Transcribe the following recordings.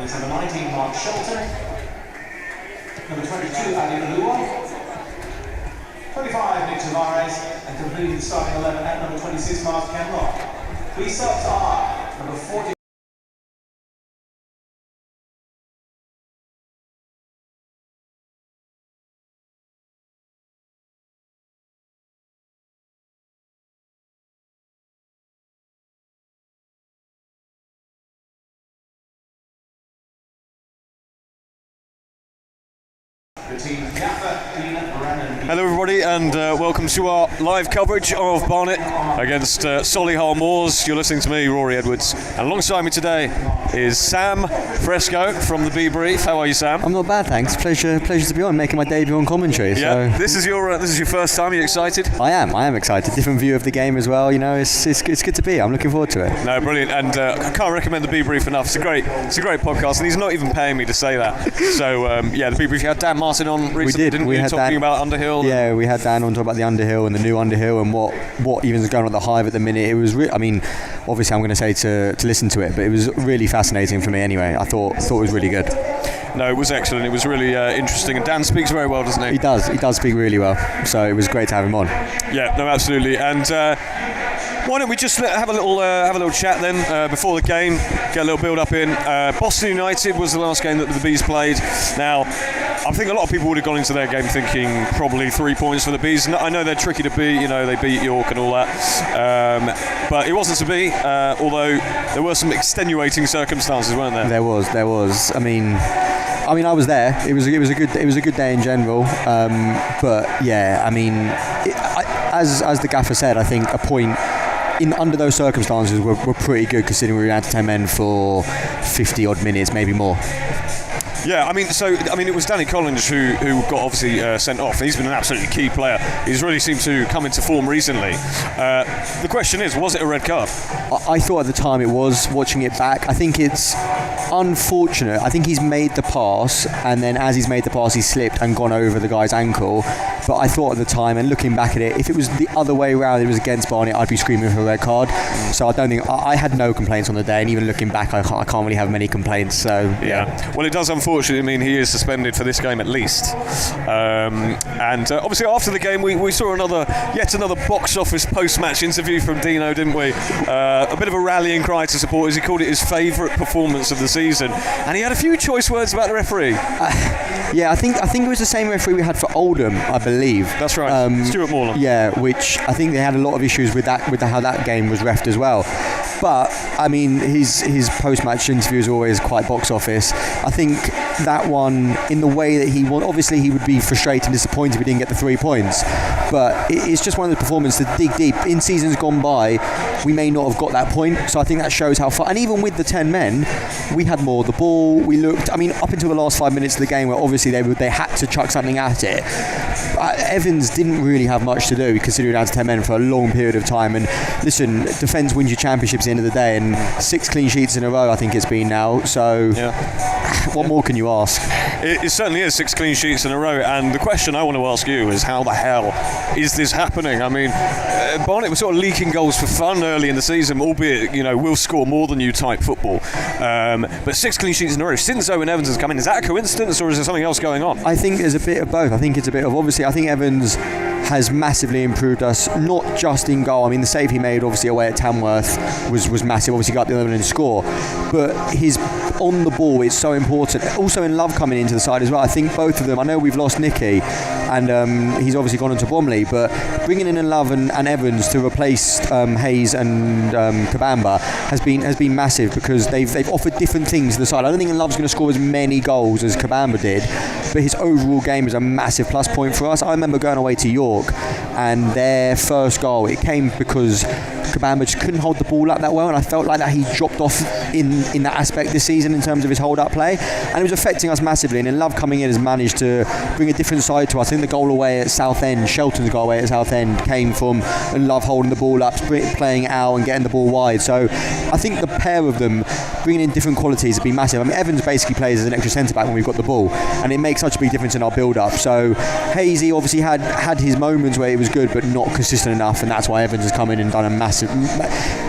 is number 19, Mark Shelton. Number 22, Ali Alua. 25, Nick Tavares. And completing the starting 11 at number 26, Mark Kenlock. Three subs are number 40. Hello everybody, and welcome to our live coverage of Barnet against Solihull Moors. You're listening to me, Rory Edwards, and alongside me today is Sam Fresco from the B Brief. How are you, Sam? I'm not bad, thanks. Pleasure to be on, making my debut on commentary. Yeah, so. This is your first time. Are you excited? I am excited. Different view of the game as well. You know, it's good to be. I'm looking forward to it. No, brilliant, and I can't recommend the B Brief enough. It's a great podcast, and he's not even paying me to say that. So the B Brief. You had Dan Martin on recently, didn't you? Talking about Underhill. Yeah, we had Dan on talking about the Underhill and the new Underhill and what even is going on at the Hive at the minute. It was obviously I'm going to say to listen to it, but it was really fascinating for me anyway. I thought it was really good. No, it was excellent. It was really interesting, and Dan speaks very well, doesn't he? He does speak really well, so it was great to have him on. Yeah, no, absolutely. And why don't we just have a little chat then before the game, get a little build up in. Boston United was the last game that the Bees played. Now, I think a lot of people would have gone into their game thinking probably 3 points for the Bees. I know they're tricky to beat, they beat York and all that, but it wasn't to be. Although there were some extenuating circumstances, weren't there? There was. I mean, I was there. It was a good day in general. But yeah, I mean, as the gaffer said, I think a point under those circumstances were pretty good, considering we were down to 10 men for 50 odd minutes, maybe more. Yeah, it was Danny Collins who got obviously sent off. He's been an absolutely key player. He's really seemed to come into form recently. The question is, was it a red card? I thought at the time it was. Watching it back, I think it's unfortunate. I think he's made the pass, and then as he's made the pass, he slipped and gone over the guy's ankle. But I thought at the time, and looking back at it, if it was the other way around, it was against Barnet, I'd be screaming for a red card. So I don't think I had no complaints on the day, and even looking back, I can't really have many complaints. So yeah. Well, it does unfortunately mean he is suspended for this game at least. And obviously after the game, we saw yet another box office post-match interview from Dino, didn't we? A bit of a rallying cry to supporters. He called it his favourite performance of the season, and he had a few choice words about the referee. Yeah, I think it was the same referee we had for Oldham, I believe. That's right, Stuart Morland. Yeah, which I think they had a lot of issues with that, how that game was reffed as well. But I mean, his post-match interview is always quite box office. I think that one, in the way that he won, obviously he would be frustrated and disappointed if he didn't get the 3 points. But it's just one of the performances to dig deep. In seasons gone by, we may not have got that point. So I think that shows how far. And even with the 10 men, we had more of the ball. We looked. Up until the last 5 minutes of the game, where obviously they had to chuck something at it. Evans didn't really have much to do, considering down to 10 men for a long period of time. And listen, defence wins your championships at the end of the day, and 6 clean sheets in a row I think it's been now. So what more can you ask? It certainly is 6 clean sheets in a row, and the question I want to ask you is, how the hell is this happening? I mean, Barnet was sort of leaking goals for fun early in the season, albeit we'll score more than you type football, but 6 clean sheets in a row since Owen Evans has come in. Is that a coincidence, or is there something else going on? I think there's a bit of both. I think it's a bit of, obviously I think Evans has massively improved us, not just in goal. I mean, the save he made obviously away at Tamworth was massive, obviously got the other one and score, but his on the ball is so important. Also in Love coming into the side as well. I think both of them, I know we've lost Nicky and he's obviously gone into Bromley, but bringing in Love and Evans to replace Hayes and Kabamba has been massive, because they've offered different things to the side. I don't think Love's going to score as many goals as Kabamba did, but his overall game is a massive plus point for us. I remember going away to York, and their first goal, it came because Kabamba just couldn't hold the ball up that well, and I felt like that he dropped off in that aspect this season in terms of his hold-up play, and it was affecting us massively. And then Love coming in has managed to bring a different side to us. I think the goal away at Southend, Shelton's goal away at Southend, came from Love holding the ball up, playing it out and getting the ball wide. So I think the pair of them, bringing in different qualities would be massive. I mean, Evans basically plays as an extra centre back when we've got the ball, and it makes such a big difference in our build-up. So Hazy obviously had his moments where he was good, but not consistent enough, and that's why Evans has come in and done a massive.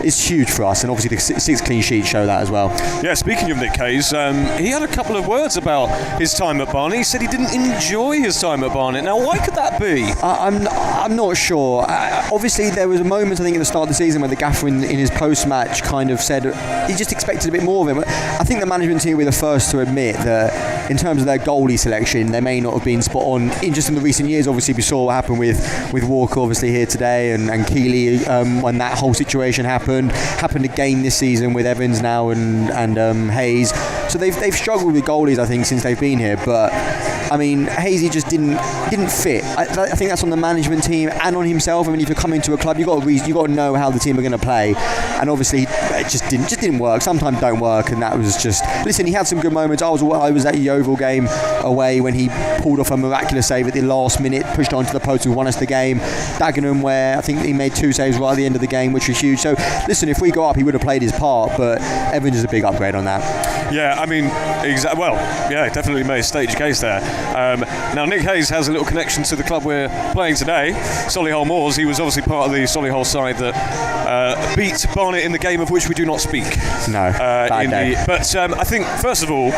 It's huge for us, and obviously the 6 clean sheets show that as well. Yeah, speaking of Nick Hayes, he had a couple of words about his time at Barnet. He said he didn't enjoy his time at Barnet. Now, why could that be? I'm not sure. Obviously, there was a moment, I think, at the start of the season where the gaffer in his post-match kind of said he just expected a bit more of him. I think the management team were the first to admit that in terms of their goalie selection, they may not have been spot on. In the recent years, obviously, we saw what happened with Walker, obviously, here today, and Keeley when that whole situation happened again this season with Evans now and Hayes. So they've struggled with goalies, I think, since they've been here. But I mean, Hazy just didn't fit. I think that's on the management team and on himself. I mean, if you're coming to a club, you got to know how the team are going to play, and obviously it just didn't work. Sometimes don't work, and that was just. Listen, he had some good moments. I was at the Yeovil game away when he pulled off a miraculous save at the last minute, pushed onto the post, who won us the game. Dagenham, where I think he made 2 saves right at the end of the game, which was huge. So listen, if we go up, he would have played his part, but Evans is a big upgrade on that. Yeah, I mean, definitely made a stage case there. Now, Nick Hayes has a little connection to the club we're playing today, Solihull Moors. He was obviously part of the Solihull side that beat Barnet in the game of which we do not speak. No, bad day. But I think, first of all,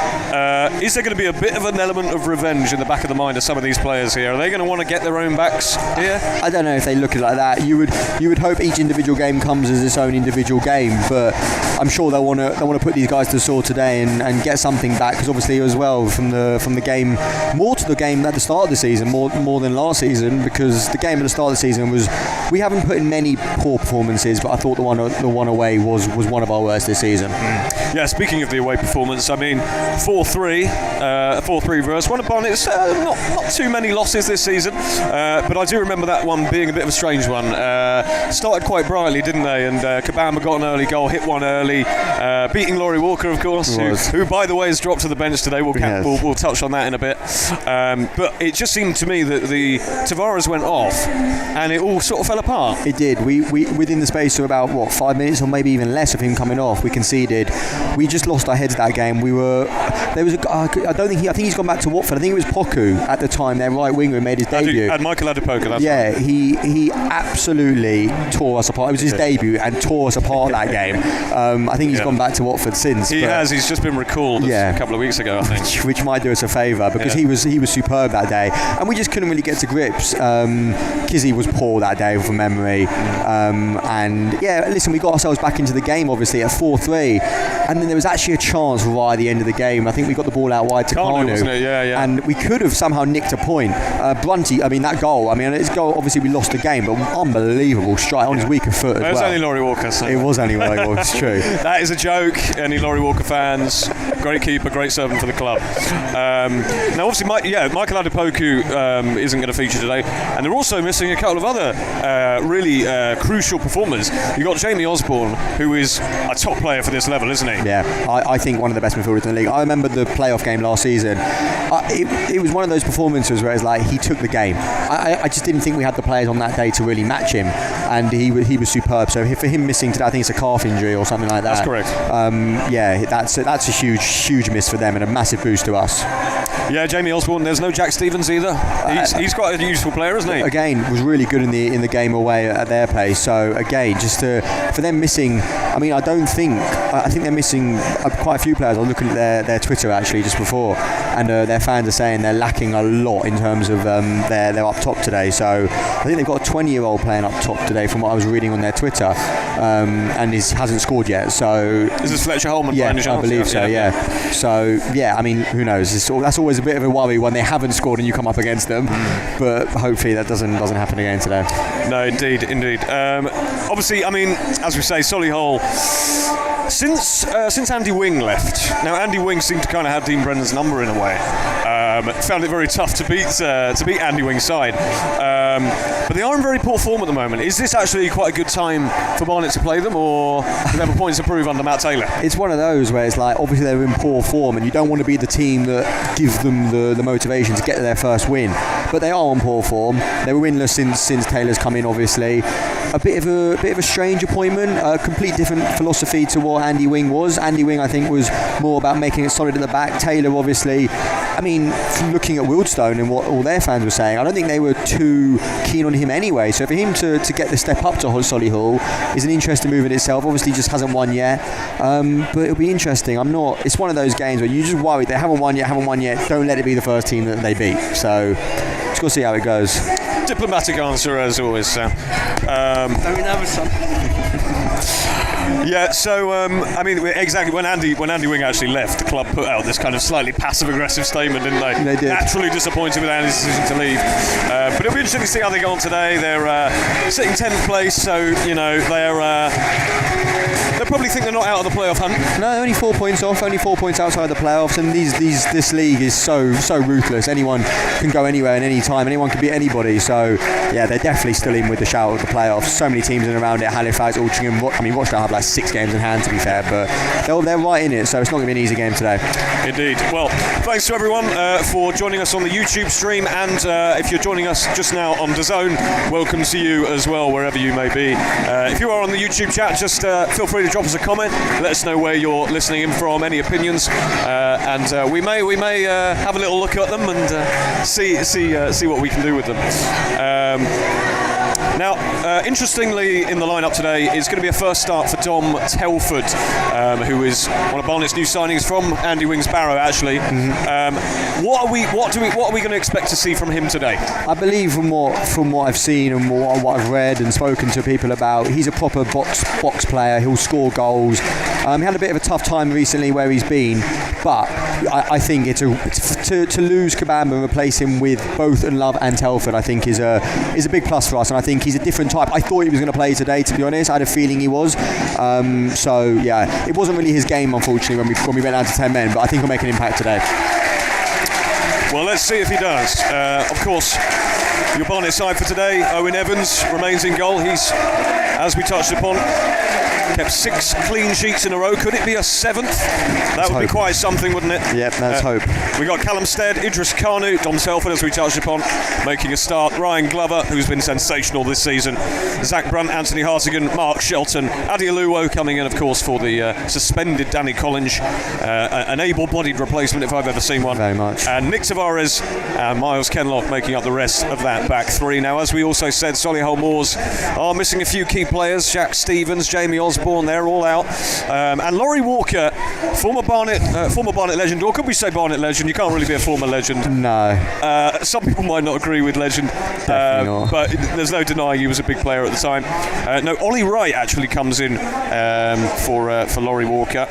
is there going to be a bit of an element of revenge in the back of the mind of some of these players here? Are they going to want to get their own backs here? I don't know if they look at it like that. You would hope each individual game comes as its own individual game, but I'm sure they'll want to put these guys to the sword today and get something back, because obviously as well from the game, more to the game at the start of the season, more than last season, because the game at the start of the season was, we haven't put in many poor performances, but I thought the one away was one of our worst this season. Yeah, speaking of the away performance, I mean 4-3 versus one of Barnet's not too many losses this season, but I do remember that one being a bit of a strange one. Started quite brightly, didn't they? And Kabamba got an early goal, hit one early, beating Rory Walker, of course, who by the way has dropped to the bench today. We'll touch on that in a bit. But it just seemed to me that the Tavares went off and it all sort of fell apart. It did. We within the space of about 5 minutes or maybe even less of him coming off, we conceded. We just lost our heads that game. I think he's gone back to Watford. I think it was Poku at the time, their right winger, who made his debut. And Michael Adepoka, that's yeah, right. He absolutely tore us apart. It was his debut and tore us apart that game. I think he's gone back to Watford since. He has. He's just been recalled a couple of weeks ago, I think. Which might do us a favour, because he was superb that day, and we just couldn't really get to grips. Kizzy was poor that day from memory, and listen, we got ourselves back into the game obviously at 4-3, and then there was actually a chance right at the end of the game. I think we got the ball out wide to Kanu, wasn't it? Yeah. And we could have somehow nicked a point. Brunty, I mean that goal. I mean his goal. Obviously we lost the game, but unbelievable strike on his weaker foot as well. It was only Laurie Walker. So. It was only Laurie Walker. It's true. That is a joke. Any Laurie Walker fans? Great keeper, great servant for the club. Now, obviously, Michael Adepoku isn't going to feature today, and they're also missing a couple of other really crucial performers. You've got Jamie Osborne, who is a top player for this level, isn't he? Yeah, I think one of the best midfielders in the league. I remember the playoff game last season. It was one of those performances where it's like he took the game. I just didn't think we had the players on that day to really match him, and he was superb. So for him missing today, I think it's a calf injury or something like that. That's correct. That's a huge miss for them and a massive boost to us. Yeah, Jamie Osborne. There's no Jack Stevens either. He's quite a useful player, isn't he? Again, was really good in the game away at their place. So again, for them missing. I mean, I think they're missing quite a few players. I was looking at their Twitter actually just before, and their fans are saying they're lacking a lot in terms of their up top today. So I think they've got a 20-year-old playing up top today, from what I was reading on their Twitter, and he hasn't scored yet. So is this Fletcher Holman? Yeah, I believe so. Yeah. So I mean, who knows? That's always a bit of a worry when they haven't scored and you come up against them. But hopefully that doesn't happen again today. No, indeed. Obviously, I mean, as we say, Solihull. Since Andy Wing left, now Andy Wing seemed to kind of have Dean Brennan's number in a way. Found it very tough to beat Andy Wing's side, but they are in very poor form at the moment. Is this actually quite a good time for Barnet to play them, or do they have a point to prove under Matt Taylor? It's one of those where it's like, obviously they're in poor form, and you don't want to be the team that gives them the motivation to get to their first win. but they are on poor form. They were winless since Taylor's come in, obviously. A bit of a strange appointment, a complete different philosophy to what Andy Wing was. Andy Wing, I think, was more about making it solid at the back. Taylor, obviously, I mean, looking at Wildstone and what all their fans were saying, I don't think they were too keen on him anyway. So for him to get the step up to Solihull is an interesting move in itself. Obviously, just hasn't won yet, but it'll be interesting. It's one of those games where you just worry they haven't won yet. Don't let it be the first team that they beat. So let's go see how it goes. Diplomatic answer as always, Sam. Don't we have a son? Yeah, so I mean, exactly when Andy Wing actually left, the club put out this kind of slightly passive-aggressive statement, didn't they? They did. Naturally disappointed with Andy's decision to leave, but it'll be interesting to see how they go on today. They're sitting 10th place, so you know they'll probably think they're not out of the playoff hunt. No, only 4 points off, only 4 points outside the playoffs, and this league is so ruthless. Anyone can go anywhere and any time. Anyone can beat anybody. So yeah, they're definitely still in with the shout of the playoffs. So many teams in and around it. Halifax, Altrincham. I mean, Rochdale have like 6 games in hand, to be fair, but they're right in it. So it's not going to be an easy game today. Indeed. Well, thanks to everyone for joining us on the YouTube stream, and if you're joining us just now on DAZN, welcome to you as well, wherever you may be. If you are on the YouTube chat, just feel free to drop us a comment. Let us know where you're listening in from, any opinions, and we may have a little look at them and see what we can do with them. Now, interestingly, in the lineup today is going to be a first start for Dom Telford, who is one of Barnet's new signings from Andy Wing's Barrow. Actually, what are we going to expect to see from him today? I believe from what I've seen and what I've read and spoken to people about, he's a proper box player. He'll score goals. He had a bit of a tough time recently where he's been, but I think to lose Kabamba and replace him with both Unlove and Telford, I think is a big plus for us, and I think he's a different type. I thought he was going to play today, to be honest. I had a feeling he was. So yeah, it wasn't really his game, unfortunately, when we went down to 10 men, but I think he'll make an impact today. Well, let's see if he does. Of course, your Barnet side for today, Owen Evans remains in goal. He's, as we touched upon, kept 6 clean sheets in a row. Could it be a 7th? That would be quite something, wouldn't it? Yep, let's hope. We got Callum Stead, Idris Kanu, Dom Telford, as we touched upon, making a start. Ryan Glover, who's been sensational this season. Zach Brunt, Anthony Hartigan, Mark Shelton, Adi Aluwo coming in, of course, for the suspended Danny Collins, an able-bodied replacement if I've ever seen one. Very much. And Nick Tavares and Miles Kenlock making up the rest of that back 3. Now, as we also said, Solihull Moors are missing a few key players. Jack Stevens, Jamie Osborne, they're all out. And Rory Walker, former Barnet legend, or could we say Barnet legend? You can't really be a former legend. No. Some people might not agree with legend, but there's no denying he was a big player at the time. No, Ollie Wright actually comes in for Rory Walker.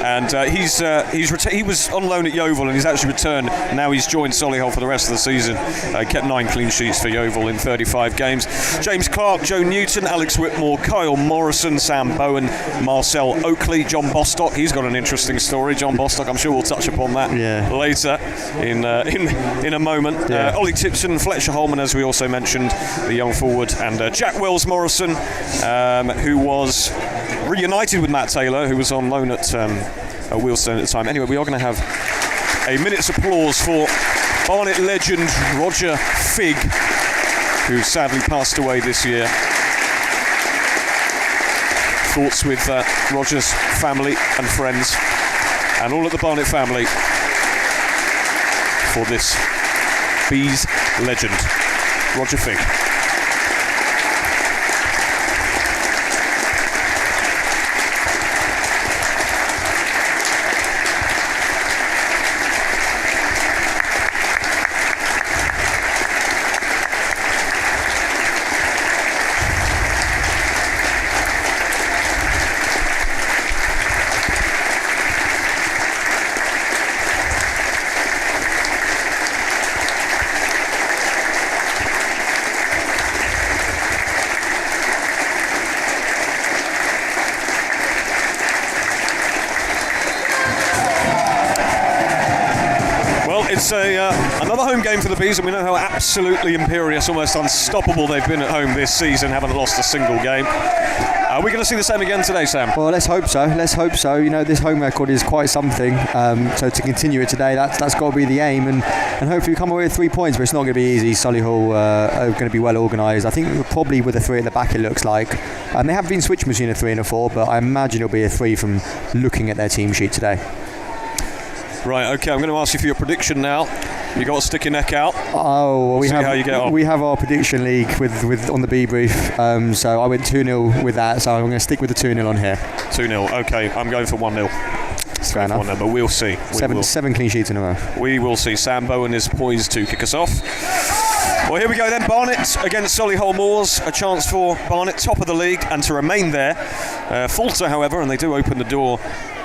And he was on loan at Yeovil and he's actually returned. Now he's joined Solihull for the rest of the season. Kept 9 clean sheets for Yeovil in 35 games. James Clark, Joe Newton, Alex Whitmore, Kyle Morrison, Sam Bowen, Marcel Oakley, John Bostock. He's got an interesting story. John Bostock, I'm sure we'll touch upon that later in a moment. Yeah. Ollie Tipson, Fletcher Holman, as we also mentioned, the young forward, and Jack Wells Morrison, who was reunited with Matt Taylor, who was on loan at Wheelstone at the time. Anyway, we are going to have a minute's applause for Barnet legend Roger Figg, who sadly passed away this year. Thoughts with Roger's family and friends and all of the Barnet family for this Bees legend, Roger Figg. It's another home game for the Bees, and we know how absolutely imperious, almost unstoppable they've been at home this season, haven't lost a single game. Are we going to see the same again today, Sam? Well, let's hope so. This home record is quite something. So to continue it today, that's got to be the aim, and hopefully we come away with 3 points. But it's not going to be easy. Solihull are going to be well organised. I think probably with a 3 at the back, it looks like. They have been switching between a 3 and a 4, but I imagine it'll be a 3 from looking at their team sheet today. Right, okay, I'm going to ask you for your prediction now. You got to stick your neck out. Oh, well, how you get on. We have our prediction league with on the B brief. So I went 2-0 with that. So I'm going to stick with the 2-0 on here. 2-0. Okay, I'm going for 1-0. It's fair enough. 1-0, but we'll see. Seven clean sheets in a row. We will see. Sam Bowen is poised to kick us off. Well, here we go then. Barnet against Solihull Moors. A chance for Barnet, top of the league, and to remain there. Falter, however, and they do open the door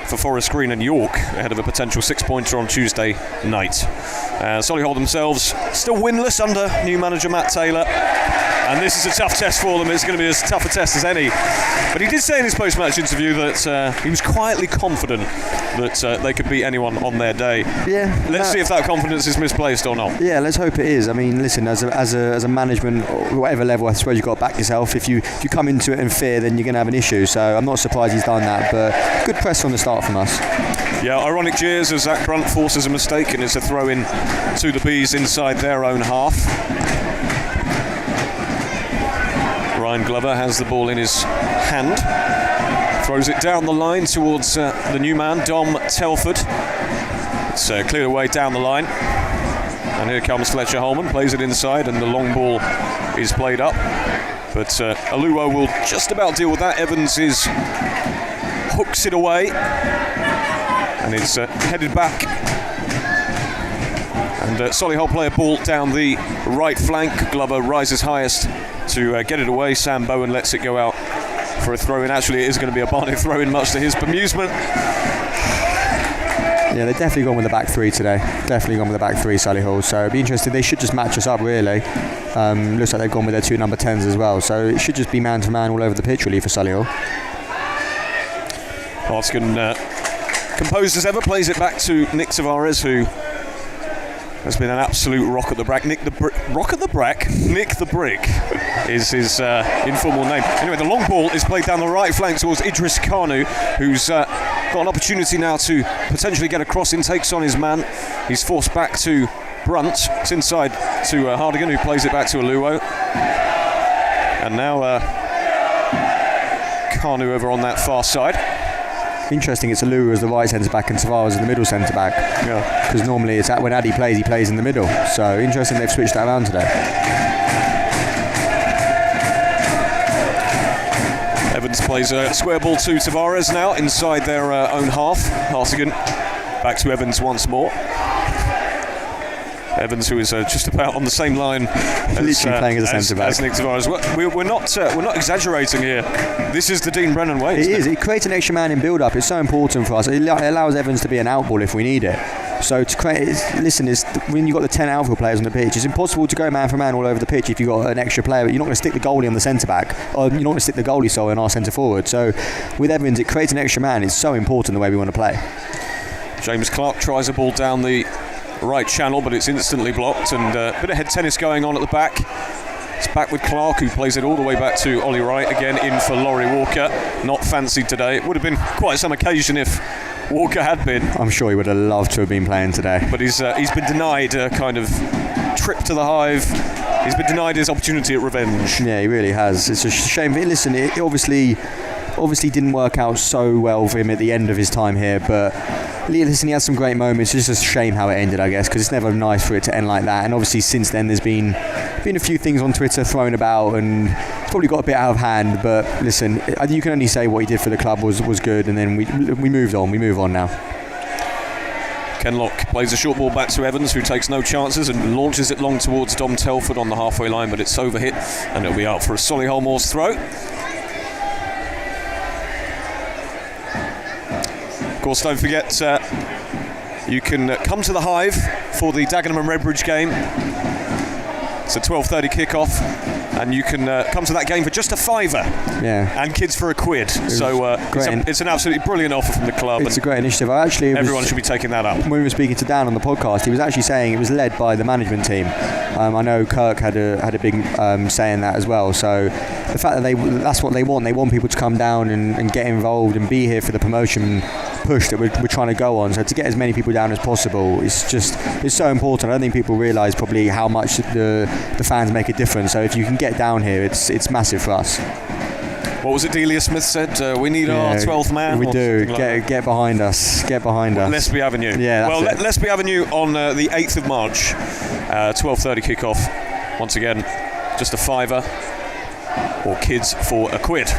for Forest Green and York ahead of a potential 6-pointer on Tuesday night. Solihull themselves still winless under new manager Matt Taylor, and this is a tough test for them. It's going to be as tough a test as any. But he did say in his post-match interview that he was quietly confident that they could beat anyone on their day. Yeah. Let's see if that confidence is misplaced or not. Yeah, let's hope it is. I mean, listen, as a management, whatever level, I suppose you've got to back yourself. If you come into it in fear, then you're going to have an issue. So I'm not surprised he's done that. But good press from the start from us. Yeah, ironic jeers as Zach Brunt forces a mistake, and it's a throw in to the Bees inside their own half. Ryan Glover has the ball in his hand, throws it down the line towards the new man, Dom Telford. It's cleared away down the line, and here comes Fletcher Holman, plays it inside, and the long ball is played up. But Aluo will just about deal with that. Evans hooks it away, and it's headed back. And Solihull play a ball down the right flank. Glover rises highest to get it away. Sam Bowen lets it go out for a throw-in. Actually, it is going to be a Barnet throw-in, much to his bemusement. Yeah, they've definitely gone with the back 3 today. Definitely gone with the back 3, Solihull. So it'd be interesting. They should just match us up, really. Looks like they've gone with their 2 number 10s as well. So it should just be man-to-man all over the pitch, really, for Solihull. Hartigan, composed as ever, plays it back to Nick Tavares, who has been an absolute rock at the brack. Nick the Brick is his informal name. Anyway, the long ball is played down the right flank towards Idris Kanu, who's got an opportunity now to potentially get across in, takes on his man. He's forced back to Brunt. It's inside to Hardigan, who plays it back to Aluo. And now Kanu over on that far side. Interesting, it's Aluo as the right centre back and Tavares as the middle centre back. Yeah. Because normally it's when Addy plays, he plays in the middle. So interesting they've switched that around today. Evans plays a square ball to Tavares now inside their own half. Hartigan back to Evans once more. Evans, who is just about on the same line literally playing as a centre back. As Nick Tavares. We're not exaggerating here. This is the Dean Brennan way. It is. It creates an extra man in build-up. It's so important for us. It allows Evans to be an outball if we need it. So to create, when you've got the 10 outfield players on the pitch, it's impossible to go man for man all over the pitch if you've got an extra player. But you're not going to stick the goalie on the centre back, or you're not going to stick the goalie on our centre forward. So with Evans, it creates an extra man. It's so important the way we want to play. James Clark tries a ball down the right channel, but it's instantly blocked, and a bit of head tennis going on at the back. It's back with Clark, who plays it all the way back to Ollie Wright, again in for Rory Walker. Not fancied today. It would have been quite some occasion if Walker had been. I'm sure he would have loved to have been playing today. But he's been denied a kind of trip to the Hive. He's been denied his opportunity at revenge. Yeah, he really has. It's a shame. Listen, it obviously didn't work out so well for him at the end of his time here, but listen, he had some great moments. It's just a shame how it ended, I guess, because it's never nice for it to end like that. And obviously since then there's been a few things on Twitter thrown about, and it's probably got a bit out of hand. But listen, you can only say what he did for the club was good, and then we moved on. We move on now. Ken Locke plays a short ball back to Evans, who takes no chances and launches it long towards Dom Telford on the halfway line, but it's overhit and it'll be out for a Solihull Moors throw. Of course, don't forget, you can come to the Hive for the Dagenham and Redbridge game. It's a 12:30 kickoff, and you can come to that game for just a £5. Yeah. And kids for £1. So it's an absolutely brilliant offer from the club. It's a great initiative. Everyone should be taking that up. When we were speaking to Dan on the podcast, he was actually saying it was led by the management team. I know Kirk had a big say in that as well. So the fact that that's what they want. They want people to come down and get involved and be here for the promotion push that we're trying to go on. So to get as many people down as possible, it's so important. I don't think people realise probably how much the fans make a difference. So if you can get down here, it's massive for us. What was it Delia Smith said? We need our 12th man. We do. Get behind us. Get behind us. Lesby Avenue. Yeah, that's it. Lesby Avenue on the 8th of March. 12:30 kickoff. Once again, just a £5 or kids for £1.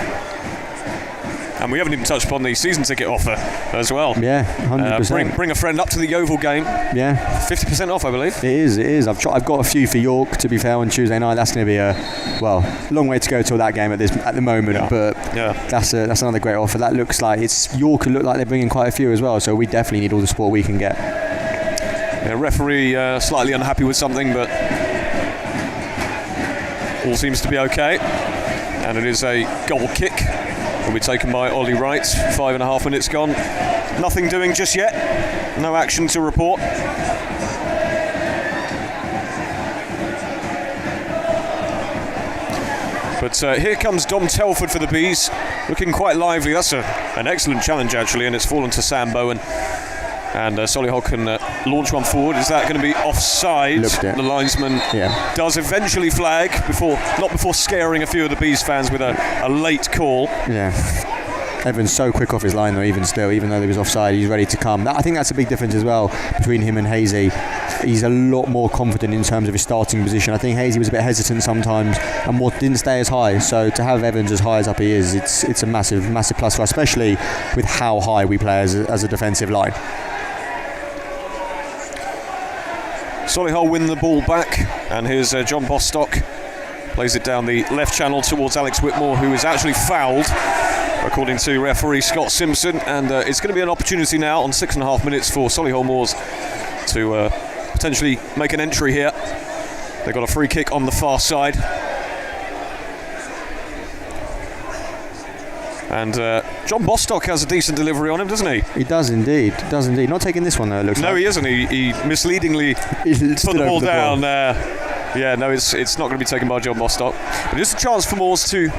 And we haven't even touched upon the season ticket offer as well. Yeah, 100%. Bring a friend up to the Yeovil game. Yeah. 50% off, I believe. It is. I've got a few for York, to be fair, on Tuesday night. That's going to be a long way to go till that game at the moment. Yeah. But that's another great offer. That looks like York look like they're bringing quite a few as well. So we definitely need all the support we can get. Yeah, referee slightly unhappy with something, but all seems to be okay. And it is a goal kick. Will be taken by Ollie Wright. 5.5 minutes gone. Nothing doing just yet. No action to report. But here comes Dom Telford for the Bees, looking quite lively. That's an excellent challenge actually, and it's fallen to Sam Bowen. And Solihull can launch one forward. Is that going to be offside? The linesman does eventually flag, not before scaring a few of the Bees fans with a late call. Yeah. Evans so quick off his line though, even though he was offside, he's ready to come. I think that's a big difference as well between him and Hazy. He's a lot more confident in terms of his starting position. I think Hazy was a bit hesitant sometimes and didn't stay as high. So to have Evans as high as up he is, it's a massive plus for us, especially with how high we play as a defensive line. Solihull win the ball back, and here's John Bostock. Plays it down the left channel towards Alex Whitmore, who is actually fouled, according to referee Scott Simpson. And it's going to be an opportunity now on 6.5 minutes for Solihull Moors to potentially make an entry here. They've got a free kick on the far side. And John Bostock has a decent delivery on him, doesn't he? He does indeed. Not taking this one though, it looks like. No, he isn't. He misleadingly put the ball down. It's not going to be taken by John Bostock. But it's a chance for Moors to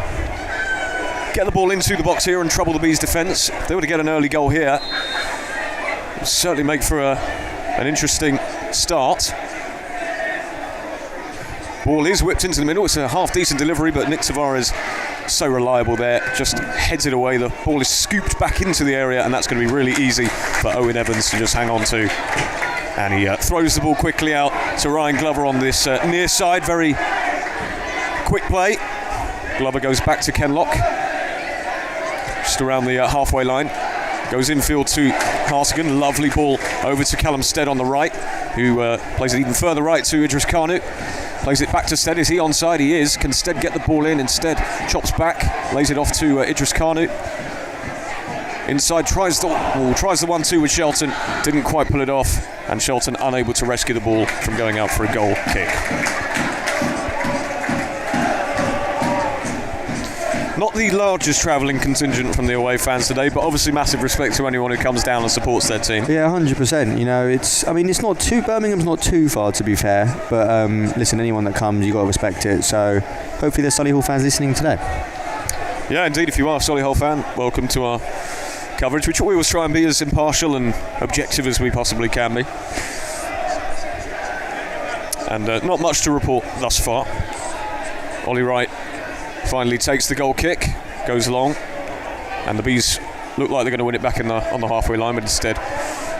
get the ball into the box here and trouble the Bees' defence. If they were to get an early goal here, it would certainly make for an interesting start. Ball is whipped into the middle. It's a half-decent delivery, but Nick Tavares so reliable there, just heads it away. The ball is scooped back into the area, and that's going to be really easy for Owen Evans to just hang on to. And he throws the ball quickly out to Ryan Glover on this near side. Very quick play. Glover goes back to Ken Locke, just around the halfway line. Goes infield to Hartigan. Lovely ball over to Callum Stead on the right, who plays it even further right to Idris Kanu. Plays it back to Stead. Is he onside? He is. Can Stead get the ball in? Instead, chops back, lays it off to Idris Kanu. Inside, tries the 1-2 with Shelton. Didn't quite pull it off, and Shelton unable to rescue the ball from going out for a goal kick. Not the largest travelling contingent from the away fans today, but obviously massive respect to anyone who comes down and supports their team. Yeah, 100%. You know, it's not too. Birmingham's not too far, to be fair. But listen, anyone that comes, you got to respect it. So hopefully there's Solihull fans listening today. Yeah, indeed. If you are a Solihull fan, welcome to our coverage, which we always try and be as impartial and objective as we possibly can be. And not much to report thus far. Ollie Wright finally takes the goal kick, goes long, and the Bees look like they're going to win it back on the halfway line, but instead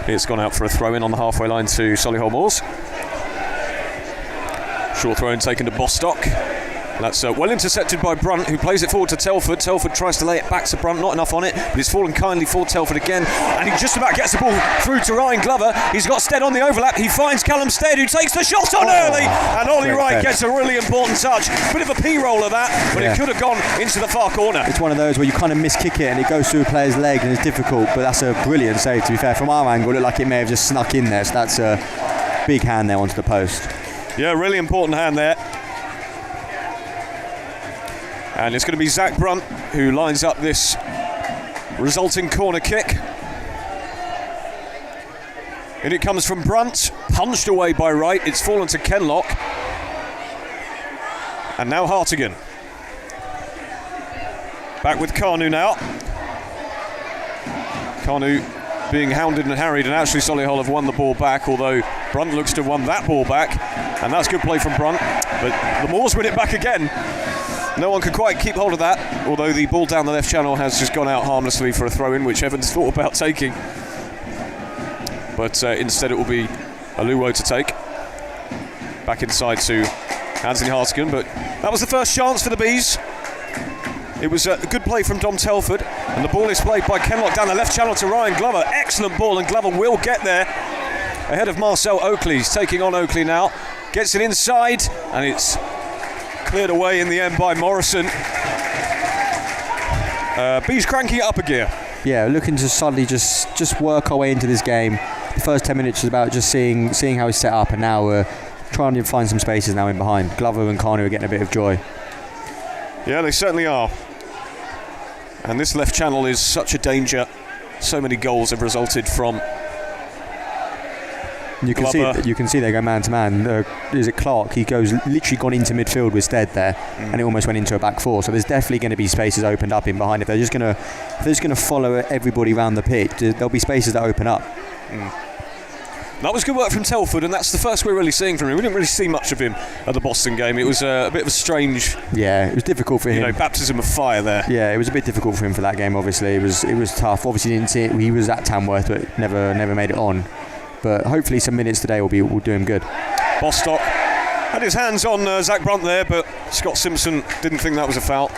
it's gone out for a throw-in on the halfway line to Solihull Moors. Short throw-in taken to Bostock. That's well intercepted by Brunt, who plays it forward to Telford. Telford tries to lay it back to Brunt, not enough on it, but it's fallen kindly for Telford again, and he just about gets the ball through to Ryan Glover. He's got Stead on the overlap. He finds Callum Stead, who takes the shot on early, and Ollie Wright gets a really important touch. Bit of a P-roller that, but it could have gone into the far corner. It's one of those where you kind of miss-kick it and it goes through a player's leg and it's difficult, but that's a brilliant save, to be fair. From our angle, it looked like it may have just snuck in there, so that's a big hand there onto the post. Yeah, really important hand there. And it's going to be Zach Brunt who lines up this resulting corner kick. And it comes from Brunt, punched away by Wright. It's fallen to Kenlock. And now Hartigan. Back with Carnu now. Carnu being hounded and harried, and actually Solihull have won the ball back, although Brunt looks to have won that ball back, and that's good play from Brunt. But the Moors win it back again. No one could quite keep hold of that, although the ball down the left channel has just gone out harmlessly for a throw-in, which Evans thought about taking. But instead it will be Aluwo to take. Back inside to Anthony Hartigan, but that was the first chance for the Bees. It was a good play from Dom Telford, and the ball is played by Kenlock down the left channel to Ryan Glover. Excellent ball, and Glover will get there ahead of Marcel Oakley. He's taking on Oakley now, gets it inside, and it's cleared away in the end by Morrison. Bees cranking it up a gear. Yeah, looking to suddenly just work our way into this game. The first 10 minutes was about just seeing how he's set up, and now we're trying to find some spaces now in behind. Glover and Carnu are getting a bit of joy. Yeah, they certainly are. And this left channel is such a danger. So many goals have resulted from You can see they go man to man. Is it Clark? He goes literally gone into midfield with Stead there, and it almost went into a back four. So there's definitely going to be spaces opened up in behind. If they're just going to follow everybody around the pitch, there'll be spaces that open up. That was good work from Telford, and that's the first we're really seeing from him. We didn't really see much of him at the Boston game. It was a bit of a strange... Yeah, it was difficult for him. Baptism of fire there. Yeah, it was a bit difficult for him for that game, obviously. It was tough. Obviously, didn't see it. He was at Tamworth, but never made it on. But hopefully some minutes today will do him good. Bostock had his hands on Zach Brunt there, but Scott Simpson didn't think that was a foul.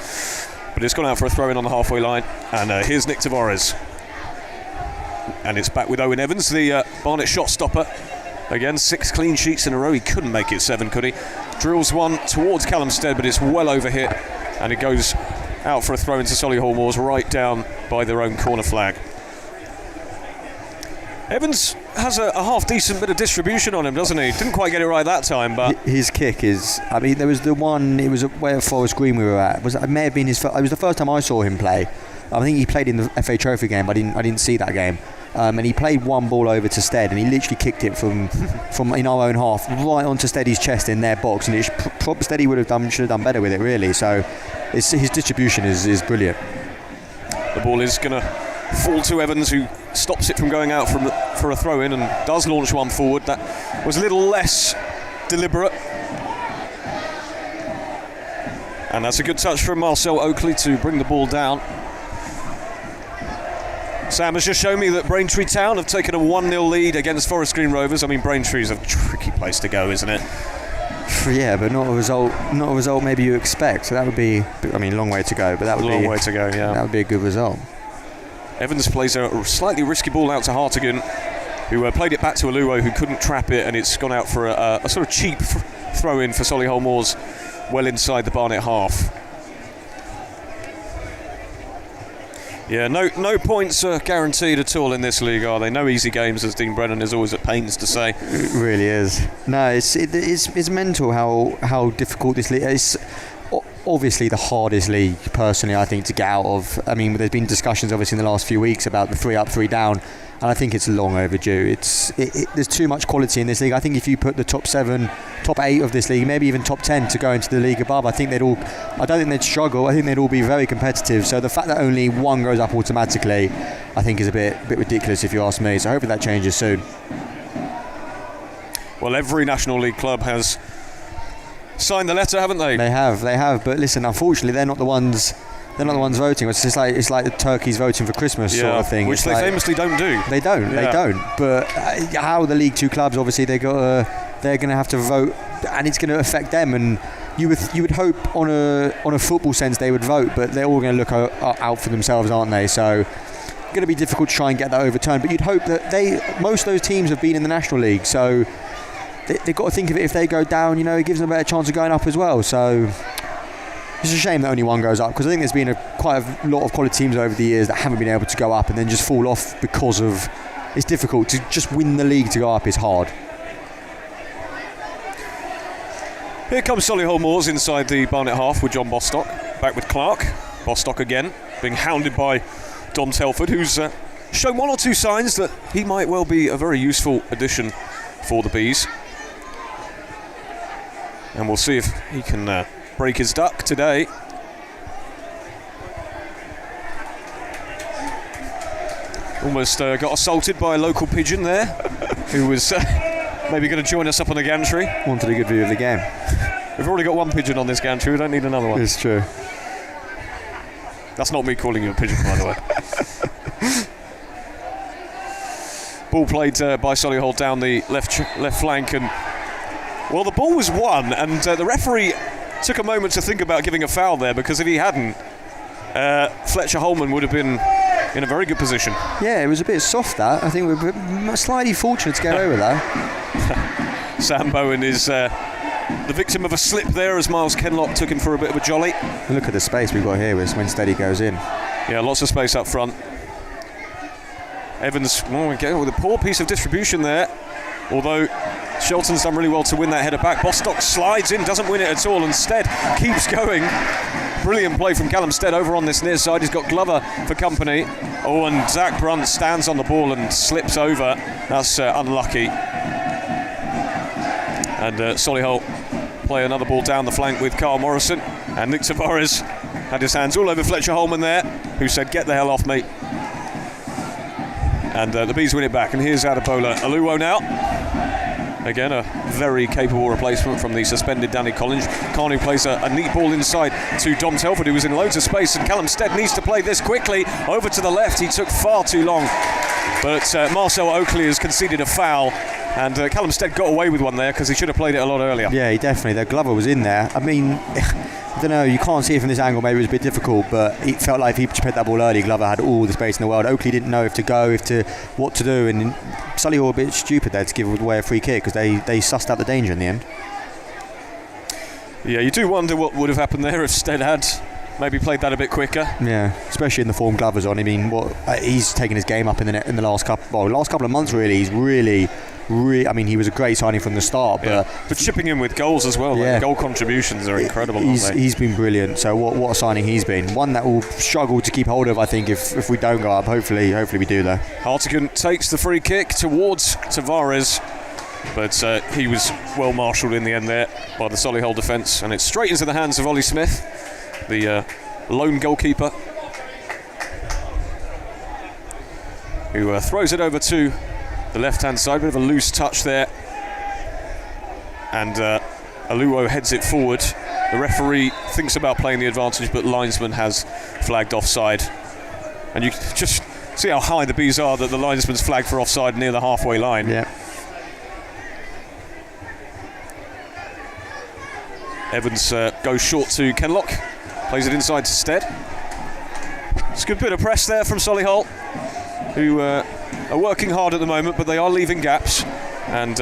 But it's gone out for a throw-in on the halfway line. And here's Nick Tavares. And it's back with Owen Evans, the Barnet shot stopper. Again, 6 clean sheets in a row. He couldn't make it 7, could he? Drills one towards Callum Stead, but it's well over hit. And it goes out for a throw into Solihull Moors, right down by their own corner flag. Evans has a half-decent bit of distribution on him, doesn't he? Didn't quite get it right that time, but... His kick is... I mean, there was the one... It was where Forest Green we were at. It may have been his... It was the first time I saw him play. I think he played in the FA Trophy game, but I didn't see that game. And he played one ball over to Stead, and he literally kicked it from in our own half right onto Steady's chest in their box, and Steady should have done better with it, really. So his distribution is brilliant. The ball is going to fall to Evans, who stops it from going out for a throw-in and does launch one forward. That was a little less deliberate. And that's a good touch from Marcel Oakley to bring the ball down. Sam has just shown me that Braintree Town have taken a 1-0 lead against Forest Green Rovers. I mean, Braintree's a tricky place to go, isn't it? Yeah, but not a result maybe you expect. So that would be, I mean, a long way to go, but that would be a long way to go. Yeah, that would be a good result. Evans plays a slightly risky ball out to Hartigan, who played it back to Aluwo, who couldn't trap it, and it's gone out for a sort of cheap throw-in for Solihull Moors, well inside the Barnet half. Yeah, no points are guaranteed at all in this league, are they? No easy games, as Dean Brennan is always at pains to say. It really is. No, it's mental how difficult this league is. Obviously the hardest league, personally, I think, to get out of. I mean, there's been discussions, obviously, in the last few weeks about the 3 up, 3 down, and I think it's long overdue. There's too much quality in this league. I think if you put the top 7, top 8 of this league, maybe even top 10 to go into the league above, I don't think they'd struggle. I think they'd all be very competitive. So the fact that only one goes up automatically, I think, is a bit ridiculous, if you ask me. So hopefully that changes soon. Well, every National League club has signed the letter, haven't they? They have. But listen, unfortunately, they're not the ones voting. It's like the turkeys voting for Christmas, sort of thing. Which they famously don't do. They don't. But how the League Two clubs, obviously, they're going to have to vote, and it's going to affect them. And you would hope on a football sense they would vote, but they're all going to look out for themselves, aren't they? So it's going to be difficult to try and get that overturned. But you'd hope that most of those teams have been in the National League, so they've got to think of it. If they go down, it gives them a better chance of going up as well. So it's a shame that only one goes up, because I think there's been quite a lot of quality teams over the years that haven't been able to go up and then just fall off because of it's difficult to just win the league. To go up is hard. Here comes Solihull Moors inside the Barnet half with John Bostock, back with Clark. Bostock again being hounded by Dom Telford, who's shown one or two signs that he might well be a very useful addition for the Bees. And we'll see if he can break his duck today. Almost got assaulted by a local pigeon there, who was maybe going to join us up on the gantry. Wanted a good view of the game. We've already got one pigeon on this gantry, we don't need another one. It's true. That's not me calling you a pigeon, by the way. Ball played by Solihull down the left flank, and well, the ball was won, and the referee took a moment to think about giving a foul there, because if he hadn't, Fletcher Holman would have been in a very good position. Yeah, it was a bit soft, that. I think we're slightly fortunate to get away with that. Sam Bowen is the victim of a slip there as Miles Kenlock took him for a bit of a jolly. And look at the space we've got here when Steady goes in. Yeah, lots of space up front. Evans, again with a poor piece of distribution there, although Shelton's done really well to win that header back. Bostock slides in, doesn't win it at all, and Stead keeps going. Brilliant play from Callum Stead over on this near side. He's got Glover for company. Oh, and Zach Brunt stands on the ball and slips over. That's unlucky. And Solihull play another ball down the flank with Carl Morrison. And Nick Tavares had his hands all over Fletcher Holman there, who said, "Get the hell off me." And the Bees win it back. And here's Adebola Aluwo now. Again, a very capable replacement from the suspended Danny Collins. Carney plays a neat ball inside to Dom Telford, who was in loads of space, and Callum Stead needs to play this quickly. Over to the left, he took far too long. But Marcel Oakley has conceded a foul, and Callum Stead got away with one there because he should have played it a lot earlier. Yeah, he definitely. The Glover was in there. I mean, I don't know, you can't see it from this angle, maybe it was a bit difficult, but it felt like if he played that ball early, Glover had all the space in the world. Oakley didn't know if to go, what to do, and Solihull were a bit stupid there to give away a free kick because they sussed out the danger in the end. Yeah, you do wonder what would have happened there if Stead had maybe played that a bit quicker. Yeah, especially in the form Glover's on. I mean, he's taken his game up in the last couple of months. Really, he's really. I mean, he was a great signing from the start, but chipping in with goals as well. Yeah. Like, goal contributions are incredible. He's been brilliant. So what a signing he's been. One that we'll struggle to keep hold of, I think, if we don't go up. Hopefully we do though. Hartigan takes the free kick towards Tavares, but he was well marshalled in the end there by the Solihull defence, and it's straight into the hands of Ollie Smith, the lone goalkeeper, who throws it over to the left-hand side. Bit of a loose touch there, and Aluwo heads it forward. The referee thinks about playing the advantage, but linesman has flagged offside, and you just see how high the Bees are that the linesman's flagged for offside near the halfway line. Yeah. Evans goes short to Kenlock, plays it inside to Stead. It's a good bit of press there from Solihull, who are working hard at the moment, but they are leaving gaps, and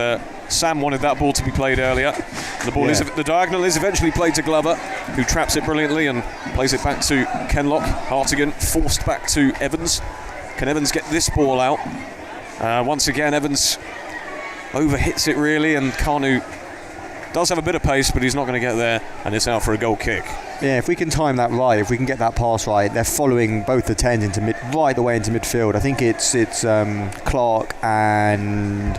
Sam wanted that ball to be played earlier. The diagonal is eventually played to Glover, who traps it brilliantly and plays it back to Kenlock. Hartigan forced back to Evans. Can Evans get this ball out? Once again, Evans overhits it really, and Kanu does have a bit of pace, but he's not going to get there, and it's out for a goal kick. Yeah, if we can time that right, if we can get that pass right, they're following both the 10s right the way into midfield. I think it's Clark and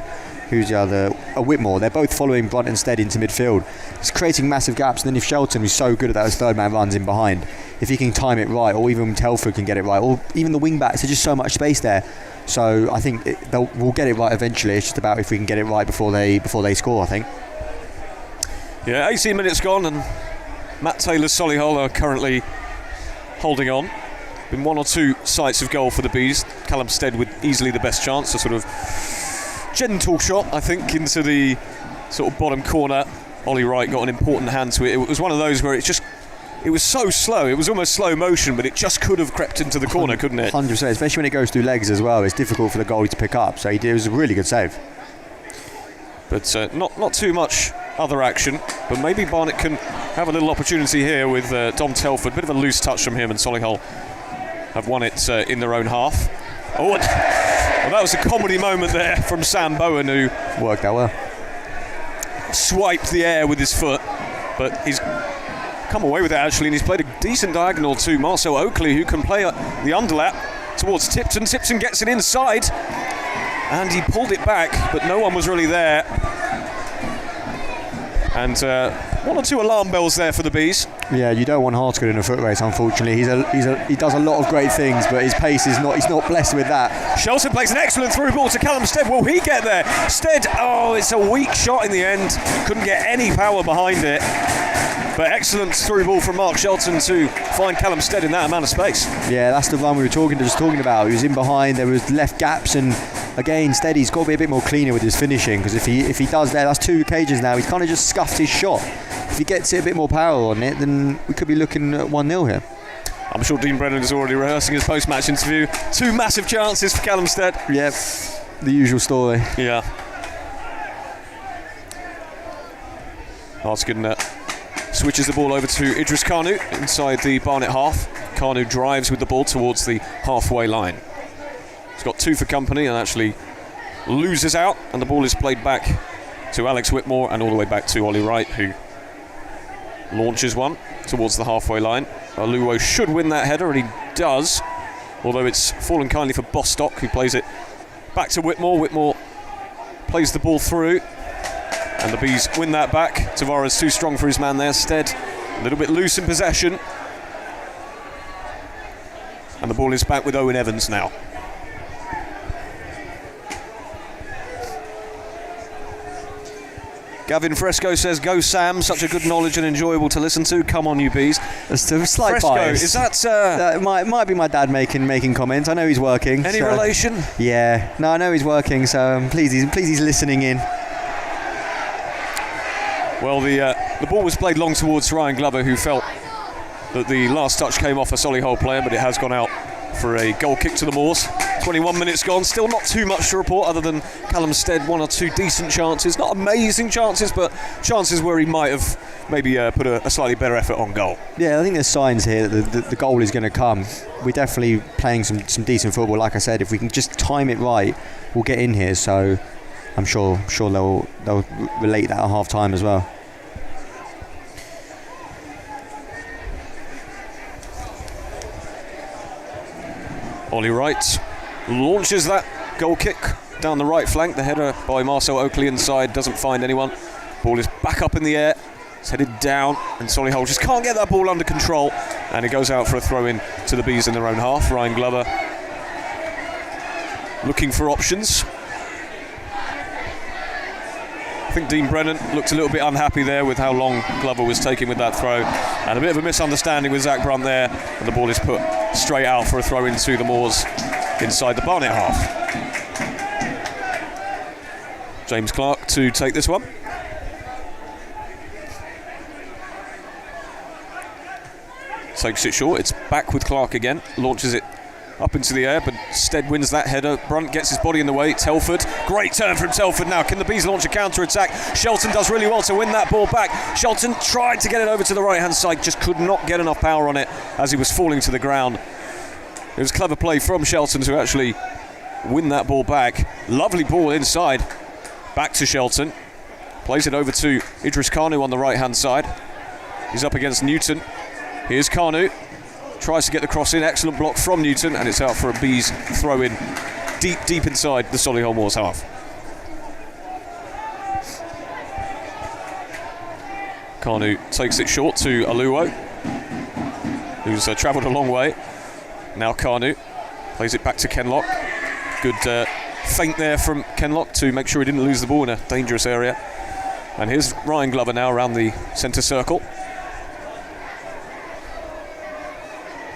who's the other? Whitmore. They're both following Brunt and Stead into midfield. It's creating massive gaps, and then if Shelton, who's so good at that as third man, runs in behind, if he can time it right, or even Telford can get it right, or even the wing backs, there's just so much space there. So I think we'll get it right eventually. It's just about if we can get it right before they score, I think. Yeah, 18 minutes gone, and Matt Taylor's Solihull are currently holding on. Been one or two sights of goal for the Bees. Callum Stead with easily the best chance, a sort of gentle shot, I think, into the sort of bottom corner. Ollie Wright got an important hand to it. It was one of those where it was so slow, it was almost slow motion, but it just could have crept into the corner, couldn't it? 100%, especially when it goes through legs as well. It's difficult for the goalie to pick up, so it was a really good save. But not too much other action, but maybe Barnet can have a little opportunity here with Dom Telford. Bit of a loose touch from him, and Solihull have won it in their own half. Well, that was a comedy moment there from Sam Bowen, who worked out well. Swiped the air with his foot, but he's come away with it actually, and he's played a decent diagonal to Marcel Oakley, who can play the underlap towards Tipton. Tipton gets it inside, and he pulled it back, but no one was really there. And One or two alarm bells there for the Bees. Yeah, you don't want Hartigan in a foot race, unfortunately. He does a lot of great things, but his pace is not. He's not blessed with that. Shelton plays an excellent through ball to Callum Stead. Will he get there? Stead, it's a weak shot in the end. Couldn't get any power behind it. But excellent through ball from Mark Shelton to find Callum Stead in that amount of space. Yeah, that's the one we were talking about. He was in behind, there was left gaps, and again, Steady's got to be a bit more cleaner with his finishing, because if he does that's 2 occasions now, he's kind of just scuffed his shot. If he gets it a bit more power on it, then we could be looking at 1-0 here. I'm sure Dean Brennan is already rehearsing his post-match interview. 2 massive chances for Callum Stead. Yep, the usual story. Yeah. Hartigan switches the ball over to Idris Kanu inside the Barnet half. Kanu drives with the ball towards the halfway line. He's got 2 for company and actually loses out, and the ball is played back to Alex Whitmore and all the way back to Ollie Wright, who launches one towards the halfway line. Aluwo should win that header, and he does, although it's fallen kindly for Bostock, who plays it back to Whitmore. Whitmore plays the ball through, and the Bees win that back. Tavares too strong for his man there. Stead a little bit loose in possession, and the ball is back with Owen Evans now. Gavin Fresco says, "Go Sam, such a good knowledge and enjoyable to listen to. Come on, you Bees." That's a slight Fresco, bias. is that... that might be my dad making comments. I know he's working. Any relation? Yeah. No, I know he's working, so I'm pleased he's listening in. Well, the ball was played long towards Ryan Glover, who felt that the last touch came off a Solihull player, but it has gone out for a goal kick to the Moors. 21 minutes gone, still not too much to report other than Callum Stead, 1 or 2 decent chances. Not amazing chances, but chances where he might have maybe put a slightly better effort on goal. Yeah, I think there's signs here that the goal is going to come. We're definitely playing some decent football. Like I said, if we can just time it right, we'll get in here. So I'm sure they'll relate that at half time as well. Ollie Wright launches that goal kick down the right flank. The header by Marcel Oakley inside doesn't find anyone. Ball is back up in the air. It's headed down, and Solihull just can't get that ball under control, and it goes out for a throw-in to the Bees in their own half. Ryan Glover looking for options. I think Dean Brennan looked a little bit unhappy there with how long Glover was taking with that throw, and a bit of a misunderstanding with Zach Brunt there, and the ball is put straight out for a throw into the Moors inside the Barnet half. James Clark to take this one. Takes it short, it's back with Clark again, launches it up into the air, but Stead wins that header. Brunt gets his body in the way. Telford, great turn from Telford now. Can the Bees launch a counter-attack? Shelton does really well to win that ball back. Shelton tried to get it over to the right-hand side, just could not get enough power on it as he was falling to the ground. It was clever play from Shelton to actually win that ball back. Lovely ball inside. Back to Shelton. Plays it over to Idris Kanu on the right-hand side. He's up against Newton. Here's Kanu. Tries to get the cross in. Excellent block from Newton, and it's out for a Bees throw in deep inside the Solihull Moors half. Kanu takes it short to Aluwo, who's travelled a long way. Now Kanu plays it back to Kenlock. Good feint there from Kenlock to make sure he didn't lose the ball in a dangerous area. And here's Ryan Glover now around the centre circle.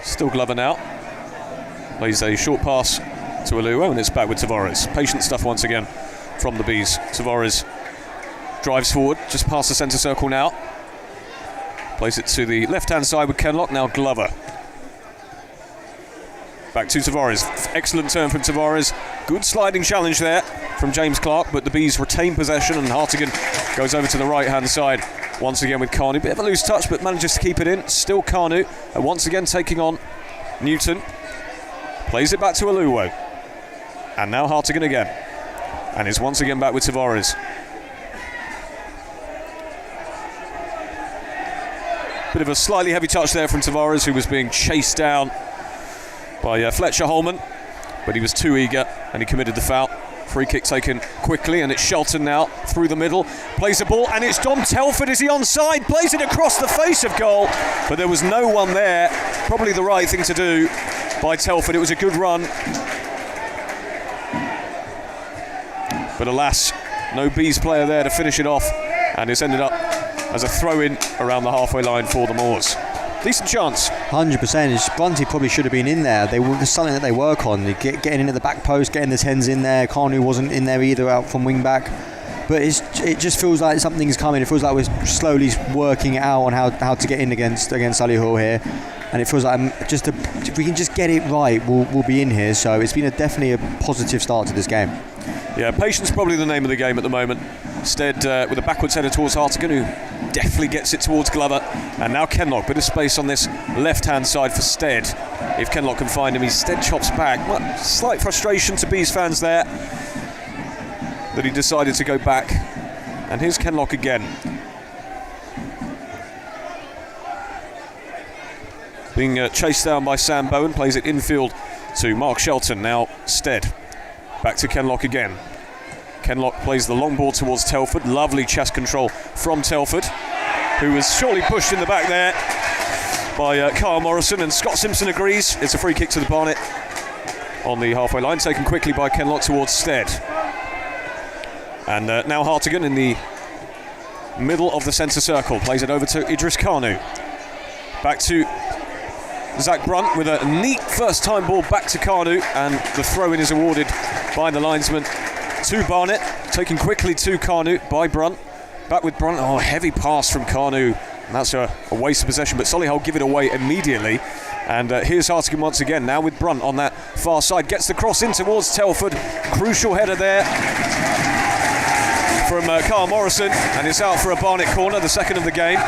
Still Glover now. Plays a short pass to Aluwo, and it's back with Tavares. Patient stuff once again from the Bees. Tavares drives forward, just past the centre circle now. Plays it to the left-hand side with Kenlock, now Glover. Back to Tavares. Excellent turn from Tavares. Good sliding challenge there from James Clark, but the Bees retain possession, and Hartigan goes over to the right-hand side. Once again with Kanu, bit of a loose touch, but manages to keep it in. Still Kanu, and once again taking on Newton. Plays it back to Aluwo. And now Hartigan again. And is once again back with Tavares. Bit of a slightly heavy touch there from Tavares, who was being chased down by Fletcher Holman, but he was too eager and he committed the foul. Free kick taken quickly, and it's Shelton now through the middle. Plays the ball, and it's Dom Telford. Is he onside? Plays it across the face of goal, but there was no one there. Probably the right thing to do by Telford. It was a good run, but alas, no Bees player there to finish it off, and it's ended up as a throw-in around the halfway line for the Moors. Decent chance. 100%. Brunty probably should have been in there. There's something that they work on. Getting into the back post, getting the 10s in there. Kanu wasn't in there either, out from wing back. But it just feels like something's coming. It feels like we're slowly working it out on how to get in against Solihull here. And it feels like if we can just get it right, we'll be in here. So it's been definitely a positive start to this game. Yeah, patience probably the name of the game at the moment. Stead with a backwards header towards Hartigan, who definitely gets it towards Glover. And now Kenlock, bit of space on this left-hand side for Stead. If Kenlock can find him, Stead chops back. Well, slight frustration to Bees fans there that he decided to go back. And here's Kenlock again. Being chased down by Sam Bowen, plays it infield to Mark Shelton. Now Stead. Back to Kenlock again. Kenlock plays the long ball towards Telford. Lovely chest control from Telford, who was shortly pushed in the back there by Kyle Morrison, and Scott Simpson agrees. It's a free kick to the Barnet on the halfway line, taken quickly by Kenlock towards Stead. And now Hartigan in the middle of the centre circle, plays it over to Idris Kanu. Back to Zach Brunt with a neat first time ball back to Kanu, and the throw-in is awarded by the linesman to Barnet, taken quickly to Kanu by Brunt. Back with Brunt. Oh, heavy pass from Kanu, and that's a waste of possession, but Solihull give it away immediately. And here's Hartigan once again, now with Brunt on that far side, gets the cross in towards Telford. Crucial header there from Carl Morrison, and it's out for a Barnet corner, the second of the game.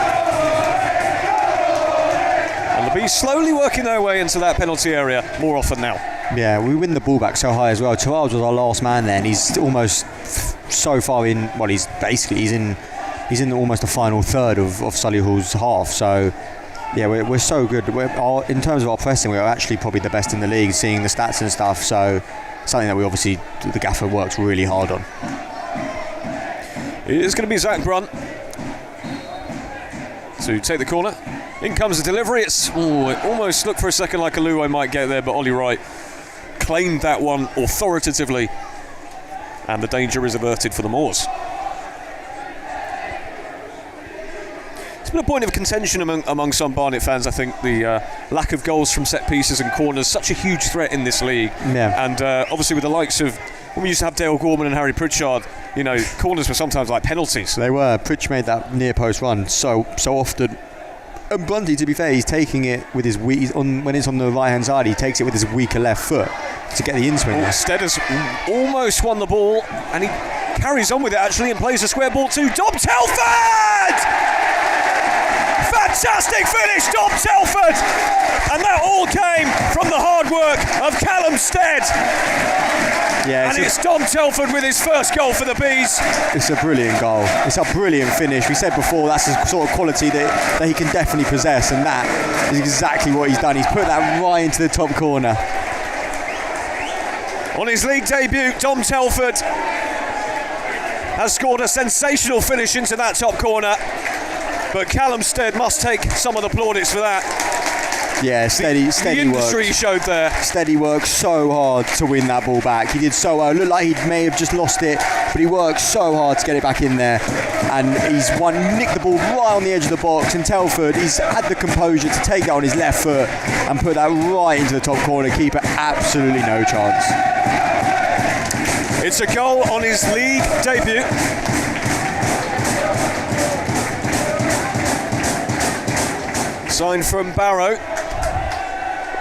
And the Bees slowly working their way into that penalty area more often now. Yeah, we win the ball back so high as well. Taraj was our last man there, and he's almost so far in. Well, he's in almost the final third of Solihull's half. So yeah, we're so good. In terms of our pressing, we're actually probably the best in the league, seeing the stats and stuff. So something that the gaffer works really hard on. It is going to be Zach Brunt to take the corner. In comes the delivery. It almost looked for a second like Aluo might get there, but Ollie Wright claimed that one authoritatively, and the danger is averted for the Moors. It's been a point of contention among some Barnet fans, I think, the lack of goals from set pieces and corners, such a huge threat in this league. Yeah. And obviously with the likes of, when we used to have Dale Gorman and Harry Pritchard, corners were sometimes like penalties. They were. Pritch made that near post run so often. And Blundy, to be fair, he's taking it with his when it's on the right hand side, he takes it with his weaker left foot to get the in-swing. Stead has almost won the ball, and he carries on with it actually and plays a square ball to Dom Telford! Fantastic finish, Dom Telford! And that all came from the hard work of Callum Stead. Yeah, and it's Dom Telford with his first goal for the Bees. It's a brilliant goal. It's a brilliant finish. We said before, that's the sort of quality that he can definitely possess, and that is exactly what he's done. He's put that right into the top corner. On his league debut, Dom Telford has scored a sensational finish into that top corner, but Callum Stead must take some of the plaudits for that. Yeah, steady the industry work. He showed there. Steady worked so hard to win that ball back. He did so well. It looked like he may have just lost it, but he worked so hard to get it back in there. And he's nicked the ball right on the edge of the box. And Telford, he's had the composure to take it on his left foot and put that right into the top corner. Keeper, absolutely no chance. It's a goal on his league debut. Sign from Barrow.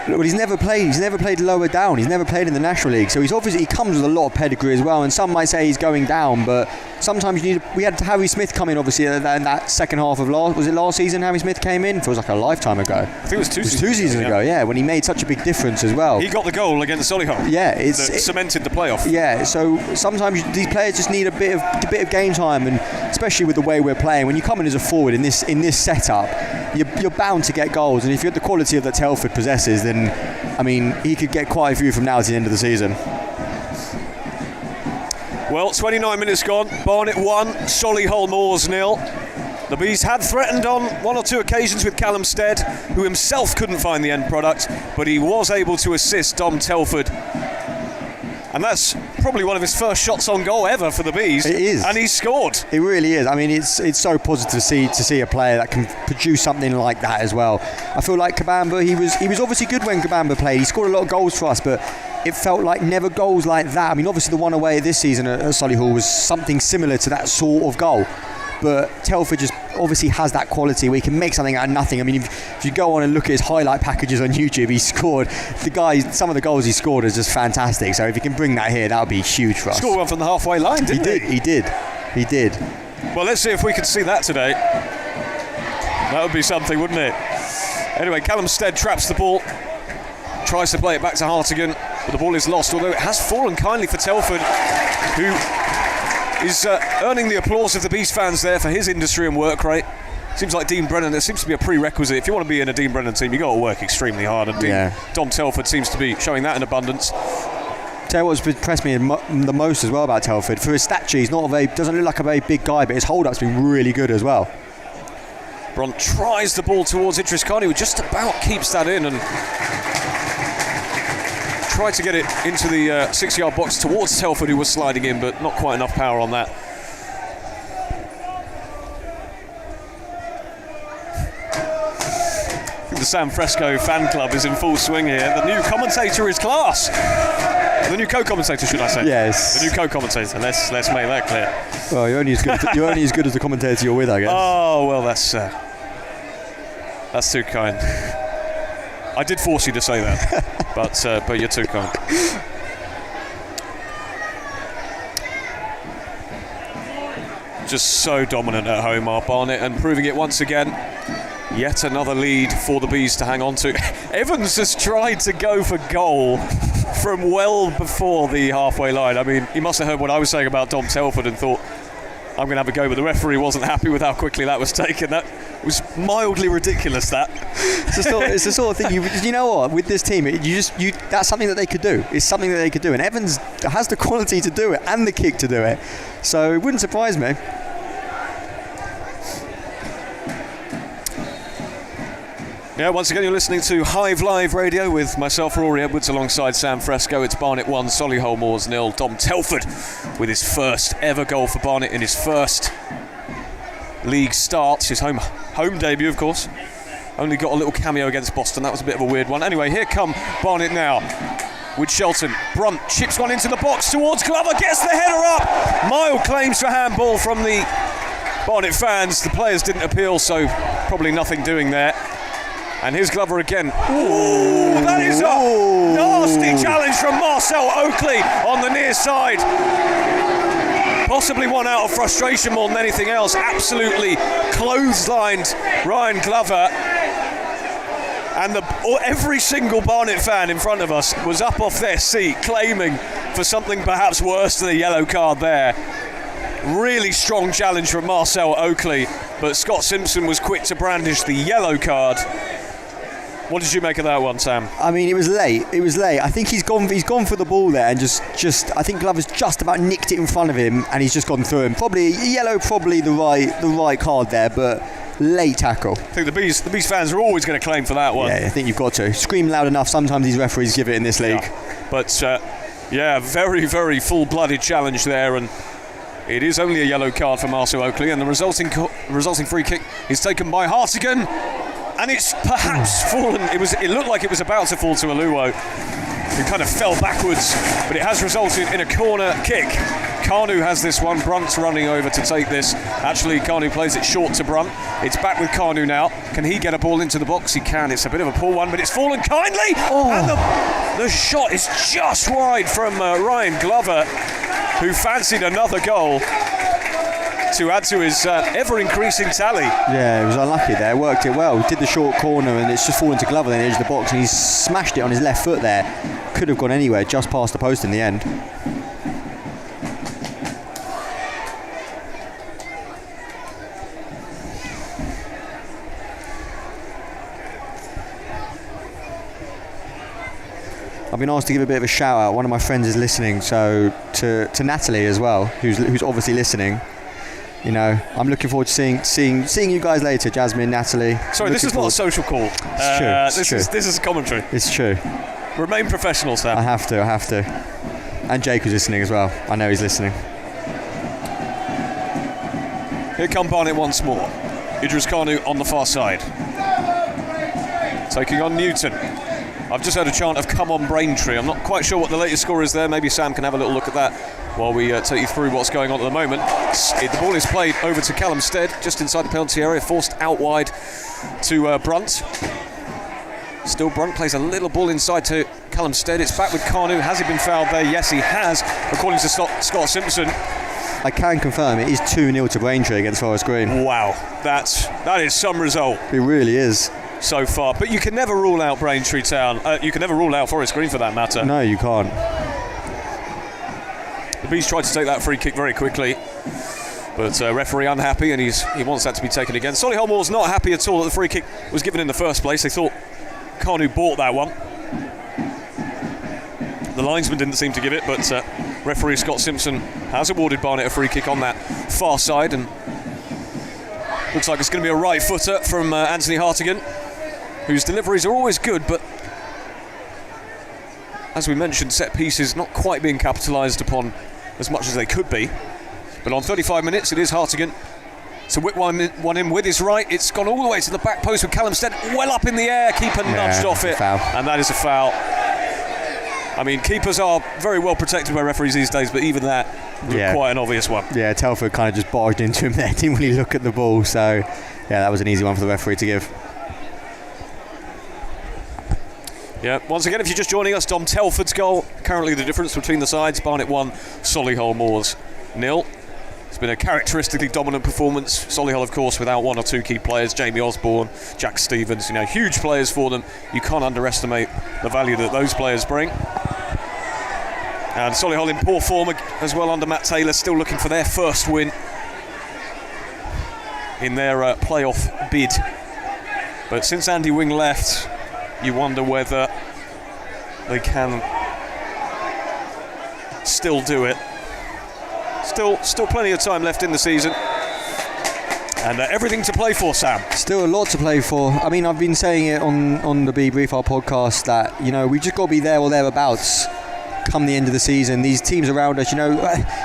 Well, he's never played lower down. He's never played in the National League, so he comes with a lot of pedigree as well. And some might say he's going down, but sometimes we had Harry Smith come in, obviously, in that second half of last season. Harry Smith came in. Feels like a lifetime ago. I think it was two seasons ago. Yeah, when he made such a big difference as well. He got the goal against Solihull. Yeah, it cemented the playoff. Yeah, so sometimes these players just need a bit of game time, and especially with the way we're playing, when you come in as a forward in this setup, you're bound to get goals. And if you're at the quality that Telford possesses, then he could get quite a few from now to the end of the season. Well, 29 minutes gone. Barnet 1, Solihull Moors 0. The Bees had threatened on one or two occasions with Callum Stead, who himself couldn't find the end product, but he was able to assist Dom Telford. And that's probably one of his first shots on goal ever for the Bees. It is. And he's scored. It really is. I mean, it's so positive to see a player that can produce something like that as well. I feel like Kabamba, he was obviously good when Kabamba played. He scored a lot of goals for us, but it felt like never goals like that. I mean, obviously the one away this season at Solihull was something similar to that sort of goal. But Telford just obviously has that quality where he can make something out of nothing. I mean, if you go on and look at his highlight packages on YouTube, he scored, some of the goals he scored are just fantastic. So if he can bring that here, that would be huge for us. Scored one from the halfway line, didn't he? He did. Well, let's see if we can see that today. That would be something, wouldn't it? Anyway, Callum Stead traps the ball, tries to play it back to Hartigan, but the ball is lost, although it has fallen kindly for Telford, who is earning the applause of the Beast fans there for his industry and work rate. Seems like Dean Brennan, there seems to be a prerequisite. If you want to be in a Dean Brennan team, you've got to work extremely hard, and Dom Telford seems to be showing that in abundance. Tell you what's impressed me the most as well about Telford, for his stature, he's doesn't look like a very big guy, but his hold-up's been really good as well. Brunt tries the ball towards Idris Carney, who just about keeps that in, and tried to get it into the 6-yard box towards Telford, who was sliding in, but not quite enough power on that. I think the Sam Fresco fan club is in full swing here. The new commentator is class. The new co-commentator, should I say? Yes. The new co-commentator. Let's make that clear. Well, you're only as good as the commentator you're with, I guess. Oh well, that's too kind. I did force you to say that, but you're too kind. Just so dominant at home are Barnet, and proving it once again. Yet another lead for the Bees to hang on to. Evans has tried to go for goal from well before the halfway line. I mean, he must have heard what I was saying about Dom Telford and thought, I'm going to have a go, but the referee wasn't happy with how quickly that was taken. That was mildly ridiculous, that. It's the sort of thing, you know what, with this team, that's something that they could do. It's something that they could do, and Evans has the quality to do it and the kick to do it. So it wouldn't surprise me. Yeah, once again, you're listening to Hive Live Radio with myself, Rory Edwards, alongside Sam Fresco. It's Barnet 1, Solihull Moors 0. Dom Telford with his first ever goal for Barnet in his first league start. His home debut, of course. Only got a little cameo against Boston. That was a bit of a weird one. Anyway, here come Barnet now with Shelton. Brunt chips one into the box towards Glover, gets the header up. Mild claims for handball from the Barnet fans. The players didn't appeal, so probably nothing doing there. And here's Glover again. Ooh, that is a nasty challenge from Marcel Oakley on the near side. Possibly one out of frustration more than anything else. Absolutely clotheslined Ryan Glover. And every single Barnet fan in front of us was up off their seat claiming for something perhaps worse than a yellow card there. Really strong challenge from Marcel Oakley, but Scott Simpson was quick to brandish the yellow card. What did you make of that one, Sam? I mean, it was late. I think he's gone for the ball there, and just I think Glover's just about nicked it in front of him, and he's just gone through him. Probably yellow, probably the right card there, but late tackle. I think the Bees fans are always going to claim for that one. Yeah, I think you've got to scream loud enough. Sometimes these referees give it in this league. Yeah. But very, very full-blooded challenge there, and it is only a yellow card for Marcel Oakley, and the resulting free kick is taken by Hartigan. And it's perhaps fallen. It looked like it was about to fall to Aluwo, who kind of fell backwards, but it has resulted in a corner kick. Carnu has this one. Brunt's running over to take this. Actually, Carnu plays it short to Brunt. It's back with Carnu now. Can he get a ball into the box? He can. It's a bit of a poor one, but it's fallen kindly. And the shot is just wide from Ryan Glover, who fancied another goal to add to his ever-increasing tally. Yeah, it was unlucky there. Worked it well. Did the short corner, and it's just fallen to Glover on the edge of the box, and he's smashed it on his left foot there. Could have gone anywhere, just past the post in the end. I've been asked to give a bit of a shout out. One of my friends is listening, so to Natalie as well, who's obviously listening. You know, I'm looking forward to seeing you guys later, Jasmine, Natalie. Sorry, this is not a social call. It's true. This is a commentary. It's true. Remain professional, Sam. I have to. And Jake was listening as well. I know he's listening. Here come Barnet once more. Idris Kanu on the far side. Taking on Newton. I've just heard a chant of "Come on, Braintree." I'm not quite sure what the latest score is there. Maybe Sam can have a little look at that while we take you through what's going on at the moment. The ball is played over to Callum Stead, just inside the penalty area, forced out wide to Brunt. Still Brunt plays a little ball inside to Callum Stead. It's back with Kanu. Has he been fouled there? Yes, he has, according to Scott Simpson. I can confirm it is 2-0 to Braintree against Forest Green. Wow, that is some result. It really is. So far, but you can never rule out Braintree Town. You can never rule out Forest Green for that matter. No, you can't. The Bees tried to take that free kick very quickly, but referee unhappy, and he wants that to be taken again. Solihull Moors not happy at all that the free kick was given in the first place. They thought Kanu bought that one. The linesman didn't seem to give it, but referee Scott Simpson has awarded Barnet a free kick on that far side, and looks like it's going to be a right footer from Anthony Hartigan, whose deliveries are always good, but as we mentioned, set pieces not quite being capitalised upon as much as they could be. But on 35 minutes, it is Hartigan to whip one in with his right. It's gone all the way to the back post with Callum Stead well up in the air. Keeper nudged off it, and that is a foul. I mean, keepers are very well protected by referees these days, but even that looked quite an obvious one. Yeah, Telford kind of just barged into him there, didn't really look at the ball, so yeah, that was an easy one for the referee to give. Yeah, once again, if you're just joining us, Dom Telford's goal, currently the difference between the sides. Barnet 1, Solihull Moors 0. It's been a characteristically dominant performance. Solihull, of course, without one or two key players, Jamie Osborne, Jack Stevens, huge players for them. You can't underestimate the value that those players bring. And Solihull in poor form as well under Matt Taylor, still looking for their first win in their playoff bid. But since Andy Wing left, you wonder whether they can still do it. Still plenty of time left in the season, and everything to play for, Sam. Still a lot to play for. I mean, I've been saying it on the Be Brief, our podcast, that we just got to be there or thereabouts come the end of the season. These teams around us,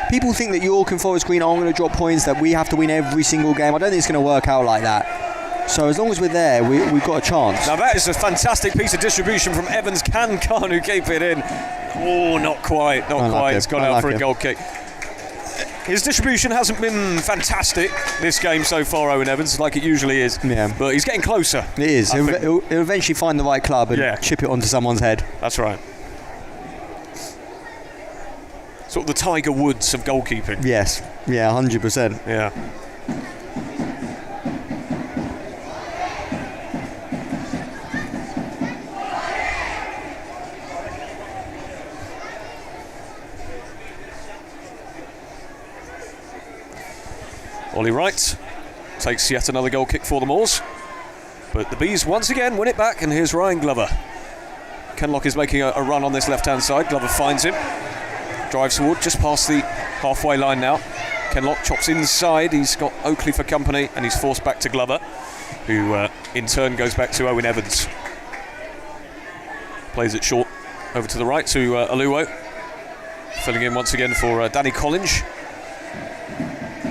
people think that York and Forest Green are going to drop points, that we have to win every single game. I don't think it's going to work out like that. So as long as we're there, we've got a chance. Now that is a fantastic piece of distribution from Evans. Can Kanu keep it in? Oh, not quite. It's gone out for a goal kick. His distribution hasn't been fantastic this game so far, Owen Evans, like it usually is. Yeah. But he's getting closer. It is. He'll eventually find the right club and chip it onto someone's head. That's right. Sort of the Tiger Woods of goalkeeping. Yes. Yeah, 100%. Yeah. Ollie Wright takes yet another goal kick for the Moors, but the Bees once again win it back, and here's Ryan Glover. Kenlock is making a run on this left-hand side. Glover finds him, drives forward just past the halfway line now. Kenlock chops inside, he's got Oakley for company, and he's forced back to Glover, who in turn goes back to Owen Evans. Plays it short over to the right to Aluo, filling in once again for Danny Collins,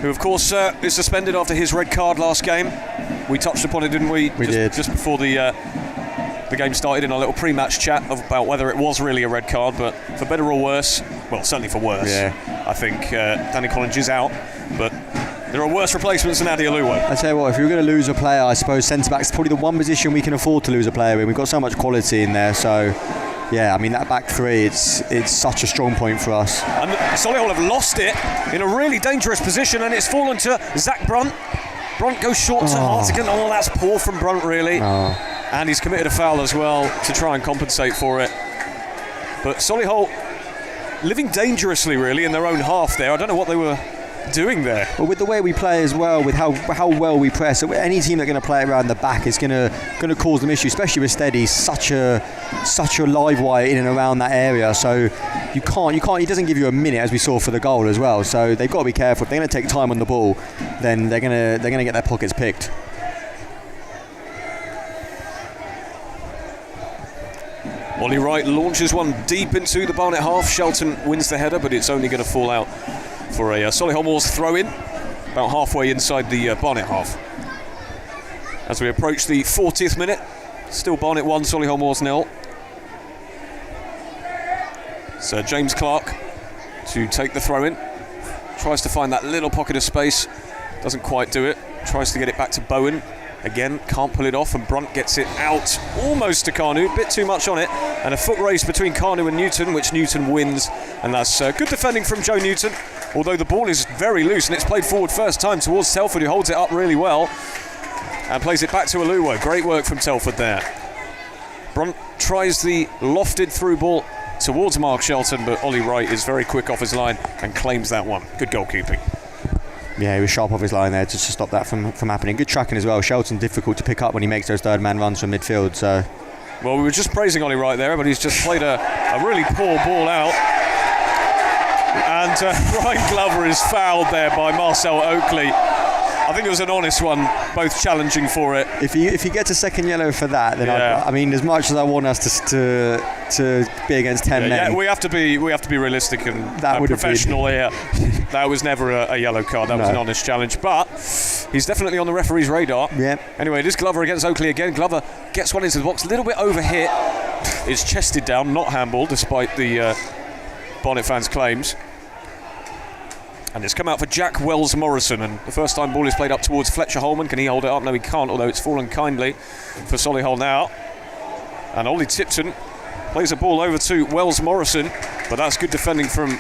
who of course is suspended after his red card last game. We touched upon it, didn't we? We did. Just before the game started in a little pre-match chat about whether it was really a red card, but for better or worse, well, certainly for worse, I think Danny Collins is out, but there are worse replacements than Adi Aluo. I tell you what, if you're going to lose a player, I suppose centre-back's probably the one position we can afford to lose a player in. We've got so much quality in there, so yeah, I mean, that back three, it's such a strong point for us. And Solihull have lost it in a really dangerous position, and it's fallen to Zach Brunt. Brunt goes short to Hartigan. Oh, that's poor from Brunt, really. And he's committed a foul as well to try and compensate for it. But Solihull living dangerously, really, in their own half there. I don't know what they were doing there? Well, with the way we play as well, with how well we press, so any team that's going to play around the back is going to cause them issues, especially with Steady, such a live wire in and around that area. So you can't. He doesn't give you a minute, as we saw for the goal as well. So they've got to be careful. If they're going to take time on the ball, then they're going to get their pockets picked. Ollie Wright launches one deep into the Barnet half. Shelton wins the header, but it's only going to fall out for a Solihull Moors throw-in, about halfway inside the Barnet half. As we approach the 40th minute, still Barnet 1, Solihull Moors 0. So James Clark to take the throw-in. Tries to find that little pocket of space, doesn't quite do it. Tries to get it back to Bowen. Again, can't pull it off, and Brunt gets it out almost to Carnu, a bit too much on it, and a foot race between Carnu and Newton, which Newton wins, and that's good defending from Joe Newton, although the ball is very loose and it's played forward first time towards Telford, who holds it up really well and plays it back to Aluwa. Great work from Telford there. Brunt tries the lofted through ball towards Mark Shelton, but Ollie Wright is very quick off his line and claims that one. Good goalkeeping. Yeah, he was sharp off his line there just to stop that from happening. Good tracking as well. Shelton difficult to pick up when he makes those third man runs from midfield. So, well, we were just praising Ollie right there, but he's just played a really poor ball out. And Ryan Glover is fouled there by Marcel Oakley. I think it was an honest one, both challenging for it. If he gets a second yellow for that, then I mean, as much as I want us to be against 10 men, yeah, we have to be realistic and professional here. That was never a yellow card. That was an honest challenge, but he's definitely on the referee's radar. Yeah. Anyway, it is Glover against Oakley again. Glover gets one into the box, a little bit overhit. It's chested down, not handball, despite the Barnet fans' claims. And it's come out for Jack Wells Morrison, and the first time ball is played up towards Fletcher Holman. Can he hold it up? No, he can't, although it's fallen kindly for Solihull now. And Ollie Tipton plays a ball over to Wells Morrison, but that's good defending from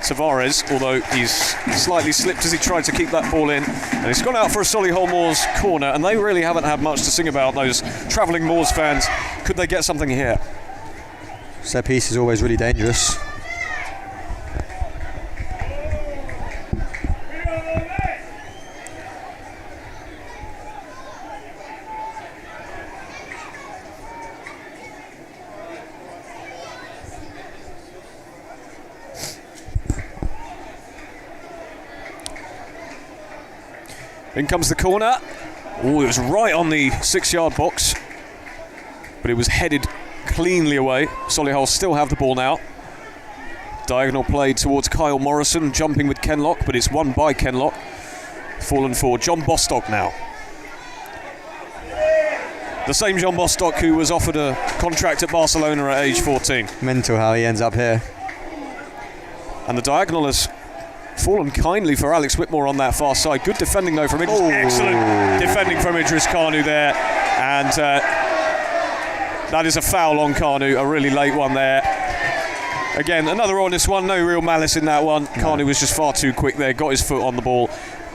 Tavares, although he's slightly slipped as he tried to keep that ball in. And it's gone out for a Solihull Moors corner, and they really haven't had much to sing about, those travelling Moors fans. Could they get something here? Set piece is always really dangerous. In comes the corner. Oh, it was right on the 6-yard box, but it was headed cleanly away. Solihull still have the ball now. Diagonal play towards Kyle Morrison, jumping with Kenlock, but it's won by Kenlock. Fallen for John Bostock now. The same John Bostock who was offered a contract at Barcelona at age 14. Mental how he ends up here. And the diagonal has fallen kindly for Alex Whitmore on that far side. Good defending though from Idris. Excellent defending from Idris Carnu there. And that is a foul on Carnu, a really late one there. Again, another honest one, no real malice in that one. Carnu was just far too quick there, got his foot on the ball.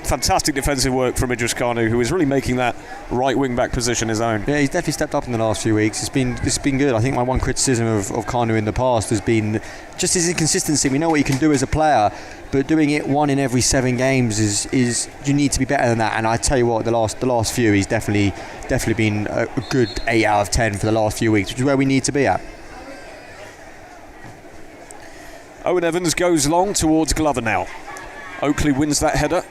Fantastic defensive work from Idris Carnu, who is really making that right wing back position his own. Yeah, he's definitely stepped up in the last few weeks. It's been good. I think my one criticism of Carnu in the past has been just his inconsistency. We know what he can do as a player, but doing it 1 in every 7 games is you need to be better than that. And I tell you what, the last few, he's definitely been a good 8 out of 10 for the last few weeks, which is where we need to be at. Owen Evans goes long towards Glover now. Oakley wins that header.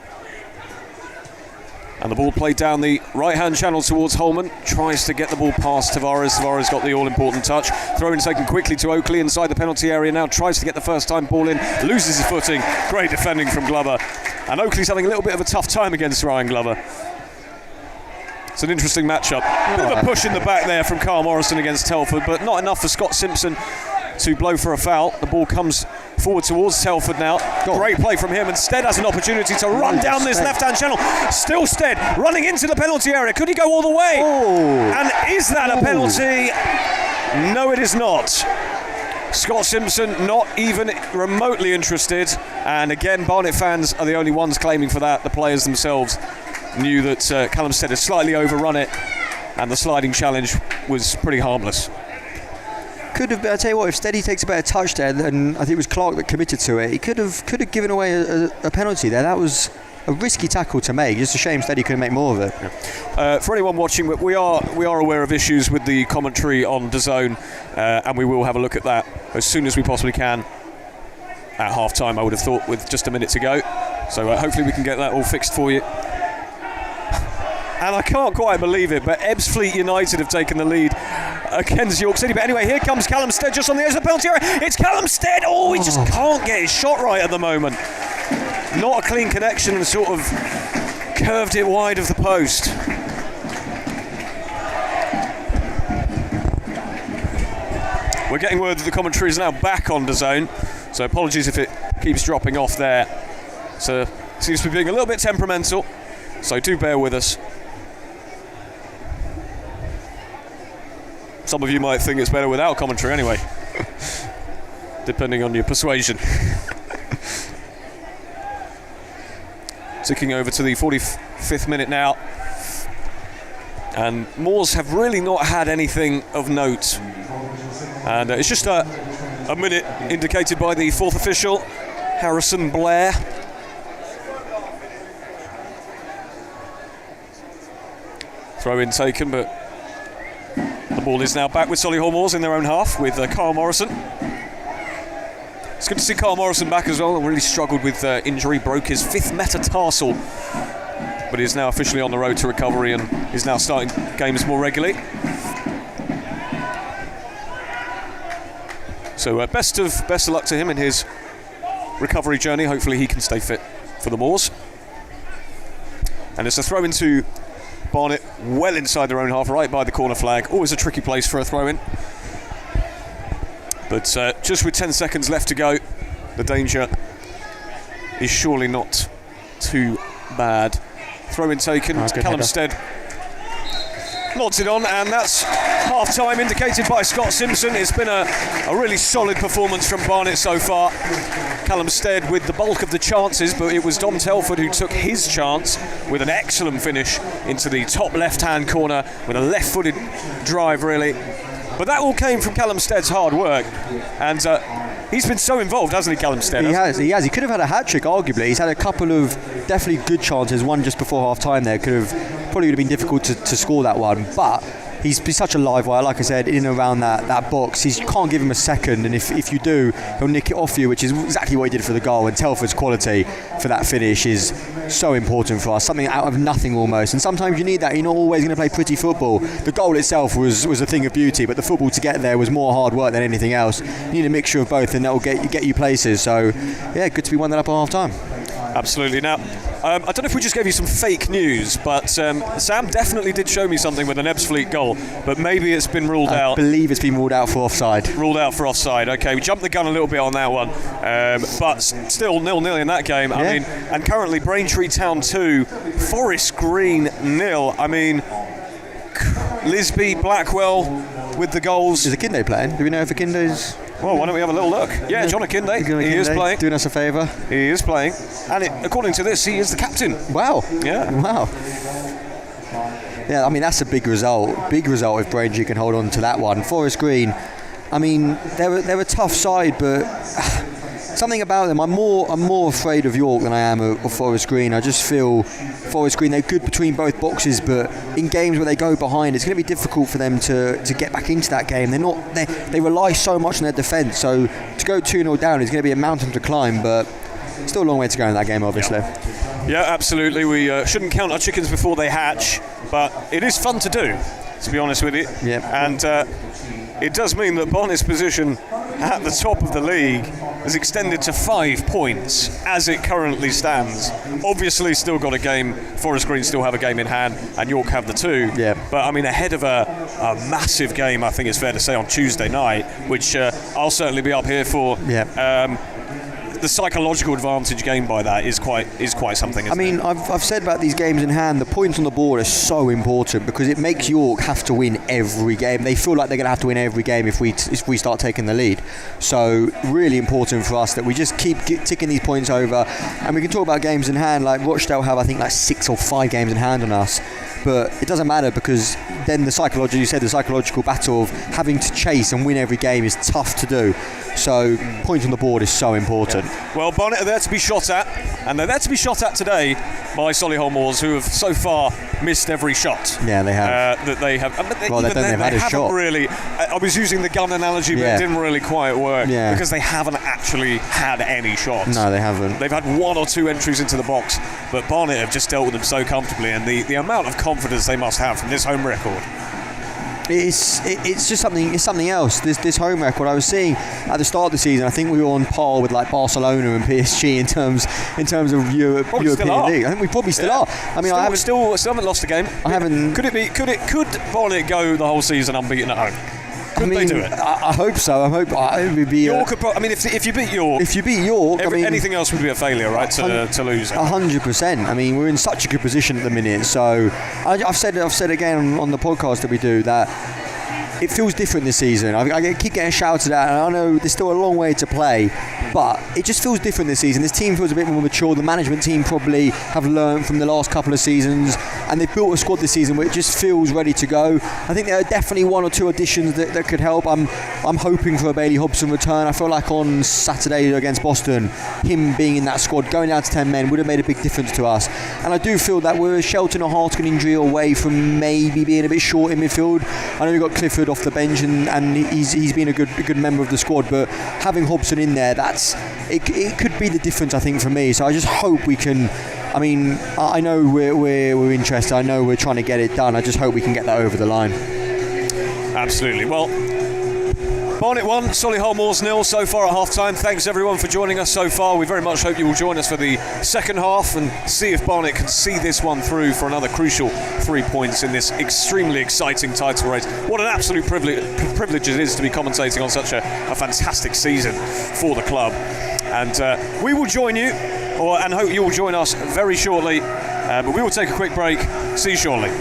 And the ball played down the right-hand channel towards Holman. Tries to get the ball past Tavares. Tavares got the all-important touch. Throw-in taken quickly to Oakley inside the penalty area now. Tries to get the first-time ball in. Loses his footing. Great defending from Glover. And Oakley's having a little bit of a tough time against Ryan Glover. It's an interesting matchup. Bit of a push in the back there from Carl Morrison against Telford, but not enough for Scott Simpson to blow for a foul. The ball comes forward towards Telford now. Great play from him, and Stead has an opportunity to run down this left-hand channel. Still Stead running into the penalty area. Could he go all the way? And is that a penalty? No, it is not. Scott Simpson not even remotely interested, and again Barnet fans are the only ones claiming for that. The players themselves knew that Callum Stead had slightly overrun it, and the sliding challenge was pretty harmless. could have. I tell you what, if Steady takes a better touch there, and I think it was Clark that committed to it, he could have given away a penalty there. That was a risky tackle to make. Just a shame Steady couldn't make more of it. For anyone watching, we are aware of issues with the commentary on DAZN, and we will have a look at that as soon as we possibly can. At half time, I would have thought, with just a minute to go. So hopefully we can get that all fixed for you. And I can't quite believe it, but Ebbsfleet United have taken the lead against York City. But anyway, here comes Callum Stead just on the edge of the penalty area. It's Callum Stead. Oh, he just can't get his shot right at the moment. Not a clean connection and sort of curved it wide of the post. We're getting word that the commentary is now back on DAZN, so apologies if it keeps dropping off there. So it seems to be being a little bit temperamental, so do bear with us. Some of you might think it's better without commentary anyway, depending on your persuasion. Ticking over to the 45th minute now, and Moors have really not had anything of note, and it's just a minute indicated by the fourth official, Harrison Blair. Throw in taken, but the ball is now back with Solihull Moors in their own half with Carl Morrison. It's good to see Carl Morrison back as well. Really struggled with injury, broke his 5th metatarsal, but he is now officially on the road to recovery and is now starting games more regularly. So best of luck to him in his recovery journey. Hopefully he can stay fit for the Moors. And it's a throw into Barnet, well inside their own half, right by the corner flag. Always a tricky place for a throw in. But just with 10 seconds left to go, the danger is surely not too bad. Throw in taken, Callum Stead nods it on, and that's half-time indicated by Scott Simpson. It's been a really solid performance from Barnet so far. Callum Stead with the bulk of the chances, but it was Dom Telford who took his chance with an excellent finish into the top left-hand corner with a left-footed drive, really. But that all came from Callum Stead's hard work, and he's been so involved, hasn't he, Callum Stead? He has. He could have had a hat-trick, arguably. He's had a couple of definitely good chances, one just before half-time there. Probably would have been difficult to score that one, but he's such a live wire, like I said, in and around that box. You can't give him a second, and if you do, he'll nick it off you, which is exactly what he did for the goal. And Telford's quality for that finish is so important for us, something out of nothing almost. And sometimes you need that. You're not always going to play pretty football. The goal itself was a thing of beauty, but the football to get there was more hard work than anything else. You need a mixture of both, and that will get you places. So, yeah, good to be 1-0 up at half-time. Absolutely. Now, I don't know if we just gave you some fake news, but Sam definitely did show me something with an Ebbsfleet goal, but maybe it's been ruled out. I believe it's been ruled out for offside. Ruled out for offside. Okay, we jumped the gun a little bit on that one, but still 0-0 in that game. Yeah. I mean, and currently Braintree Town 2, Forest Green 0. I mean, Lisby, Blackwell with the goals. Is Akinde playing? Do we know if Akinde's... Well, why don't we have a little look? Yeah, John Akinde. He is playing. Doing us a favour. He is playing. And according to this, he is the captain. Wow. Yeah. Wow. Yeah, I mean, that's a big result. Big result if Braintree can hold on to that one. Forest Green, I mean, they're a tough side, but something about them, I'm more afraid of York than I am of Forest Green. I just feel Forest Green, they're good between both boxes, but in games where they go behind, it's going to be difficult for them to get back into that game. They rely so much on their defence, so to go 2-0 down is going to be a mountain to climb, but still a long way to go in that game, obviously. Yeah, absolutely. We shouldn't count our chickens before they hatch, but it is fun to do, to be honest with you. Yeah. And it does mean that Bonnet's position at the top of the league is extended to 5 points as it currently stands. Obviously still got a game, Forest Green still have a game in hand, and York have the 2. Yeah. But I mean, ahead of a massive game, I think it's fair to say, on Tuesday night, which I'll certainly be up here for. Yeah. the psychological advantage gained by that is quite something. I mean, I've said about these games in hand, the points on the board are so important because it makes York have to win every game. They feel like they're going to have to win every game if we start taking the lead. So really important for us that we just keep ticking these points over, and we can talk about games in hand. Like Rochdale have, I think, like 6 or 5 games in hand on us, but it doesn't matter because then the psychological battle of having to chase and win every game is tough to do. So points on the board is so important. Yeah. Well, Barnet are there to be shot at, and they're there to be shot at today by Solihull Moors, who have so far missed every shot. Yeah, they have. That they have. They've had a shot. Really, I was using the gun analogy, but it didn't really quite work because they haven't actually had any shots. No, they haven't. They've had 1 or 2 entries into the box, but Barnet have just dealt with them so comfortably, and the amount of confidence they must have from this home record. It's just something else. This home record I was seeing at the start of the season, I think we were on par with like Barcelona and PSG in terms of European League. I think we probably still are. I mean, I still haven't lost a game. I haven't. Could Barnet go the whole season unbeaten at home? Could they do it? I hope so. I hope it would be. York if you beat York, anything else would be a failure, right? To lose. 100%. I mean, we're in such a good position at the minute. So I've said again on the podcast that we do that it feels different this season. I keep getting shouted at, and I know there's still a long way to play, but it just feels different this season. This team feels a bit more mature. The management team probably have learned from the last couple of seasons, and they've built a squad this season where it just feels ready to go. I think there are definitely 1 or 2 additions that could help. I'm hoping for a Bailey Hobson return. I feel like on Saturday against Boston, him being in that squad, going down to 10 men, would have made a big difference to us. And I do feel that we're a Shelton or Hartigan injury away from maybe being a bit short in midfield. I know we've got Clifford off the bench, and he's been a good member of the squad, but having Hobson in there, it could be the difference, I think, for me. So I just hope we can. I mean, I know we're interested. I know we're trying to get it done. I just hope we can get that over the line. Absolutely. Well, Barnet 1, Solihull Moors 0 so far at half-time. Thanks everyone for joining us so far. We very much hope you will join us for the second half and see if Barnet can see this one through for another crucial 3 points in this extremely exciting title race. What an absolute privilege it is to be commentating on such a fantastic season for the club. And we will join you, and hope you will join us very shortly. But we will take a quick break. See you shortly.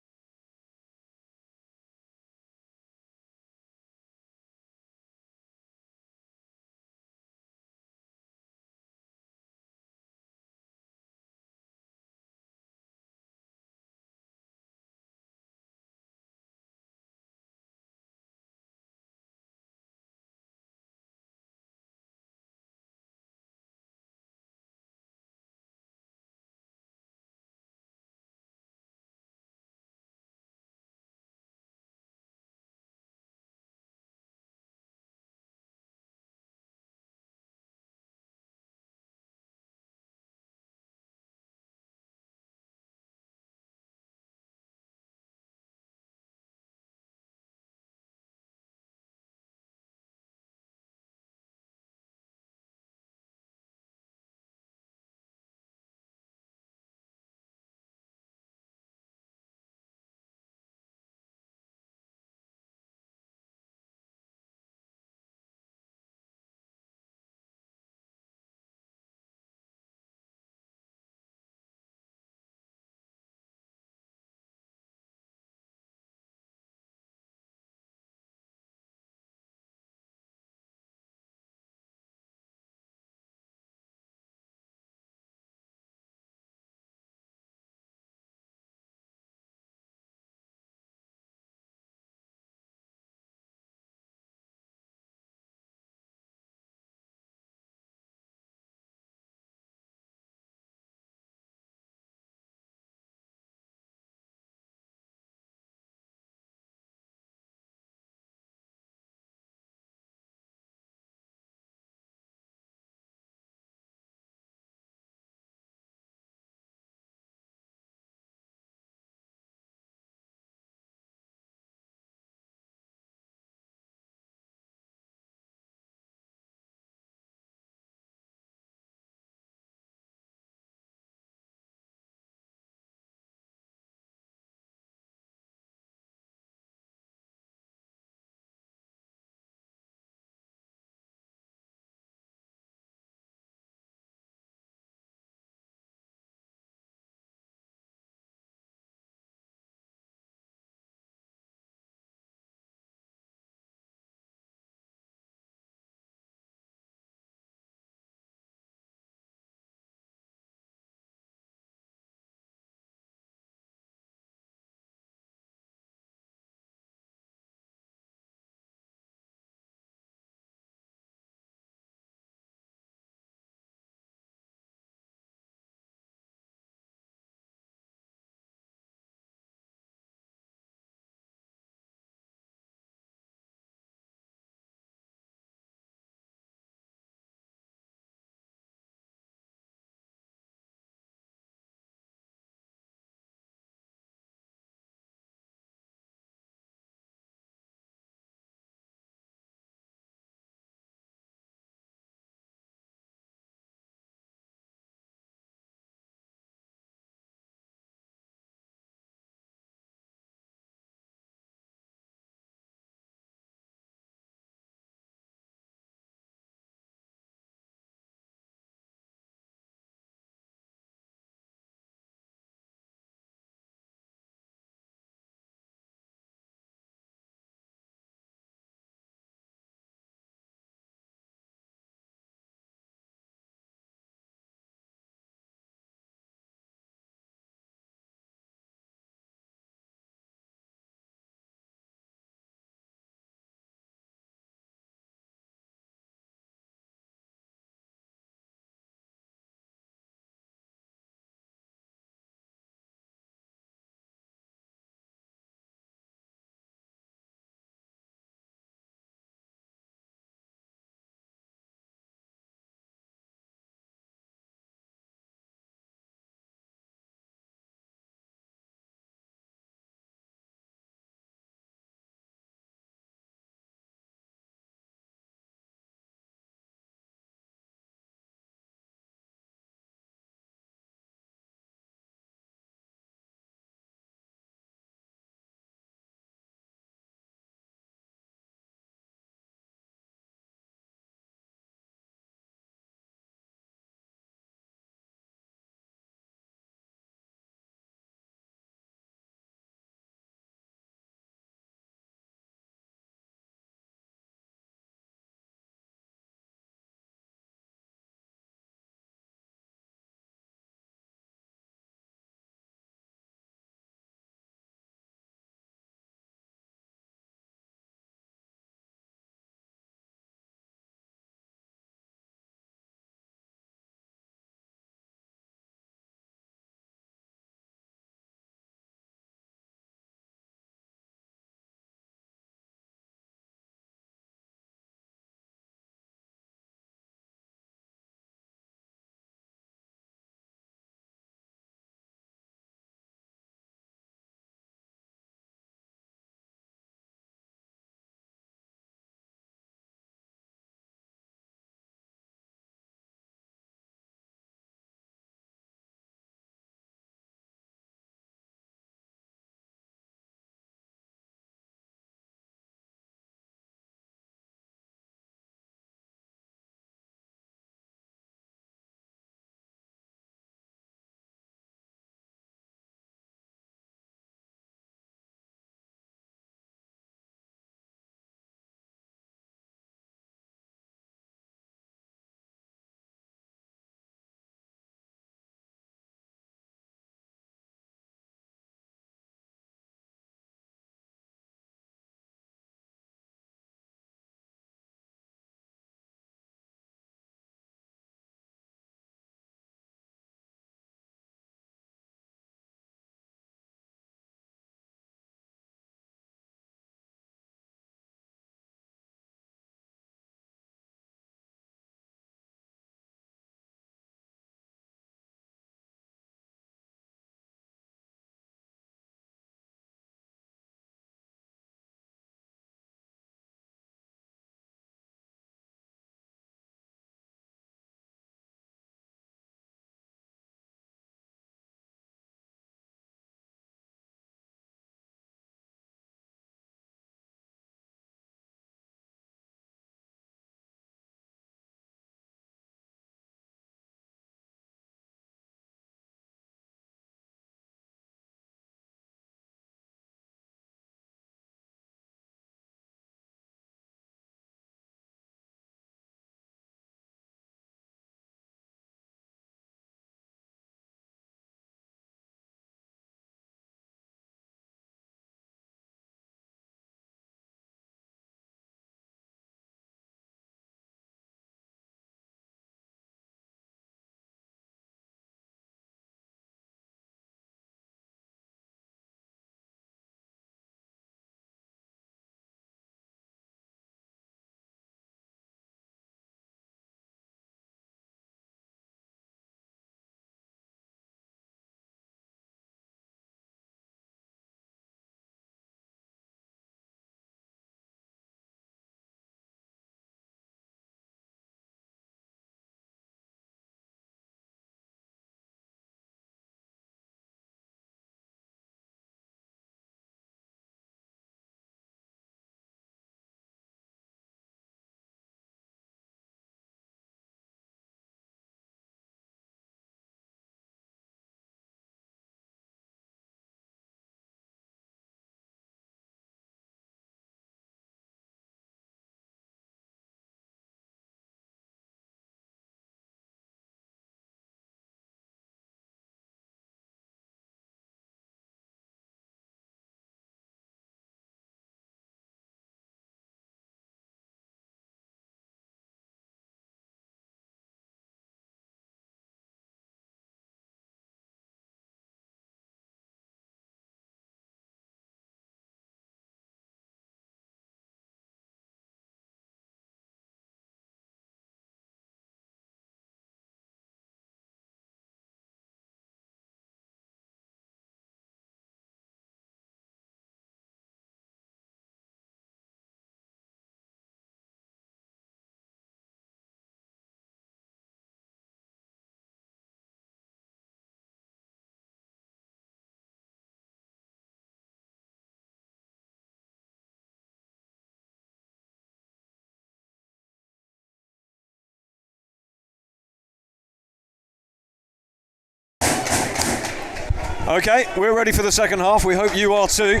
Okay, we're ready for the second half. We hope you are too.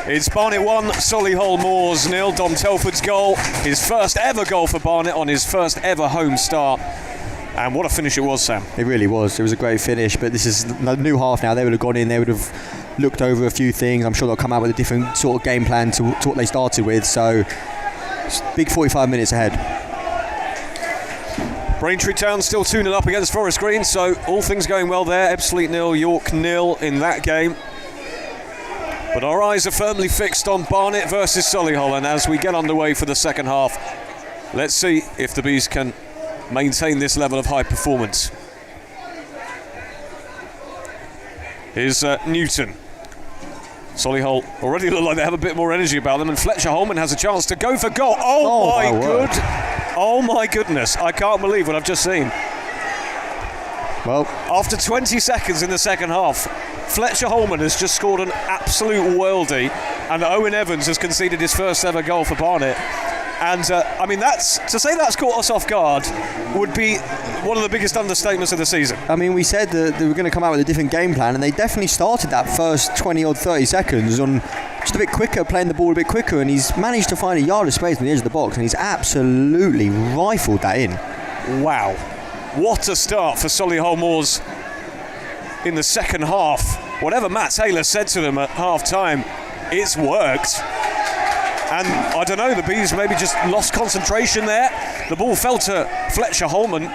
It's Barnet 1, Solihull Moors 0. Dom Telford's goal, his first ever goal for Barnet on his first ever home start. And what a finish it was, Sam. It really was. It was a great finish, but this is the new half now. They would have gone in, they would have looked over a few things. I'm sure they'll come out with a different sort of game plan to what they started with. So, big 45 minutes ahead. Braintree Town still 2-0 up against Forest Green, so all things going well there. Ebbsfleet 0, York 0 in that game. But our eyes are firmly fixed on Barnet versus Solihull, and as we get underway for the second half, let's see if the Bees can maintain this level of high performance. Here's Newton. Solihull already look like they have a bit more energy about them, and Fletcher Holman has a chance to go for goal. Oh my goodness, I can't believe what I've just seen. Well, after 20 seconds in the second half, Fletcher Holman has just scored an absolute worldie, and Owen Evans has conceded his first ever goal for Barnet. And I mean, that's to say that's caught us off guard would be one of the biggest understatements of the season. I mean, we said that they were going to come out with a different game plan, and they definitely started that first 20 or 30 seconds on just a bit quicker, playing the ball a bit quicker, and he's managed to find a yard of space on the edge of the box, and he's absolutely rifled that in. Wow, what a start for Solihull Moors in the second half. Whatever Matt Taylor said to them at half time, it's worked. And I don't know, the Bees maybe just lost concentration there. The ball fell to Fletcher Holman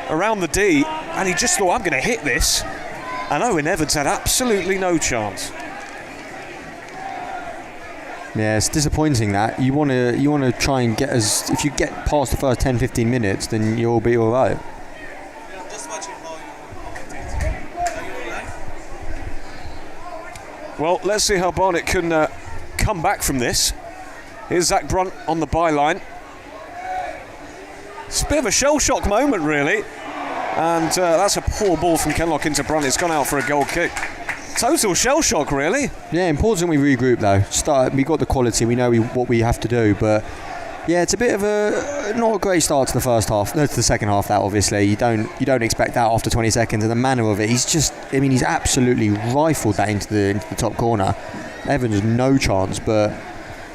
around the D, and he just thought, I'm going to hit this. And Owen Evans had absolutely no chance. Yeah, it's disappointing that. You want to try and get if you get past the first 10-15 minutes, then you'll be all right. Well, let's see how Barnet can come back from this. Here's Zach Brunt on the byline. It's a bit of a shell shock moment, really. And that's a poor ball from Kenlock into Brunt. It's gone out for a goal kick. Total shell shock, really. Yeah, important we regroup though. We got the quality, we know what we have to do, but yeah, it's a bit of not a great start to the first half. No, to the second half. That obviously you don't expect that after 20 seconds. And the manner of it, he's absolutely rifled that into the top corner. Evans no chance, but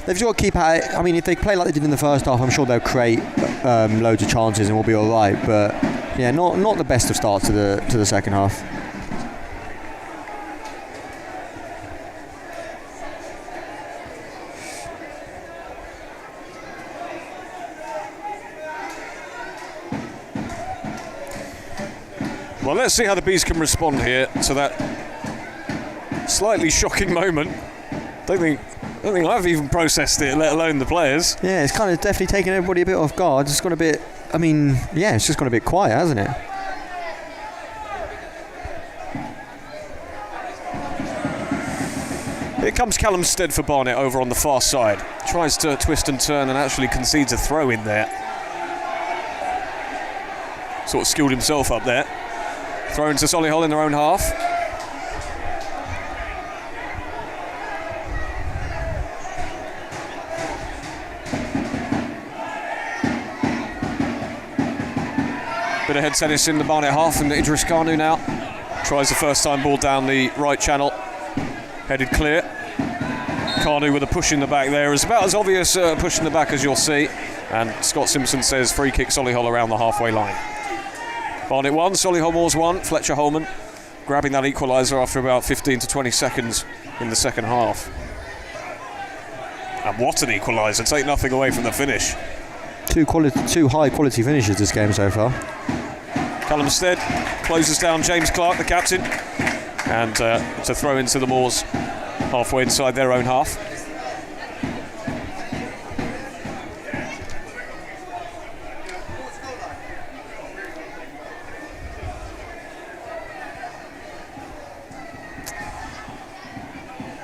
they've just got to keep at it. I mean, if they play like they did in the first half, I'm sure they'll create loads of chances and we'll be all right. But yeah, not the best of starts to the second half. Well, let's see how the Bees can respond here to that slightly shocking moment. Don't think I've even processed it, let alone the players. Yeah, it's kind of definitely taken everybody a bit off guard. It's gone a bit. I mean, yeah, it's just gone a bit quiet, hasn't it? Here comes Callum Stead for Barnet over on the far side. Tries to twist and turn and actually concedes a throw in there. Sort of skilled himself up there. Throw into Solihull in their own half. Bit of head tennis in the Barnet half, and Idris Kanu now tries the first time ball down the right channel. Headed clear. Kanu with a push in the back there. It's about as obvious push in the back as you'll see. And Scott Simpson says free kick Solihull around the halfway line. Barnet 1, Solihull Moors 1. Fletcher Holman grabbing that equaliser after about 15 to 20 seconds in the second half. And what an equaliser, take nothing away from the finish. Two high quality finishes this game so far. Callum Stead closes down James Clark, the captain, and to throw into the Moors halfway inside their own half.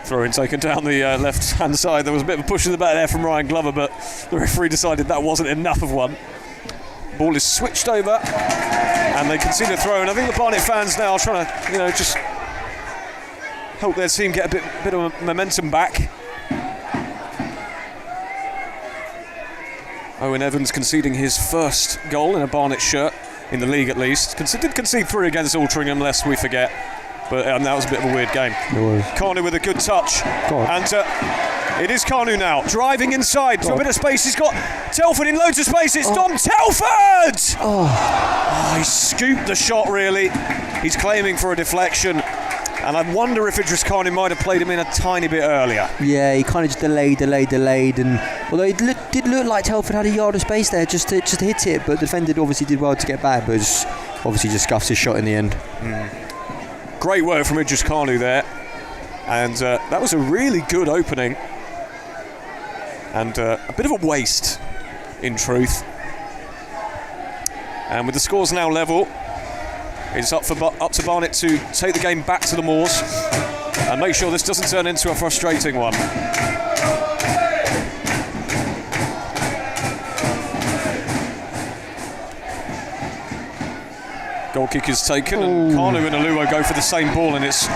Throw in taken down the left hand side. There was a bit of a push in the back there from Ryan Glover, but the referee decided that wasn't enough of one. Ball is switched over and they concede a throw, and I think the Barnet fans now are trying to just help their team get a bit of momentum back. Owen Evans conceding his first goal in a Barnet shirt, in the league at least. Did concede 3 against Altrincham, lest we forget. But that was a bit of a weird game. It was. Carnu with a good touch. God. And it is Carnu now, driving inside to a bit of space. He's got Telford in loads of space. It's Dom Telford! Oh, he scooped the shot, really. He's claiming for a deflection. And I wonder if Idris Carnu might have played him in a tiny bit earlier. Yeah, he kind of just delayed. And although it did look like Telford had a yard of space there just to hit it, but the defender obviously did well to get back, but obviously just scuffs his shot in the end. Great work from Idris Carnu there. And that was a really good opening. And a bit of a waste, in truth. And with the scores now level, it's up to Barnet to take the game back to the Moors and make sure this doesn't turn into a frustrating one. Goal kick is taken, and Carnu and Aluo go for the same ball, and it's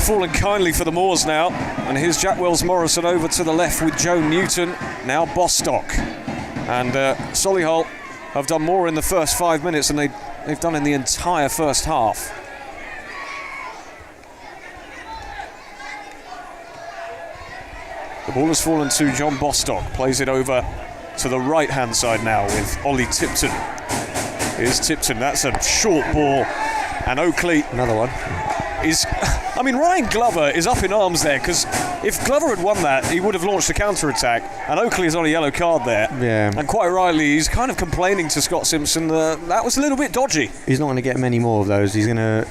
fallen kindly for the Moors now. And here's Jack Wells-Morrison over to the left with Joe Newton, now Bostock. And Solihull have done more in the first 5 minutes than they've done in the entire first half. The ball has fallen to John Bostock, plays it over to the right-hand side now with Ollie Tipton. Here's Tipton, that's a short ball, and Oakley... Another one. Ryan Glover is up in arms there, because if Glover had won that, he would have launched a counter-attack, and Oakley is on a yellow card there. Yeah. And quite rightly, he's kind of complaining to Scott Simpson that was a little bit dodgy. He's not going to get many more of those. He's going to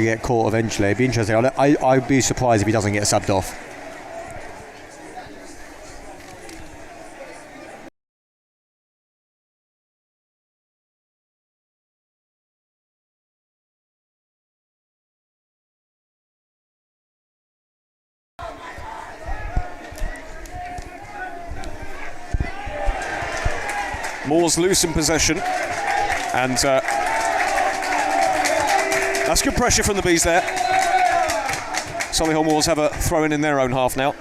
get caught eventually. It'd be interesting. I'd be surprised if he doesn't get subbed off. Moors loose in possession, and that's good pressure from the Bees there. Solihull Moors have a throw in their own half now.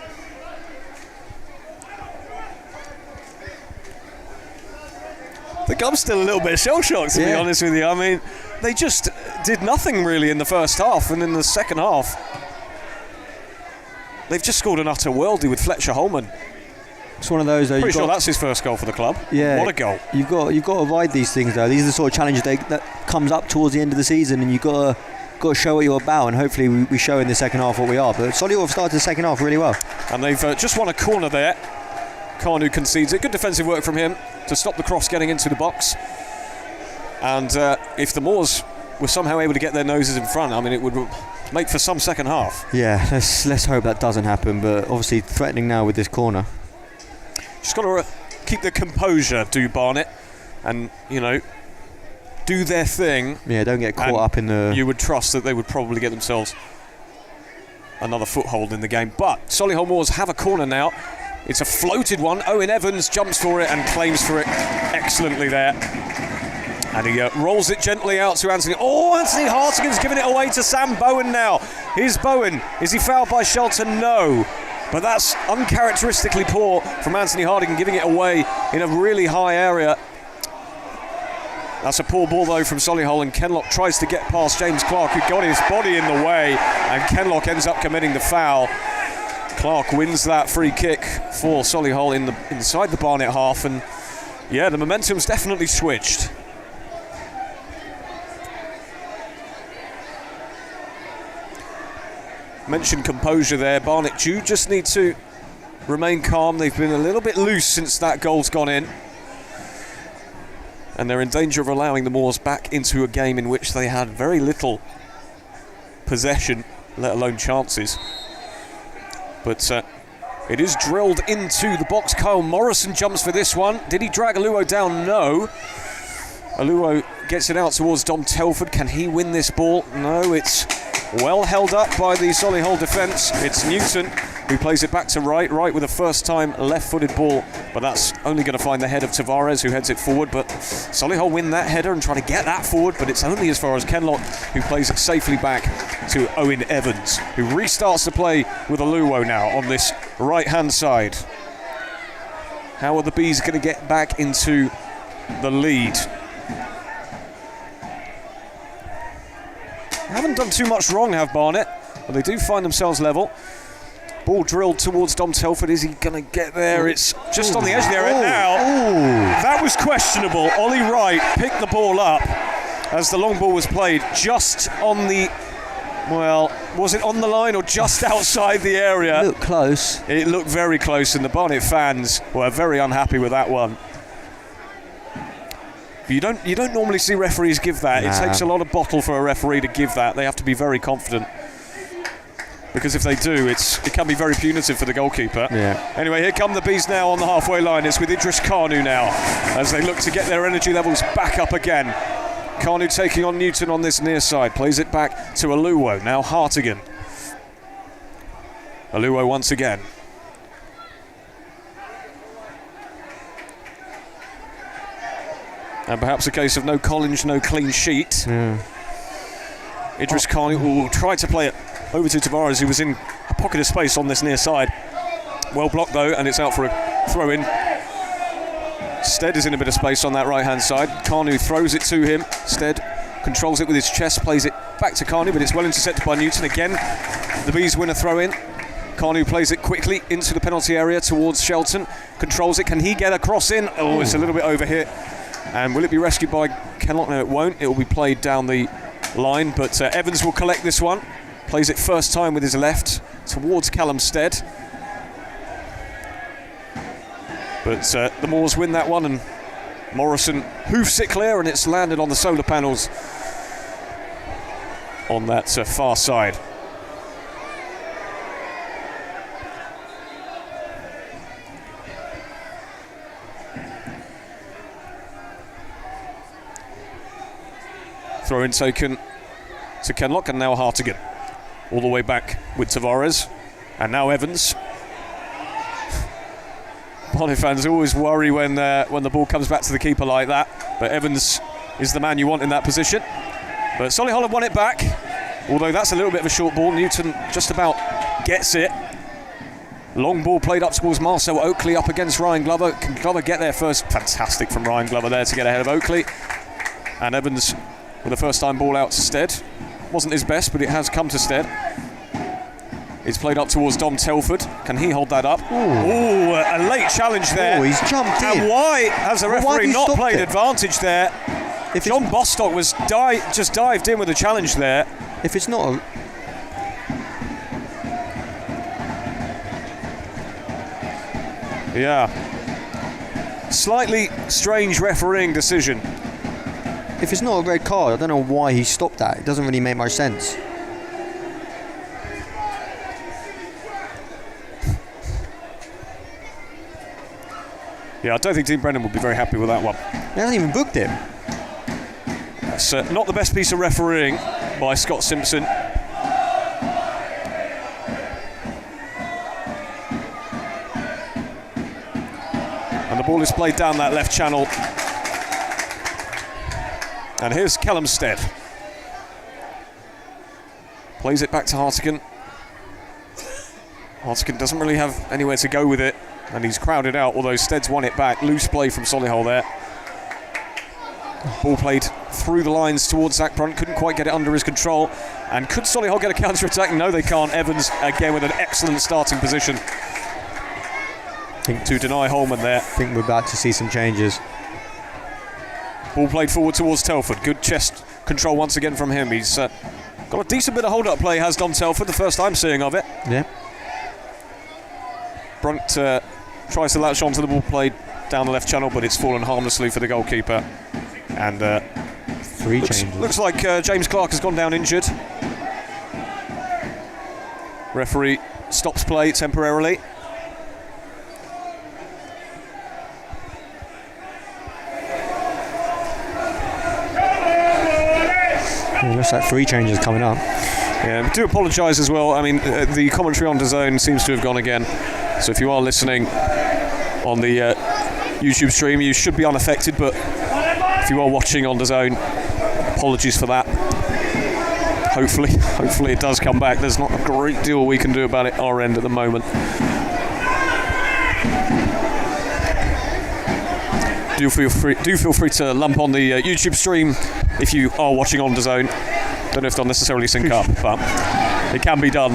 The club's still a little bit shell-shocked, to be honest with you. I mean, they just did nothing really in the first half, and in the second half, they've just scored an utter worldie with Fletcher Holman. It's one of those. Pretty sure that's his first goal for the club. Yeah, what a goal! You've got to ride these things though. These are the sort of challenges that comes up towards the end of the season, and you've got to show what you're about. And hopefully we show in the second half what we are. But Solihull have started the second half really well, and they've just won a corner there. Carnu concedes it. Good defensive work from him to stop the cross getting into the box. And if the Moors were somehow able to get their noses in front, I mean, it would make for some second half. Yeah, let's hope that doesn't happen. But obviously threatening now with this corner. Just got to keep the composure, do Barnet, and, do their thing. Yeah, don't get caught up in the... You would trust that they would probably get themselves another foothold in the game. But Solihull Moors have a corner now. It's a floated one. Owen Evans jumps for it and claims for it excellently there. And he rolls it gently out to Anthony. Oh, Anthony Hartigan's giving it away to Sam Bowen now. Here's Bowen. Is he fouled by Shelton? No. But that's uncharacteristically poor from Anthony Hartigan, giving it away in a really high area. That's a poor ball, though, from Solihull, and Kenlock tries to get past James Clark, who got his body in the way, and Kenlock ends up committing the foul. Clark wins that free kick for Solihull inside the Barnet half, and yeah, the momentum's definitely switched. Mentioned composure there. Barnet do just need to remain calm. They've been a little bit loose since that goal's gone in, and they're in danger of allowing the Moors back into a game in which they had very little possession, let alone chances. But it is drilled into the box. Kyle Morrison jumps for this one. Did he drag Aluo down? No. Aluo gets it out towards Dom Telford. Can he win this ball? No, it's well held up by the Solihull defence. It's Newton who plays it back to right with a first-time left-footed ball, but that's only going to find the head of Tavares, who heads it forward. But Solihull win that header and try to get that forward, but it's only as far as Kenlock, who plays it safely back to Owen Evans, who restarts the play with Aluo now on this right-hand side. How are the Bees going to get back into the lead? haven't done too much wrong, have Barnet, but they do find themselves level. Ball drilled towards Dom Telford. Is he going to get there? It's just on the edge there. And now, that was questionable. Ollie Wright picked the ball up as the long ball was played just on the, well, was it on the line or just outside the area? It looked close. It looked very close, and the Barnet fans were very unhappy with that one. You don't normally see referees give that. It takes a lot of bottle for a referee to give that. They have to be very confident. Because if they do, it can be very punitive for the goalkeeper. Yeah. Anyway, here come the Bees now on the halfway line. It's with Idris Kanu now, as they look to get their energy levels back up again. Kanu taking on Newton on this near side. Plays it back to Aluwo, now Hartigan. Aluwo once again. And perhaps a case of no Collins, no clean sheet. Yeah. Idris Kanu will try to play it over to Tavares, who was in a pocket of space on this near side. Well blocked though, and it's out for a throw in. Stead is in a bit of space on that right hand side. Kanu throws it to him. Stead controls it with his chest, plays it back to Kanu, but it's well intercepted by Newton again. The Bees win a throw in. Kanu plays it quickly into the penalty area towards Shelton. Controls it. Can he get a cross in? Oh, it's a little bit over here. And will it be rescued by Kenlock? No, it won't. It will be played down the line, but Evans will collect this one. Plays it first time with his left towards Callum Stead. But the Moors win that one, and Morrison hoofs it clear, and it's landed on the solar panels on that far side. Throw in taken to Kenlock, and now Hartigan. All the way back with Tavares, and now Evans. Barnet fans always worry when the ball comes back to the keeper like that, but Evans is the man you want in that position. But Solihull have won it back, although that's a little bit of a short ball. Newton just about gets it. Long ball played up towards Marcel Oakley up against Ryan Glover. Can Glover get there first? Fantastic from Ryan Glover there to get ahead of Oakley. And Evans with a first time ball out to Stead. Wasn't his best, but it has come to Stead. It's played up towards Dom Telford. Can he hold that up? Ooh, a late challenge there. Oh, he's jumped in. And why has the referee not played it? advantage there? If John Bostock was just dived in with a challenge there. If it's not a... Yeah. Slightly strange refereeing decision. If it's not a red card, I don't know why he stopped that. It doesn't really make much sense. Yeah, I don't think Dean Brennan will be very happy with that one. He hasn't even booked him. That's not the best piece of refereeing by Scott Simpson. And the ball is played down that left channel. And here's Callum Stead. Plays it back to Hartigan. Hartigan doesn't really have anywhere to go with it, and he's crowded out, although Stead's won it back. Loose play from Solihull there. Ball played through the lines towards Zach Brunt, couldn't quite get it under his control. And could Solihull get a counter-attack? No, they can't. Evans again with an excellent starting position to deny Holman there. I think we're about to see some changes. Ball played forward towards Telford. Good chest control once again from him. He's got a decent bit of hold-up play, has Dom Telford, the first I'm seeing of it. Yeah. Brunt tries to latch onto the ball played down the left channel, but it's fallen harmlessly for the goalkeeper. And three changes. Looks like James Clark has gone down injured. Referee stops play temporarily. It looks like three changes coming up. Yeah, we do apologise as well. I mean, the commentary on DAZN seems to have gone again. So if you are listening on the YouTube stream, you should be unaffected. But if you are watching on DAZN, apologies for that. Hopefully it does come back. There's not a great deal we can do about it our end at the moment. Do feel free to lump on the YouTube stream if you are watching on DAZN. Don't know if they'll necessarily sync up, but it can be done.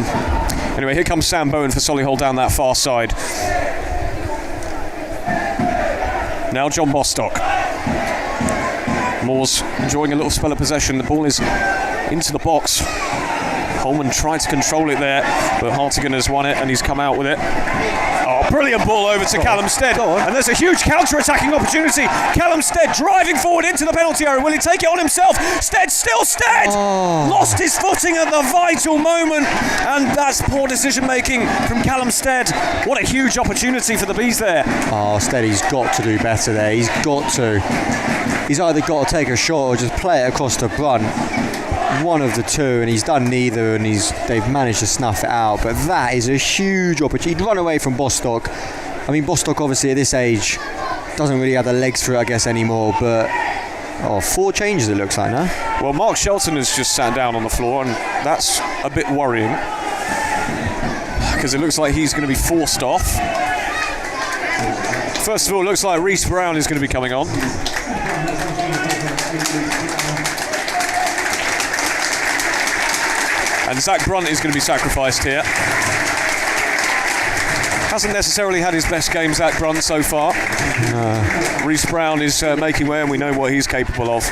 Anyway, here comes Sam Bowen for Solihull down that far side. Now John Bostock. Moors enjoying a little spell of possession. The ball is into the box. Holman tried to control it there, but Hartigan has won it and he's come out with it. Oh, brilliant ball over to Callum Stead. And there's a huge counter-attacking opportunity. Callum Stead driving forward into the penalty area. Will he take it on himself? Stead, still Stead! Lost his footing at the vital moment. And that's poor decision-making from Callum Stead. What a huge opportunity for the Bees there. Oh, Steady's got to do better there. He's got to. He's either got to take a shot or just play it across the brunt. One of the two, and he's done neither, and they've managed to snuff it out. But that is a huge opportunity. He'd run away from Bostock. I mean, Bostock obviously at this age doesn't really have the legs for it, I guess, anymore. But 4 changes it looks like now. Well, Mark Shelton has just sat down on the floor, and that's a bit worrying because it looks like he's going to be forced off. First of all, it looks like Reece Brown is going to be coming on. And Zach Brunt is going to be sacrificed here. Hasn't necessarily had his best game, Zach Brunt, so far. No. Reece Brown is making way, and we know what he's capable of.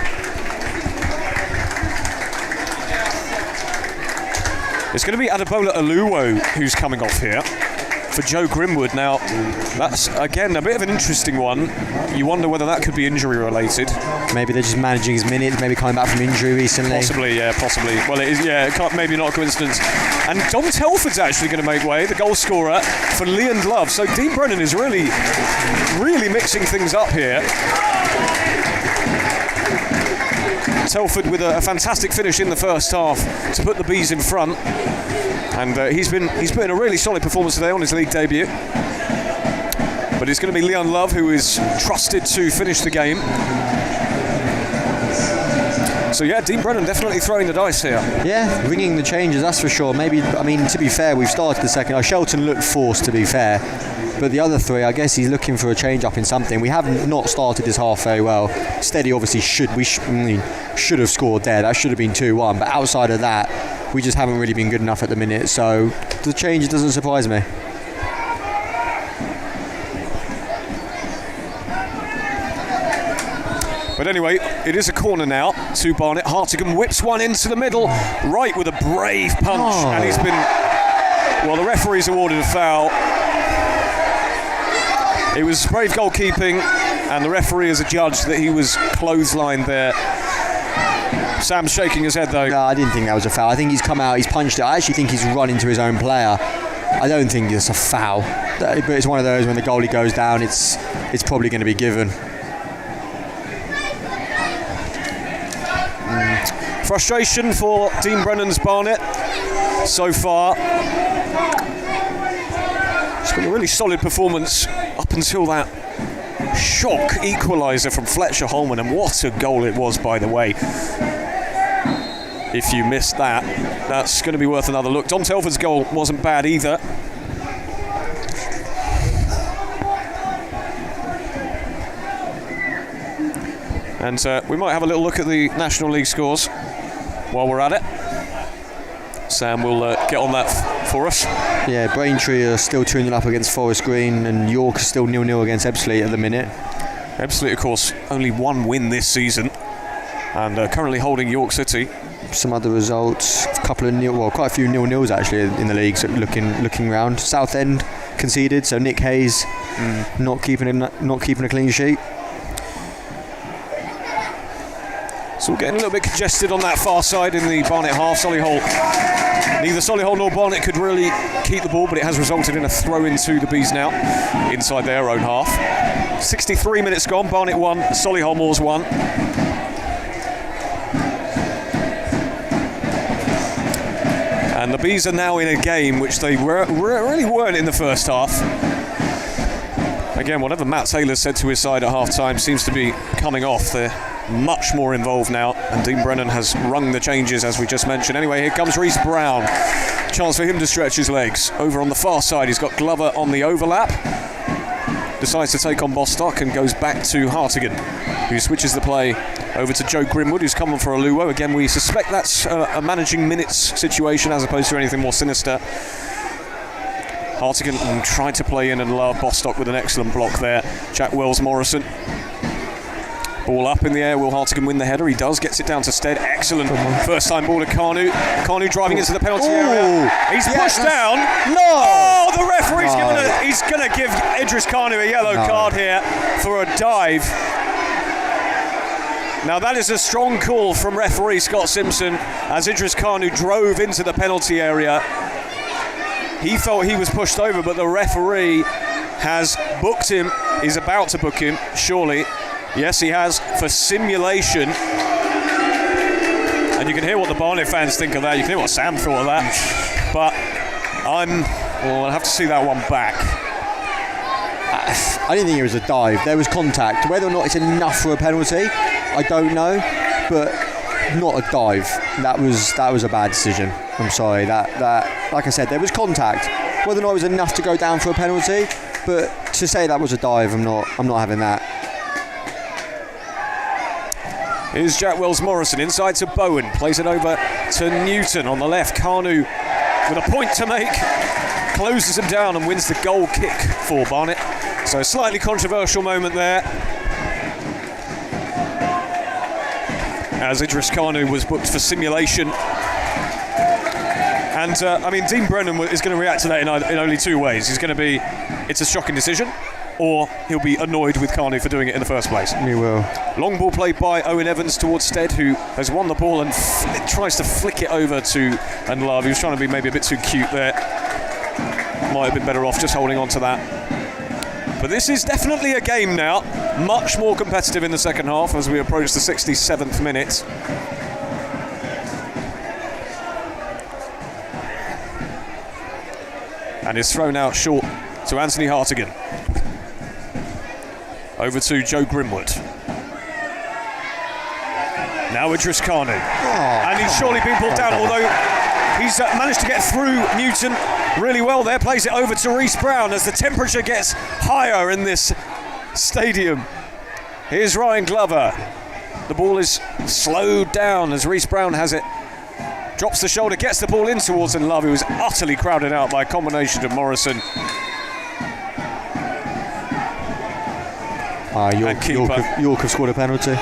It's going to be Adebola Aluwo who's coming off here for Joe Grimwood. Now, that's, again, a bit of an interesting one. You wonder whether that could be injury-related. Maybe they're just managing his minutes, maybe coming back from injury recently. Possibly, yeah, possibly. Well, it is, yeah, maybe not a coincidence. And Dom Telford's actually going to make way, the goal scorer, for Leon Love. So Dean Brennan is really mixing things up here. Telford with a fantastic finish in the first half to put the Bees in front. And he's put in a really solid performance today on his league debut. But it's going to be Leon Love who is trusted to finish the game. So yeah, Dean Brennan definitely throwing the dice here. Yeah, ringing the changes, that's for sure. Maybe, I mean, to be fair, we've started the second half. Shelton looked forced, to be fair. But the other 3, I guess he's looking for a change up in something. We have not started this half very well. Steady obviously should have scored there. That should have been 2-1. But outside of that, we just haven't really been good enough at the minute. So the change doesn't surprise me. But anyway, it is a corner now to Barnet. Hartigan whips one into the middle, right with a brave punch. And he's been... Well, the referee's awarded a foul. It was brave goalkeeping, and the referee has adjudged that he was clotheslined there. Sam's shaking his head though. No, I didn't think that was a foul. I think he's come out, he's punched it. I actually think he's run into his own player. I don't think it's a foul. But it's one of those when the goalie goes down, it's probably going to be given. Frustration for Dean Brennan's Barnet so far. It's been a really solid performance up until that shock equaliser from Fletcher Holman, and what a goal it was, by the way. If you missed that, that's going to be worth another look. Dom Telford's goal wasn't bad either. And we might have a little look at the National League scores while we're at it. Sam will get on that for us. Yeah, Braintree are still 2-0 up against Forest Green, and York are still 0-0 against Ebbsfleet at the minute. Ebbsfleet, of course, only 1 win this season, and currently holding York City. Some other results, quite a few 0-0s actually in the league. So looking round, Southend conceded, so Nick Hayes not keeping a clean sheet. So we're getting a little bit congested on that far side in the Barnet half. Neither Solihull nor Barnet could really keep the ball, but it has resulted in a throw into the Bees now inside their own half. 63 minutes gone, Barnet 1, Solihull Moors 1. And the Bees are now in a game which they really weren't in the first half. Again, whatever Matt Taylor said to his side at half-time seems to be coming off. They're much more involved now, and Dean Brennan has rung the changes, as we just mentioned. Anyway, here comes Reece Brown. Chance for him to stretch his legs. Over on the far side, he's got Glover on the overlap. decides to take on Bostock and goes back to Hartigan, who switches the play over to Joe Grimwood, who's come on for a Luwo. Again, we suspect that's a managing minutes situation as opposed to anything more sinister. Hartigan tried to play in and Love Bostock with an excellent block there. Jack Wells Morrison. Ball up in the air. Will Hartigan win the header? He does. Gets it down to Stead. Excellent first time ball to Carnu. Carnu driving into the penalty area. He's pushed down. No! Oh, the referee's he's going to give Idris Carnu a yellow card here for a dive. Now that is a strong call from referee Scott Simpson as Idris Carnu drove into the penalty area. He felt he was pushed over, but the referee has booked him. He's about to book him, surely. Yes, he has, for simulation. And you can hear what the Barnet fans think of that. You can hear what Sam thought of that. But I'll have to see that one back. I didn't think it was a dive. There was contact. Whether or not it's enough for a penalty, I don't know. But not a dive. That was a bad decision. I'm sorry. That like I said, there was contact. Whether or not it was enough to go down for a penalty, but to say that was a dive, I'm not having that. Here's Jack Wells Morrison inside to Bowen, plays it over to Newton on the left. Carnu with a point to make, closes him down and wins the goal kick for Barnet. So a slightly controversial moment there, as Idris Carnu was booked for simulation. And Dean Brennan is going to react to that in only two ways. He's going to be, it's a shocking decision, or he'll be annoyed with Carnu for doing it in the first place. He will. Long ball played by Owen Evans towards Stead, who has won the ball and tries to flick it over to Love. He was trying to be maybe a bit too cute there. Might have been better off just holding on to that. But this is definitely a game now. Much more competitive in the second half as we approach the 67th minute. And is thrown out short to Anthony Hartigan. Over to Joe Grimwood. Now Idris Carnu. And he's surely been pulled down, although he's managed to get through Newton really well there. Plays it over to Reece Brown as the temperature gets higher in this stadium. Here's Ryan Glover. The ball is slowed down as Reece Brown has it. Drops the shoulder, gets the ball in towards Love, who is utterly crowded out by a combination of Morrison York have scored a penalty.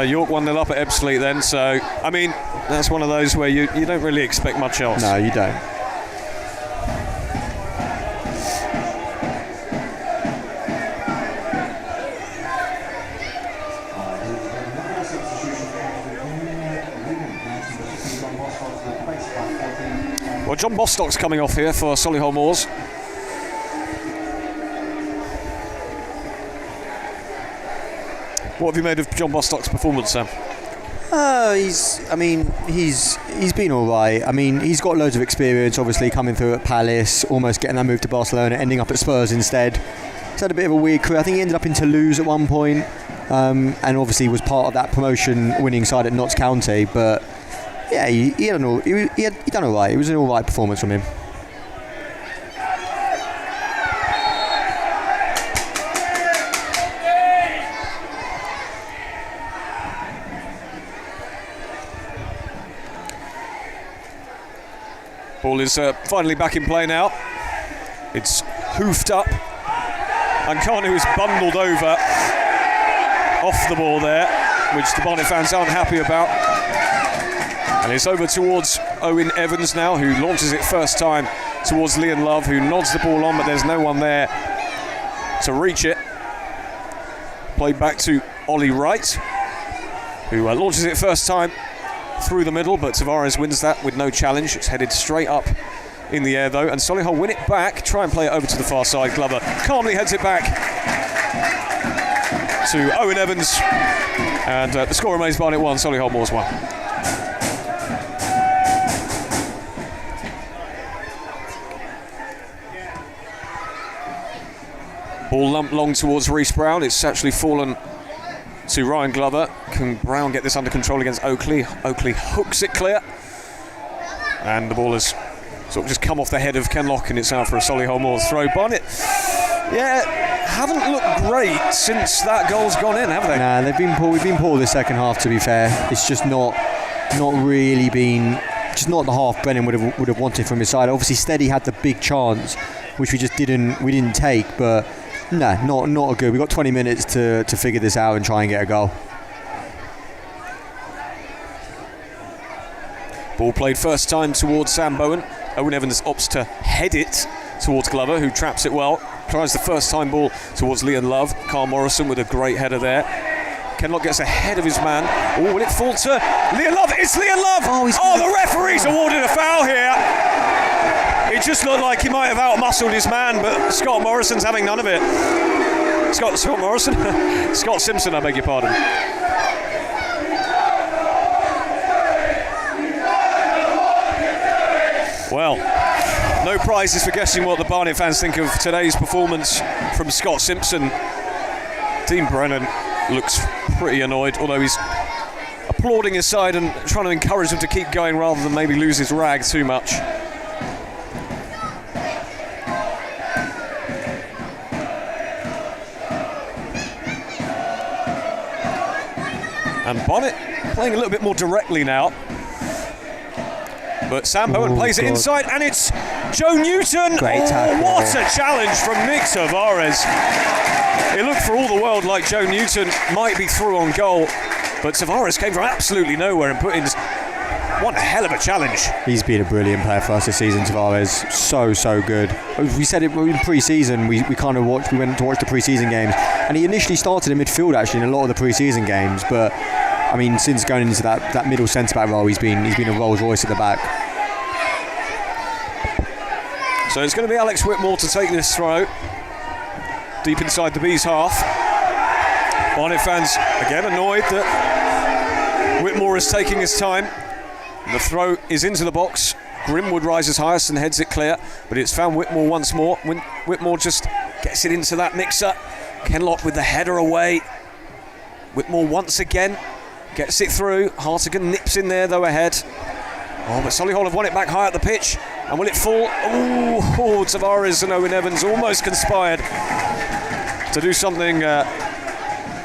York 1-0 up at Ebbsfleet then, so that's one of those where you don't really expect much else. No, you don't. Well, John Bostock's coming off here for Solihull Moors. What have you made of John Bostock's performance, Sam? He's been all right. I mean, he's got loads of experience, obviously, coming through at Palace, almost getting that move to Barcelona, ending up at Spurs instead. He's had a bit of a weird career. I think he ended up in Toulouse at one point, and obviously was part of that promotion-winning side at Notts County. But yeah, he done all right. It was an all right performance from him. Ball is finally back in play now. It's hoofed up, and Carnu is bundled over off the ball there, which the Barnet fans aren't happy about. And it's over towards Owen Evans now, who launches it first time towards Liam Love, who nods the ball on, but there's no one there to reach it. Played back to Ollie Wright, who launches it first time through the middle, but Tavares wins that with no challenge. It's headed straight up in the air though, and Solihull win it back, try and play it over to the far side. Glover calmly heads it back to Owen Evans, and the score remains Barnet 1, Solihull Moors 1. Ball lumped long towards Reece Brown. It's actually fallen to Ryan Glover. Can Brown get this under control against Oakley? Oakley hooks it clear, and the ball has sort of just come off the head of Ken Lock, and it's out for a Solihull Moors throw. Barnet Yeah, haven't looked great since that goal's gone in, have they? Nah, we've been poor this second half, to be fair. It's just not really been, just not the half Brennan would have wanted from his side. Obviously Steady had the big chance, which we didn't take, but nah, not a good. We've got 20 minutes to figure this out and try and get a goal. Ball played first time towards Sam Bowen. Owen Evans opts to head it towards Glover, who traps it well. Tries the first time ball towards Liam Love. Carl Morrison with a great header there. Kenlock gets ahead of his man. Oh, will it fall to Liam Love? It's Liam Love! Oh, the referee's awarded a foul here. It just looked like he might have out-muscled his man, but Scott Morrison's having none of it. Scott Morrison? Scott Simpson, I beg your pardon. Well, no prizes for guessing what the Barnet fans think of today's performance from Scott Simpson. Dean Brennan looks pretty annoyed, although he's applauding his side and trying to encourage them to keep going rather than maybe lose his rag too much. And Bonnet playing a little bit more directly now. But Sam Bowen plays it inside, and it's Joe Newton. Great tackle. What a challenge from Nick Tavares. It looked for all the world like Joe Newton might be through on goal, but Tavares came from absolutely nowhere and put in one hell of a challenge. He's been a brilliant player for us this season, Tavares. So good. We said it in pre-season. We kind of watched. We went to watch the pre-season games, and he initially started in midfield actually in a lot of the pre-season games, but I mean, since going into that middle centre-back role, he's been a Rolls Royce at the back. So it's going to be Alex Whitmore to take this throw deep inside the Bees half. Barnet fans again annoyed that Whitmore is taking his time. The throw is into the box. Grimwood rises highest and heads it clear, but it's found Whitmore once more. Whitmore just gets it into that mixer. Kenlock with the header away. Whitmore once again gets it through. Hartigan nips in there though ahead. Oh, but Solihull have won it back high at the pitch. And will it fall? Oh, Tavares and Owen Evans almost conspired to do something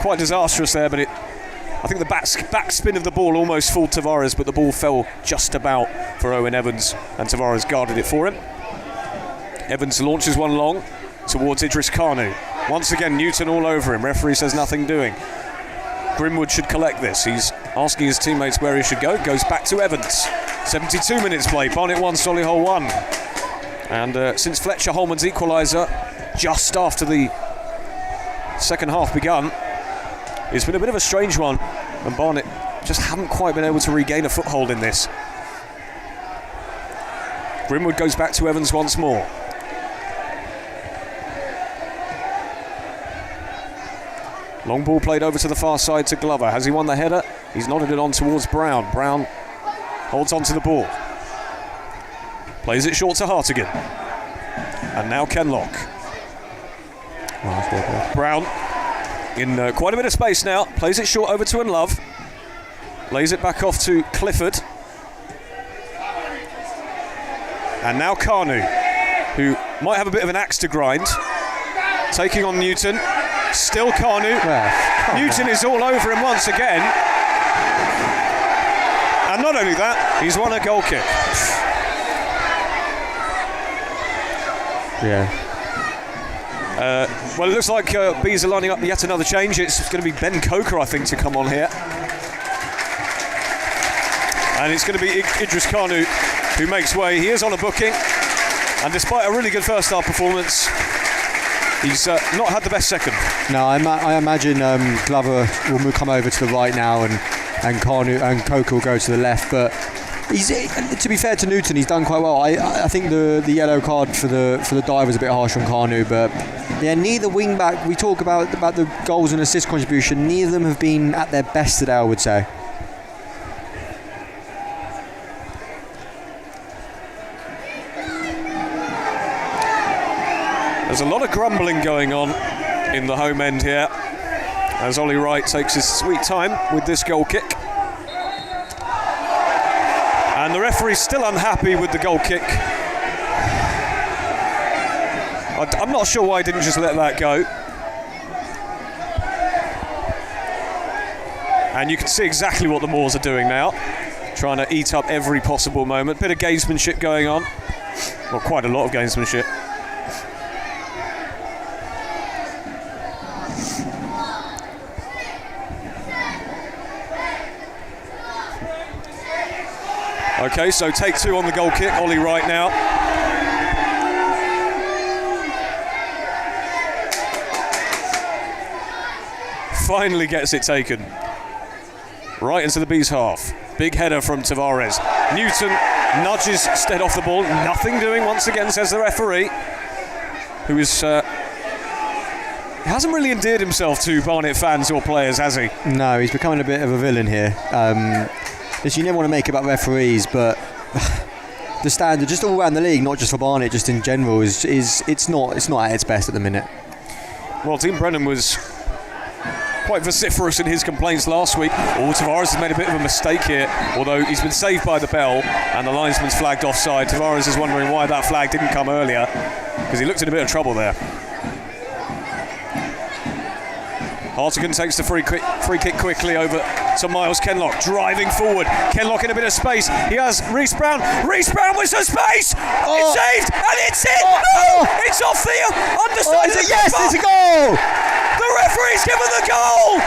quite disastrous there, but I think the back spin of the ball almost fooled Tavares, but the ball fell just about for Owen Evans, and Tavares guarded it for him. Evans launches one long towards Idris Kanu. Once again, Newton all over him. Referee says nothing doing. Grimwood should collect this. He's asking his teammates where he should go. Goes back to Evans. 72 minutes played. Barnet 1, Solihull 1. And since Fletcher Holman's equaliser just after the second half begun, it's been a bit of a strange one, and Barnet just haven't quite been able to regain a foothold in this. Grimwood goes back to Evans once more. Long ball played over to the far side to Glover. Has he won the header? He's nodded it on towards Brown. Brown holds on to the ball. Plays it short to Hartigan. And now Kenlock. Brown in quite a bit of space now. Plays it short over to Unlove. Lays it back off to Clifford. And now Kanu, who might have a bit of an axe to grind. Taking on Newton. Still Kanu. Newton is all over him once again. And not only that, he's won a goal kick. Yeah. Well, it looks like Bees are lining up yet another change. It's going to be Ben Coker, I think, to come on here. And it's going to be Idris Kanu who makes way. He is on a booking. And despite a really good first half performance, he's not had the best second. No, I imagine Glover will come over to the right now, and Kanu and Coker will go to the left. But to be fair to Newton, he's done quite well. I think the yellow card for the dive was a bit harsh on Kanu, but yeah, neither wing back. We talk about the goals and assist contribution. Neither of them have been at their best today, I would say. There's a lot of grumbling going on in the home end here as Ollie Wright takes his sweet time with this goal kick. And the referee's still unhappy with the goal kick. I'm not sure why he didn't just let that go. And you can see exactly what the Moors are doing now, trying to eat up every possible moment. Bit of gamesmanship going on. Well, quite a lot of gamesmanship. Okay, so take 2 on the goal kick. Ollie right now. Finally gets it taken. Right into the Bees half. Big header from Tavares. Newton nudges Stead off the ball. Nothing doing once again, says the referee, who is hasn't really endeared himself to Barnet fans or players, has he? No, he's becoming a bit of a villain here. You never want to make it about referees, but the standard, just all around the league, not just for Barnet, just in general, is it's not at its best at the minute. Well, Dean Brennan was quite vociferous in his complaints last week. Tavares has made a bit of a mistake here, although he's been saved by the bell and the linesman's flagged offside. Tavares is wondering why that flag didn't come earlier, because he looked in a bit of trouble there. Hartigan takes the free kick quickly over to Miles Kenlock, driving forward. Kenlock in a bit of space. He has Reece Brown. Reece Brown with some space. It's saved and it's in. No, it's off the underside of the yes, crossbar. it's a goal. The referee's given the goal.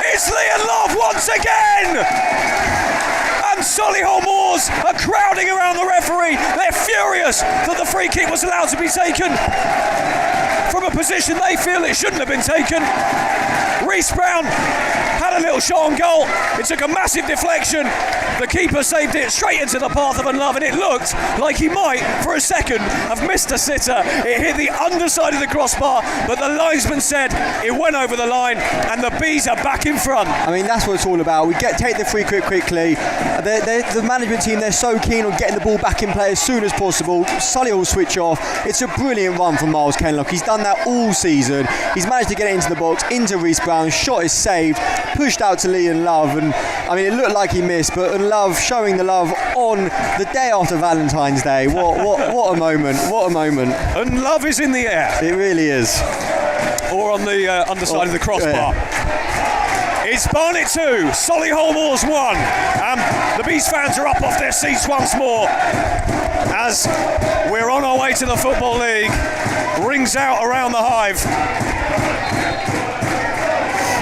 It's Liam Love once again. And Solihull Moors are crowding around the referee. They're furious that the free kick was allowed to be taken from a position they feel it shouldn't have been taken. Reece Brown had a little shot on goal. It took a massive deflection. The keeper saved it straight into the path of Love, and it looked like he might, for a second, have missed a sitter. It hit the underside of the crossbar, but the linesman said it went over the line, and the Bees are back in front. I mean, that's what it's all about. We take the free kick quickly. The management team, they're so keen on getting the ball back in play as soon as possible. Solihull will switch off. It's a brilliant run from Miles Kenlock. He's done that all season. He's managed to get it into the box, into Reece Brown. Shot is saved, pushed out to Liam Love, and I mean, it looked like he missed, but Love showing the love on the day after Valentine's Day. What a moment! What a moment! And Love is in the air. It really is. Or on the underside of the crossbar. Yeah. It's Barnet 2, Solihull Moors 1, and the Bees fans are up off their seats once more as we're on our way to the Football League. Rings out around the Hive.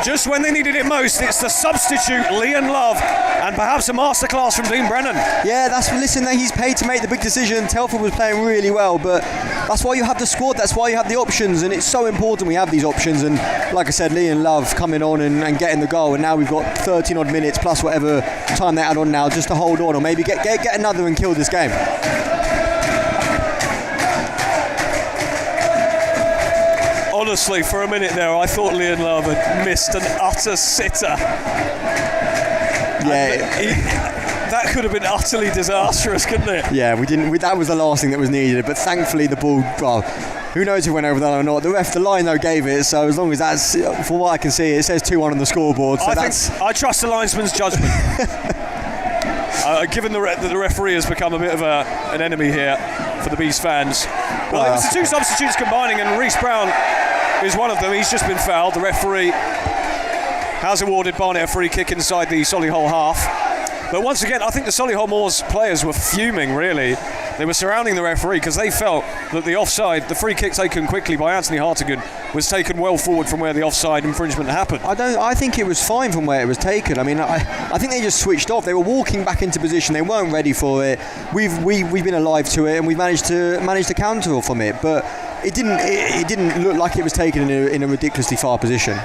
Just when they needed it most, it's the substitute, Liam Love, and perhaps a masterclass from Dean Brennan. Yeah, he's paid to make the big decision. Telford was playing really well, but that's why you have the squad, that's why you have the options, and it's so important we have these options. And like I said, Liam Love coming on and getting the goal, and now we've got 13 odd minutes plus whatever time they add on now just to hold on, or maybe get another and kill this game. Honestly, for a minute there, I thought Liam Love had missed an utter sitter. Yeah, that could have been utterly disastrous, couldn't it? Yeah, we didn't. That was the last thing that was needed. But thankfully, the ball. Well, who knows if it went over that or not? The line though gave it. So as long as that's, for what I can see, it says 2-1 on the scoreboard. So I trust the linesman's judgment. Given that the referee has become a bit of an enemy here for the Bees fans. Well, it was the two substitutes combining, and Reece Brown is one of them. He's just been fouled. The referee has awarded Barnet a free kick inside the Solihull half. But once again, I think the Solihull Moors players were fuming, really. They were surrounding the referee because they felt that the offside, the free kick taken quickly by Anthony Hartigan, was taken well forward from where the offside infringement happened. I think it was fine from where it was taken. I mean, I think they just switched off. They were walking back into position. They weren't ready for it. We've been alive to it, and we've managed to counter from it. But it didn't look like it was taken in a ridiculously far position.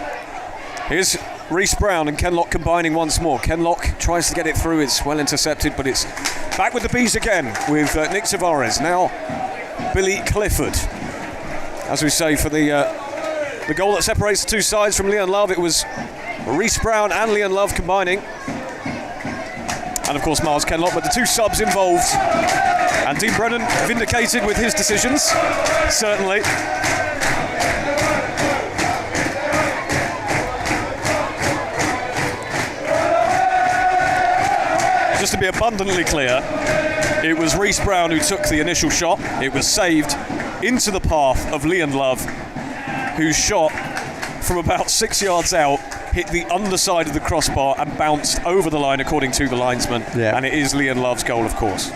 Here's Reece Brown and Kenlock combining once more. Kenlock tries to get it through. It's well intercepted, but it's back with the Bees again with Nick Tavares. Now Billy Clifford, as we say, for the goal that separates the two sides from Liam Love. It was Reece Brown and Liam Love combining, and of course Miles Kenlock, but the two subs involved. And Dean Brennan vindicated with his decisions, certainly. Just to be abundantly clear, It was Reece Brown who took the initial shot. It was saved into the path of Liam Love, whose shot from about 6 yards out hit the underside of the crossbar and bounced over the line according to the linesman. Yeah. And it is Liam Love's goal, of course.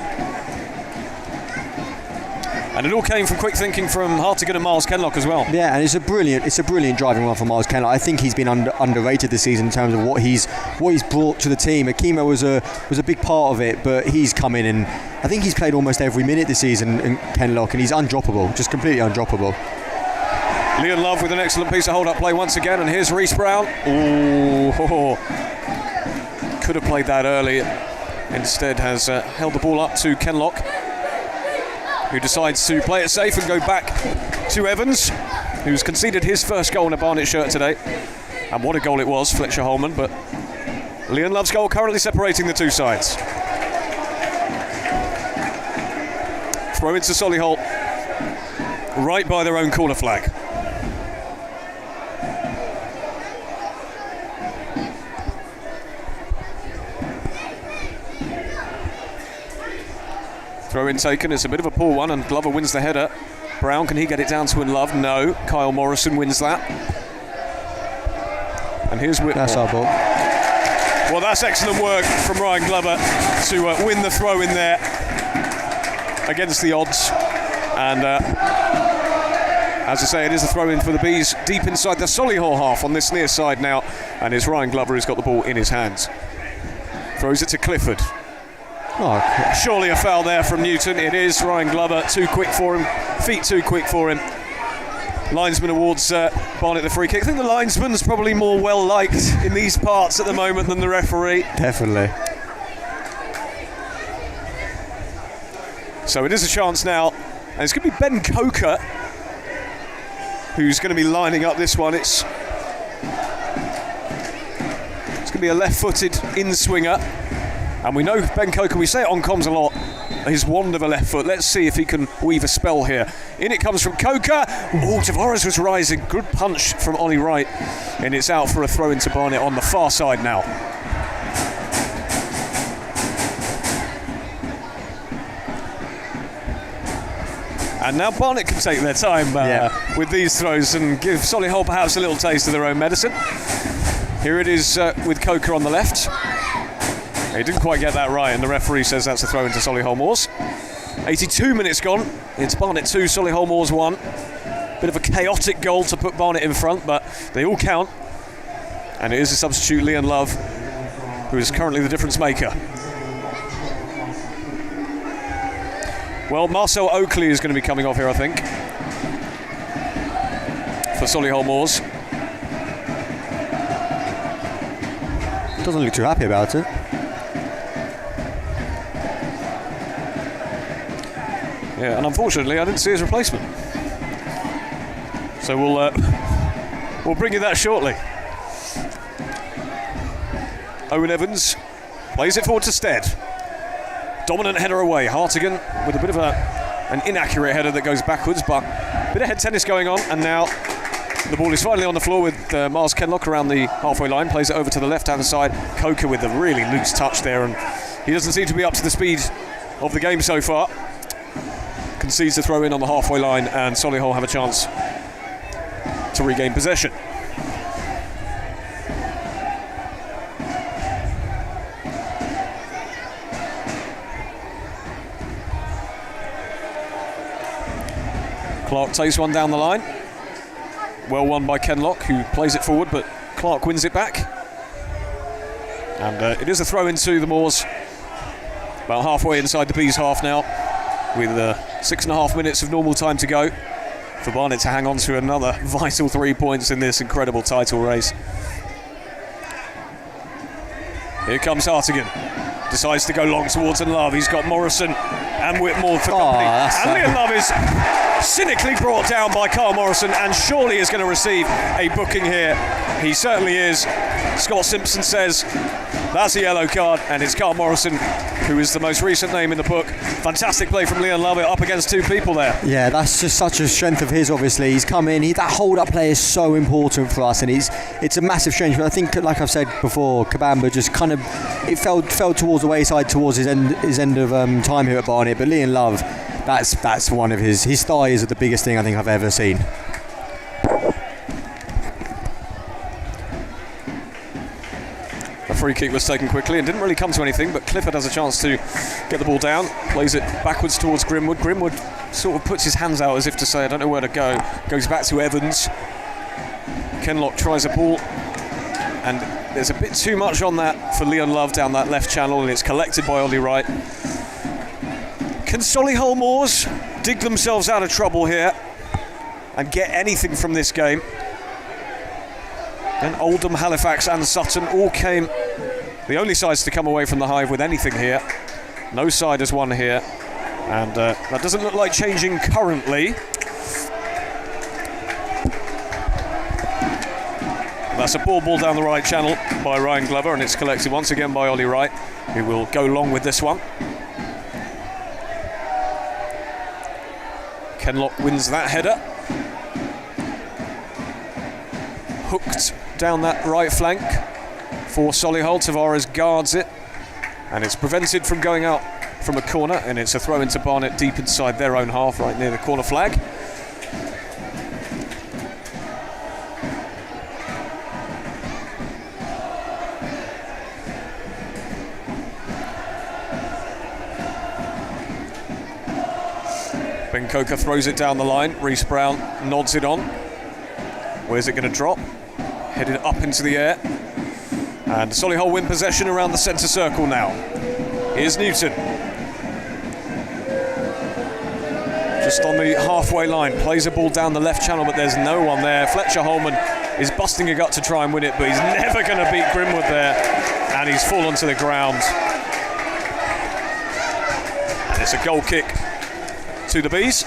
And it all came from quick thinking from Hartigan and Miles Kenlock as well. Yeah, and it's a brilliant driving run from Miles Kenlock. I think he's been underrated this season in terms of what he's brought to the team. Akimo was a big part of it, but he's come in and I think he's played almost every minute this season in Kenlock, and he's undroppable, just completely undroppable. Liam Love with an excellent piece of hold-up play once again, and here's Reece Brown. Ooh, could have played that early. Instead has held the ball up to Kenlock, who decides to play it safe and go back to Evans, who's conceded his first goal in a Barnet shirt today. And what a goal it was, Fletcher Holman. But Liam Love's goal currently separating the two sides. Throw into Solihull, right by their own corner flag. Throw in taken, it's a bit of a poor one, and Glover wins the header. Brown, can he get it down to Love? No. Kyle Morrison wins that. And here's Whitmore. That's our ball. Well, that's excellent work from Ryan Glover to win the throw in there against the odds. And as I say, it is a throw in for the Bees deep inside the Solihull half on this near side now. And it's Ryan Glover who's got the ball in his hands. Throws it to Clifford. Oh, Surely a foul there from Newton. It is. Ryan Glover too quick for him, feet too quick for him. Linesman awards Barnet the free kick. I think the linesman's probably more well liked in these parts at the moment than the referee. definitely. So it is a chance now, and it's going to be Ben Coker who's going to be lining up this one. It's going to be a left-footed in-swinger. And we know Ben Coker, we say it on comms a lot, his wand of a left foot. Let's see if he can weave a spell here. In it comes from Coker. Oh, Tavares was rising. Good punch from Ollie Wright. And it's out for a throw into Barnet on the far side now. And now Barnet can take their time with these throws and give Solihull perhaps a little taste of their own medicine. Here it is with Coker on the left. He didn't quite get that right, and the referee says that's a throw into Solihull Moors. 82 minutes gone. It's Barnet 2, Solihull Moors 1. Bit of a chaotic goal to put Barnet in front, but they all count. And it is a substitute, Liam Love, who is currently the difference maker. Well, Marcel Oakley is going to be coming off here, I think, for Solihull Moors. Doesn't look too happy about it. Yeah, and unfortunately, I didn't see his replacement. So we'll bring you that shortly. Owen Evans plays it forward to Stead. Dominant header away. Hartigan with a bit of an inaccurate header that goes backwards, but a bit of head tennis going on. And now the ball is finally on the floor with Miles Kenlock around the halfway line. Plays it over to the left-hand side. Coker with a really loose touch there, and he doesn't seem to be up to the speed of the game so far. Concedes the throw in on the halfway line, and Solihull have a chance to regain possession. Clark takes one down the line. Well won by Kenlock, who plays it forward, but Clark wins it back. And it is a throw into the Moors. About halfway inside the Bees half now, with 6.5 minutes of normal time to go for Barnet to hang on to another vital 3 points in this incredible title race. Here comes Hartigan. Decides to go long towards Love. He's got Morrison and Whitmore for company. And Liam Love is cynically brought down by Carl Morrison, and surely is going to receive a booking here. He certainly is. Scott Simpson says that's a yellow card, and it's Carl Morrison who is the most recent name in the book. Fantastic play from Leon Lovett up against two people there. Yeah, that's just such a strength of his, obviously. He's come in, that hold-up play is so important for us, and it's a massive strength. But I think, like I've said before, Kabamba just kind of, it fell towards the wayside towards his end of time here at Barnet. But Leon Love, that's one of his thighs are the biggest thing I think I've ever seen. The free kick was taken quickly and didn't really come to anything, but Clifford has a chance to get the ball down, plays it backwards towards Grimwood. Grimwood sort of puts his hands out as if to say, I don't know where to go. Goes back to Evans. Kenlock tries a ball, and there's a bit too much on that for Leon Love down that left channel, and it's collected by Ollie Wright. Can Solihull Moors dig themselves out of trouble here and get anything from this game? Then Oldham, Halifax and Sutton all came the only sides to come away from the Hive with anything here. No side has won here, and that doesn't look like changing currently. That's a ball down the right channel by Ryan Glover, and it's collected once again by Ollie Wright, who will go long with this one. Kenlock wins that header. Hooked down that right flank for Solihull. Tavares guards it, and it's prevented from going out from a corner, and it's a throw into Barnet deep inside their own half, right near the corner flag. Ben Coker throws it down the line. Reece Brown nods it on. Where's it going to drop? Headed up into the air. And Solihull win possession around the centre circle now. Here's Newton. Just on the halfway line. Plays a ball down the left channel, but there's no one there. Fletcher Holman is busting a gut to try and win it, but he's never going to beat Grimwood there. And he's fallen to the ground. And it's a goal kick to the Bees.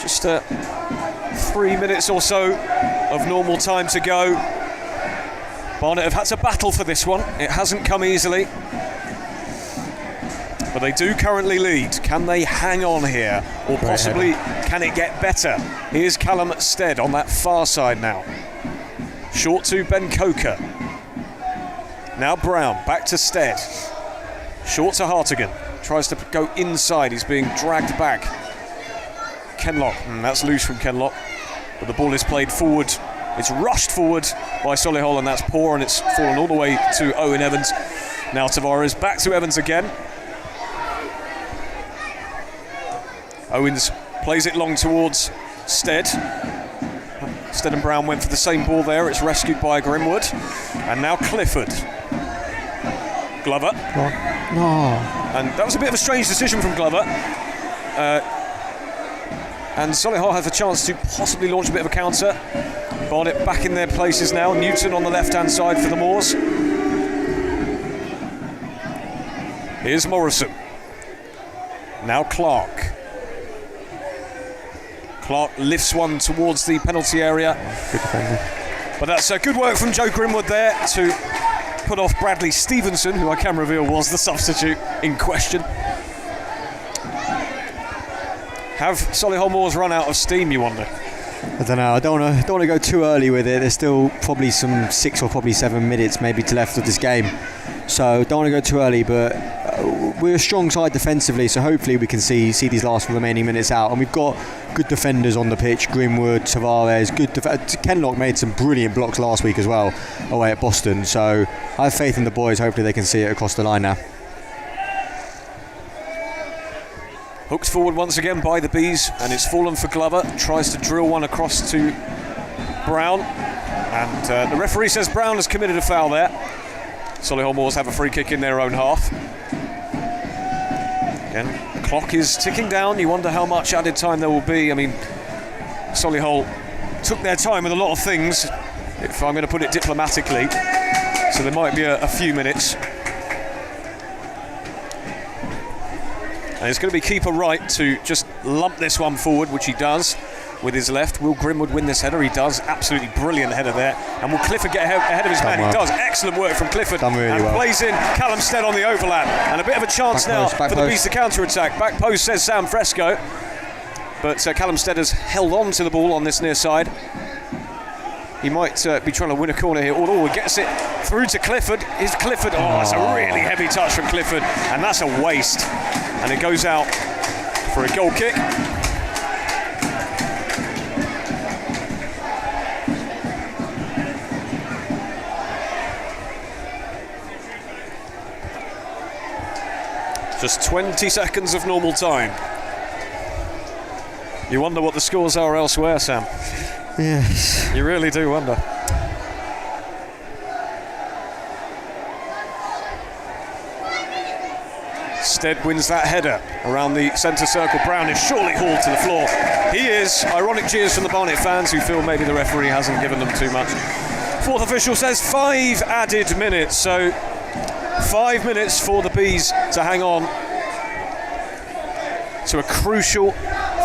Just 3 minutes or so of normal time to go. Barnet have had to battle for this one. It hasn't come easily, but they do currently lead. Can they hang on here, or possibly can it get better? Here's Callum Stead on that far side now. Short to Ben Coker. Now Brown, back to Stead. Short to Hartigan. Tries to go inside, he's being dragged back. Kenlock, that's loose from Kenlock, but the ball is played forward. It's rushed forward by Solihull, and that's poor, and it's fallen all the way to Owen Evans. Now Tavares, back to Evans again. Owens plays it long towards Stead. Stead and Brown went for the same ball there. It's rescued by Grimwood. And now Clifford. Glover. No. And that was a bit of a strange decision from Glover. And Solihull has a chance to possibly launch a bit of a counter. Barnet back in their places now. Newton on the left-hand side for the Moors. Here's Morrison. Now Clark. Clark lifts one towards the penalty area. But that's good work from Joe Grimwood there to put off Bradley Stevenson, who I can reveal was the substitute in question. Have Solihull Moors run out of steam, you wonder? I don't know. I don't want to go too early with it. There's still probably some 6 or probably 7 minutes maybe to left of this game. So don't want to go too early, but we're a strong side defensively, so hopefully we can see these last remaining minutes out. And we've got good defenders on the pitch. Grimwood, Tavares, Kenlock made some brilliant blocks last week as well away at Boston. So I have faith in the boys. Hopefully they can see it across the line now. Hooked forward once again by the Bees, and it's fallen for Glover. Tries to drill one across to Brown, and the referee says Brown has committed a foul there. Solihull Moors have a free kick in their own half. Again, the clock is ticking down. You wonder how much added time there will be. I mean, Solihull took their time with a lot of things, if I'm going to put it diplomatically. So there might be a few minutes. And it's going to be keeper Wright to just lump this one forward, which he does with his left. Will Grimwood win this header? He does. Absolutely brilliant header there. And will Clifford get ahead of his man? He does. Excellent work from Clifford. Done really well. Plays in Callum Stead on the overlap. And a bit of a chance now for the Bees to counter-attack. Back post, says Sam Fresco. But Callum Stead has held on to the ball on this near side. He might be trying to win a corner here. Although he gets it through to Clifford. Is Clifford? Oh, that's a really heavy touch from Clifford. And that's a waste. And it goes out for a goal kick. Just 20 seconds of normal time. You wonder what the scores are elsewhere, Sam. Yes. You really do wonder. Stead wins that header around the centre circle. Brown is surely hauled to the floor. He is. Ironic cheers from the Barnet fans who feel maybe the referee hasn't given them too much. Fourth official says 5 added minutes. So 5 minutes for the Bees to hang on to a crucial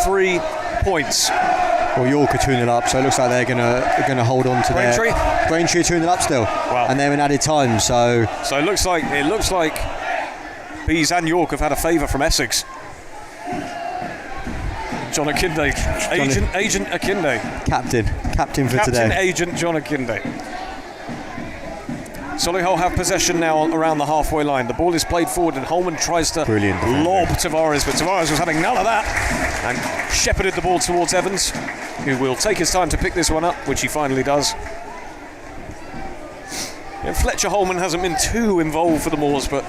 3 points. Well, York are 2-0 up, so it looks like they're gonna hold on to Braintree? their... Braintree are 2-0 up still. Wow. And they're in added time, so... So it looks like Bees and York have had a favour from Essex. John Akinde, Agent Akinde. Captain for today. Captain Agent John Akinde. Solihull have possession now around the halfway line. The ball is played forward and Holman tries to lob Tavares, but Tavares was having none of that and shepherded the ball towards Evans, who will take his time to pick this one up, which he finally does. And Fletcher Holman hasn't been too involved for the Moors, but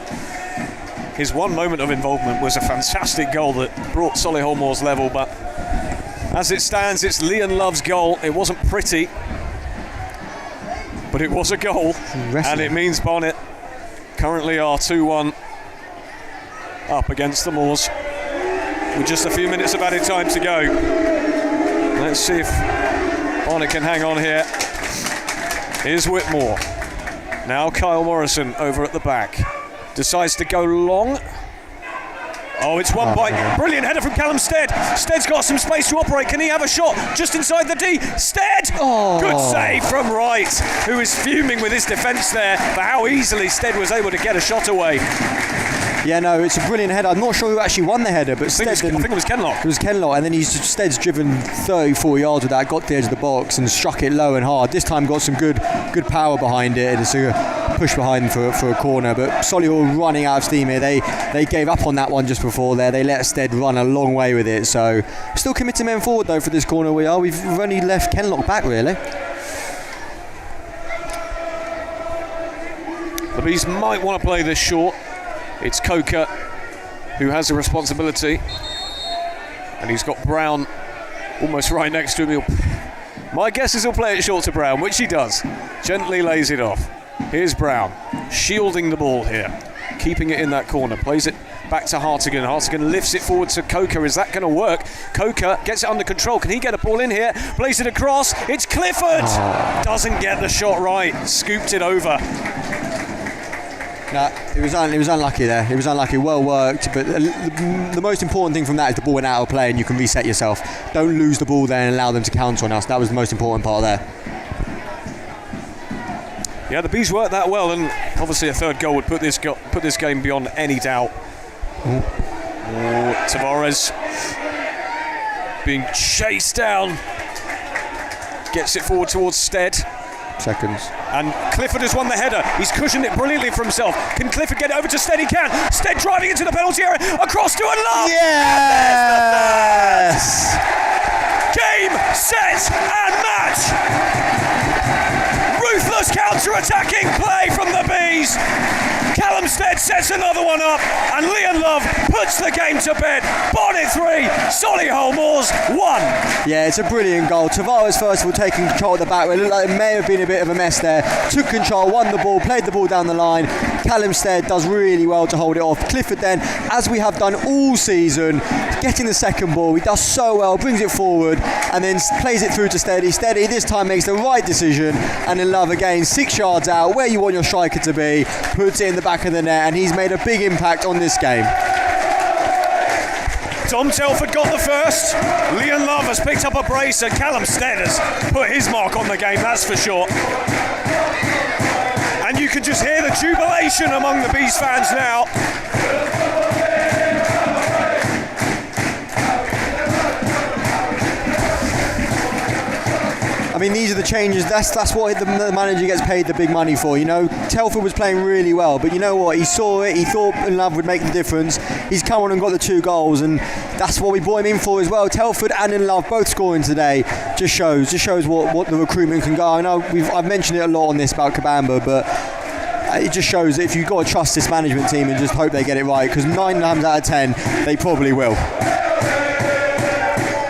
his one moment of involvement was a fantastic goal that brought Solihull Moors level. But as it stands, it's Liam Love's goal. It wasn't pretty, but it was a goal, and it means Barnet currently are 2-1 up against the Moors with just a few minutes of added time to go. Let's see if Barnet can hang on here. Here's Whitmore. Now Kyle Morrison over at the back. Decides to go long. Oh, it's one by. Brilliant header from Callum Stead. Stead's got some space to operate. Can he have a shot just inside the D? Stead! Oh. Good save from Wright, who is fuming with his defence there for how easily Stead was able to get a shot away. Yeah, no, it's a brilliant header. I'm not sure who actually won the header, but Stead... I think it was Kenlock. It was Kenlock, and then Stead's driven 30-40 yards with that, got to the edge of the box and struck it low and hard. This time got some good power behind it, and it's a push behind for a corner. But Solihull running out of steam here. They gave up on that one just before there. They let Stead run a long way with it. So still committed men forward though for this corner. We've only left Kenlock back really. The Bees might want to play this short. It's Coker who has the responsibility, and he's got Brown almost right next to him. My guess is he'll play it short to Brown, which he does. Gently lays it off. Here's Brown, shielding the ball here, keeping it in that corner, plays it back to Hartigan. Hartigan lifts it forward to Coker. Is that going to work? Coker gets it under control. Can he get a ball in here? Plays it across. It's Clifford! Doesn't get the shot right. Scooped it over. No, it was unlucky there. It was unlucky. Well worked, but the most important thing from that is the ball went out of play and you can reset yourself. Don't lose the ball there and allow them to counter on us. That was the most important part there. Yeah, the Bees worked that well, and obviously a third goal would put this game beyond any doubt. Tavares being chased down, gets it forward towards Stead. Seconds. And Clifford has won the header. He's cushioned it brilliantly for himself. Can Clifford get it over to Stead? He can. Stead driving into the penalty area. Across to Love. Yes! Game, set, and match. Ruthless counter-attacking play from the Bees. Callum Stead sets another one up, and Liam Love puts the game to bed. Barnet 3, Solihull Moors 1. Yeah, it's a brilliant goal. Tavares first of all taking control at the back. It looked like it may have been a bit of a mess there. Took control, won the ball, played the ball down the line, Callum Stead does really well to hold it off. Clifford then, as we have done all season, getting the second ball, he does so well, brings it forward and then plays it through to Steady. Steady this time makes the right decision, and then Love again, 6 yards out, where you want your striker to be, puts it in the back of the net, and he's made a big impact on this game. Tom Telford got the first. Liam Love has picked up a brace, and Callum Stead has put his mark on the game, that's for sure. And you can just hear the jubilation among the Bees fans now. I mean, these are the changes. That's what the manager gets paid the big money for. You know, Telford was playing really well, but you know what? He saw it. He thought Love would make the difference. He's come on and got the 2 goals, and that's what we brought him in for as well. Telford and Love both scoring today just shows what the recruitment can go. I know I've mentioned it a lot on this about Kabamba, but it just shows that if you've got to trust this management team and just hope they get it right, because 9 times out of 10 they probably will.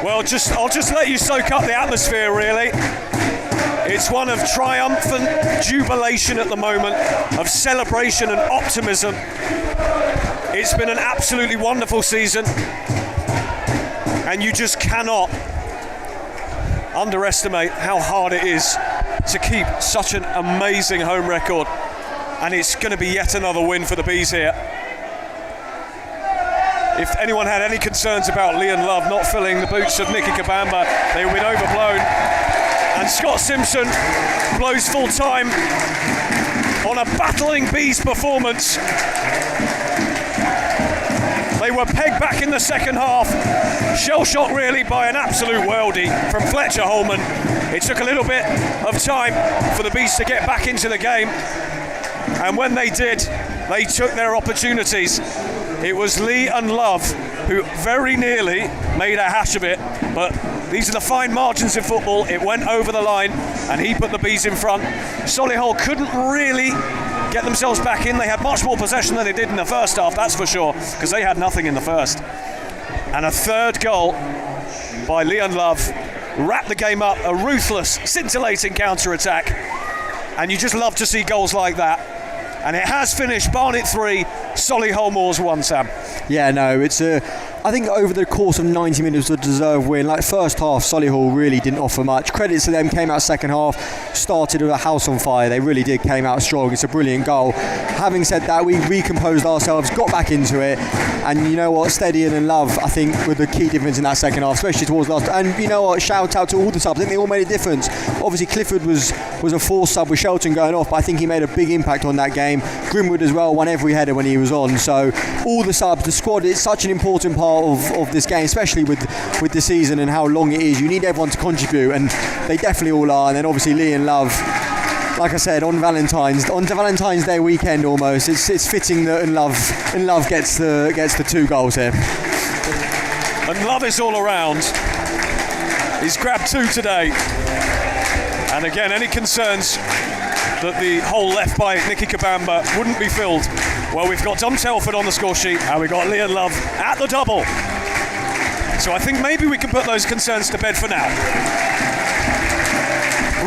Well, I'll just let you soak up the atmosphere, really. It's one of triumphant jubilation at the moment, of celebration and optimism. It's been an absolutely wonderful season, and you just cannot underestimate how hard it is to keep such an amazing home record. And it's going to be yet another win for the Bees here. If anyone had any concerns about Liam Love not filling the boots of Nicky Kabamba, they would have been overblown. And Scott Simpson blows full time on a battling Bees performance. They were pegged back in the second half, shell-shocked really by an absolute worldie from Fletcher Holman. It took a little bit of time for the Bees to get back into the game, and when they did, they took their opportunities. It was Lee and Love who very nearly made a hash of it, but these are the fine margins in football. It went over the line and he put the Bees in front. Solihull couldn't really get themselves back in. They had much more possession than they did in the first half, that's for sure, because they had nothing in the first. And a third goal by Leon Love wrapped the game up, a ruthless, scintillating counter-attack. And you just love to see goals like that. And it has finished Barnet 3, Solihull Moors 1, Sam. Yeah, no, it's I think over the course of 90 minutes, a deserved win. Like first half, Solihull really didn't offer much. Credit to them, came out second half, started with a house on fire. They really did, came out strong. It's a brilliant goal. Having said that, we recomposed ourselves, got back into it, and you know what, Steady and Love, I think, were the key difference in that second half, especially towards last. And you know what, shout out to all the subs. I think they all made a difference. Obviously, Clifford was a forced sub with Shelton going off, but I think he made a big impact on that game. Grimwood as well won every header when he was on. So all the subs, the squad, it's such an important part of this game, especially with the season and how long it is. You need everyone to contribute, and they definitely all are. And then obviously Lee and Love, like I said, on Valentine's Day weekend almost, it's fitting that Love gets the 2 goals here. And Love is all around. He's grabbed 2 today. And again, any concerns that the hole left by Nicky Kabamba wouldn't be filled? Well, we've got Tom Telford on the score sheet, and we've got Leon Love at the double. So I think maybe we can put those concerns to bed for now.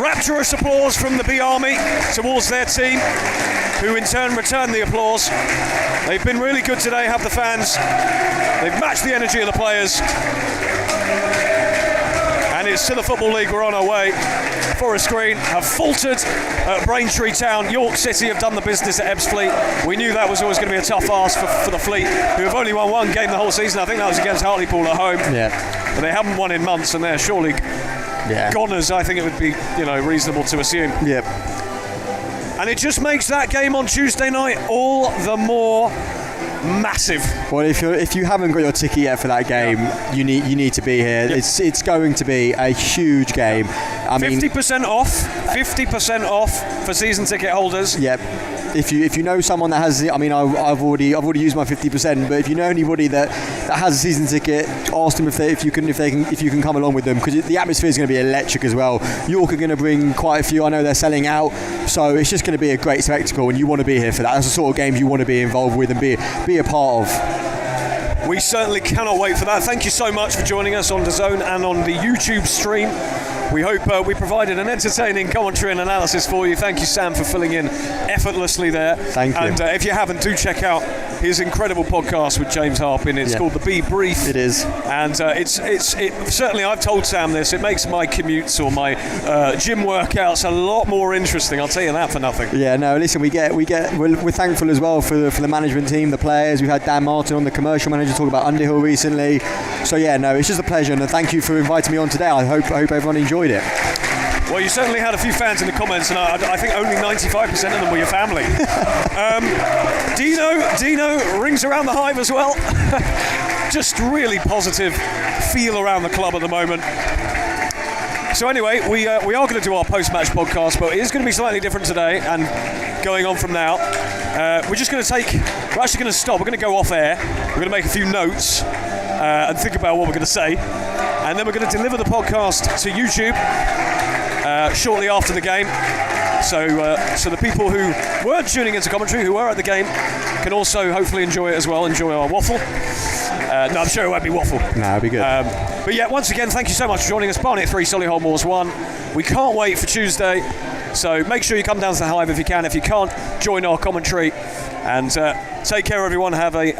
Rapturous applause from the B Army towards their team, who in turn return the applause. They've been really good today, have the fans. They've matched the energy of the players. And it's to the Football League we're on our way. Forest Green have faltered at Braintree Town. York City have done the business at Ebbsfleet. We knew that was always going to be a tough ask for the Fleet, who have only won 1 game the whole season. I think that was against Hartlepool at home. Yeah. But they haven't won in months, and they're surely goners, I think it would be reasonable to assume. Yep. And it just makes that game on Tuesday night all the more massive. Well, if you haven't got your ticket yet for that game, you need to be here. Yep. It's going to be a huge game. I mean, 50% off for season ticket holders. Yep. If you know someone that has, I mean, I've already used my 50%. But if you know anybody that has a season ticket, ask them if you can come along with them, because the atmosphere is going to be electric as well. York are going to bring quite a few. I know they're selling out, so it's just going to be a great spectacle, and you want to be here for that. That's the sort of games you want to be involved with and be a part of. We certainly cannot wait for that. Thank you so much for joining us on DAZN and on the YouTube stream. We hope we provided an entertaining commentary and analysis for you. Thank you, Sam, for filling in effortlessly there. Thank you. And if you haven't, do check out his incredible podcast with James Harpin. It's called The Be Brief. It is. And it certainly, I've told Sam this, it makes my commutes or my gym workouts a lot more interesting. I'll tell you that for nothing. Yeah, no, listen, we're thankful as well for the management team, the players. We've had Dan Martin on, the commercial manager, talk about Underhill recently. So yeah, no, it's just a pleasure, and thank you for inviting me on today. I hope everyone enjoyed it. Well, you certainly had a few fans in the comments, and I think only 95% of them were your family. Dino rings around the hive as well. Just really positive feel around the club at the moment. So anyway, we are going to do our post-match podcast, but it is going to be slightly different today, and going on from now, we're actually going to stop. We're going to go off air. We're going to make a few notes and think about what we're going to say, and then we're going to deliver the podcast to YouTube shortly after the game. So the people who weren't tuning into commentary, who were at the game, can also hopefully enjoy it as well, enjoy our waffle. No, I'm sure it won't be waffle. No, it'll be good. But yeah, once again, thank you so much for joining us. Barnet 3, Solihull Moors 1. We can't wait for Tuesday, so make sure you come down to the Hive if you can. If you can't, join our commentary. And take care, everyone. Have a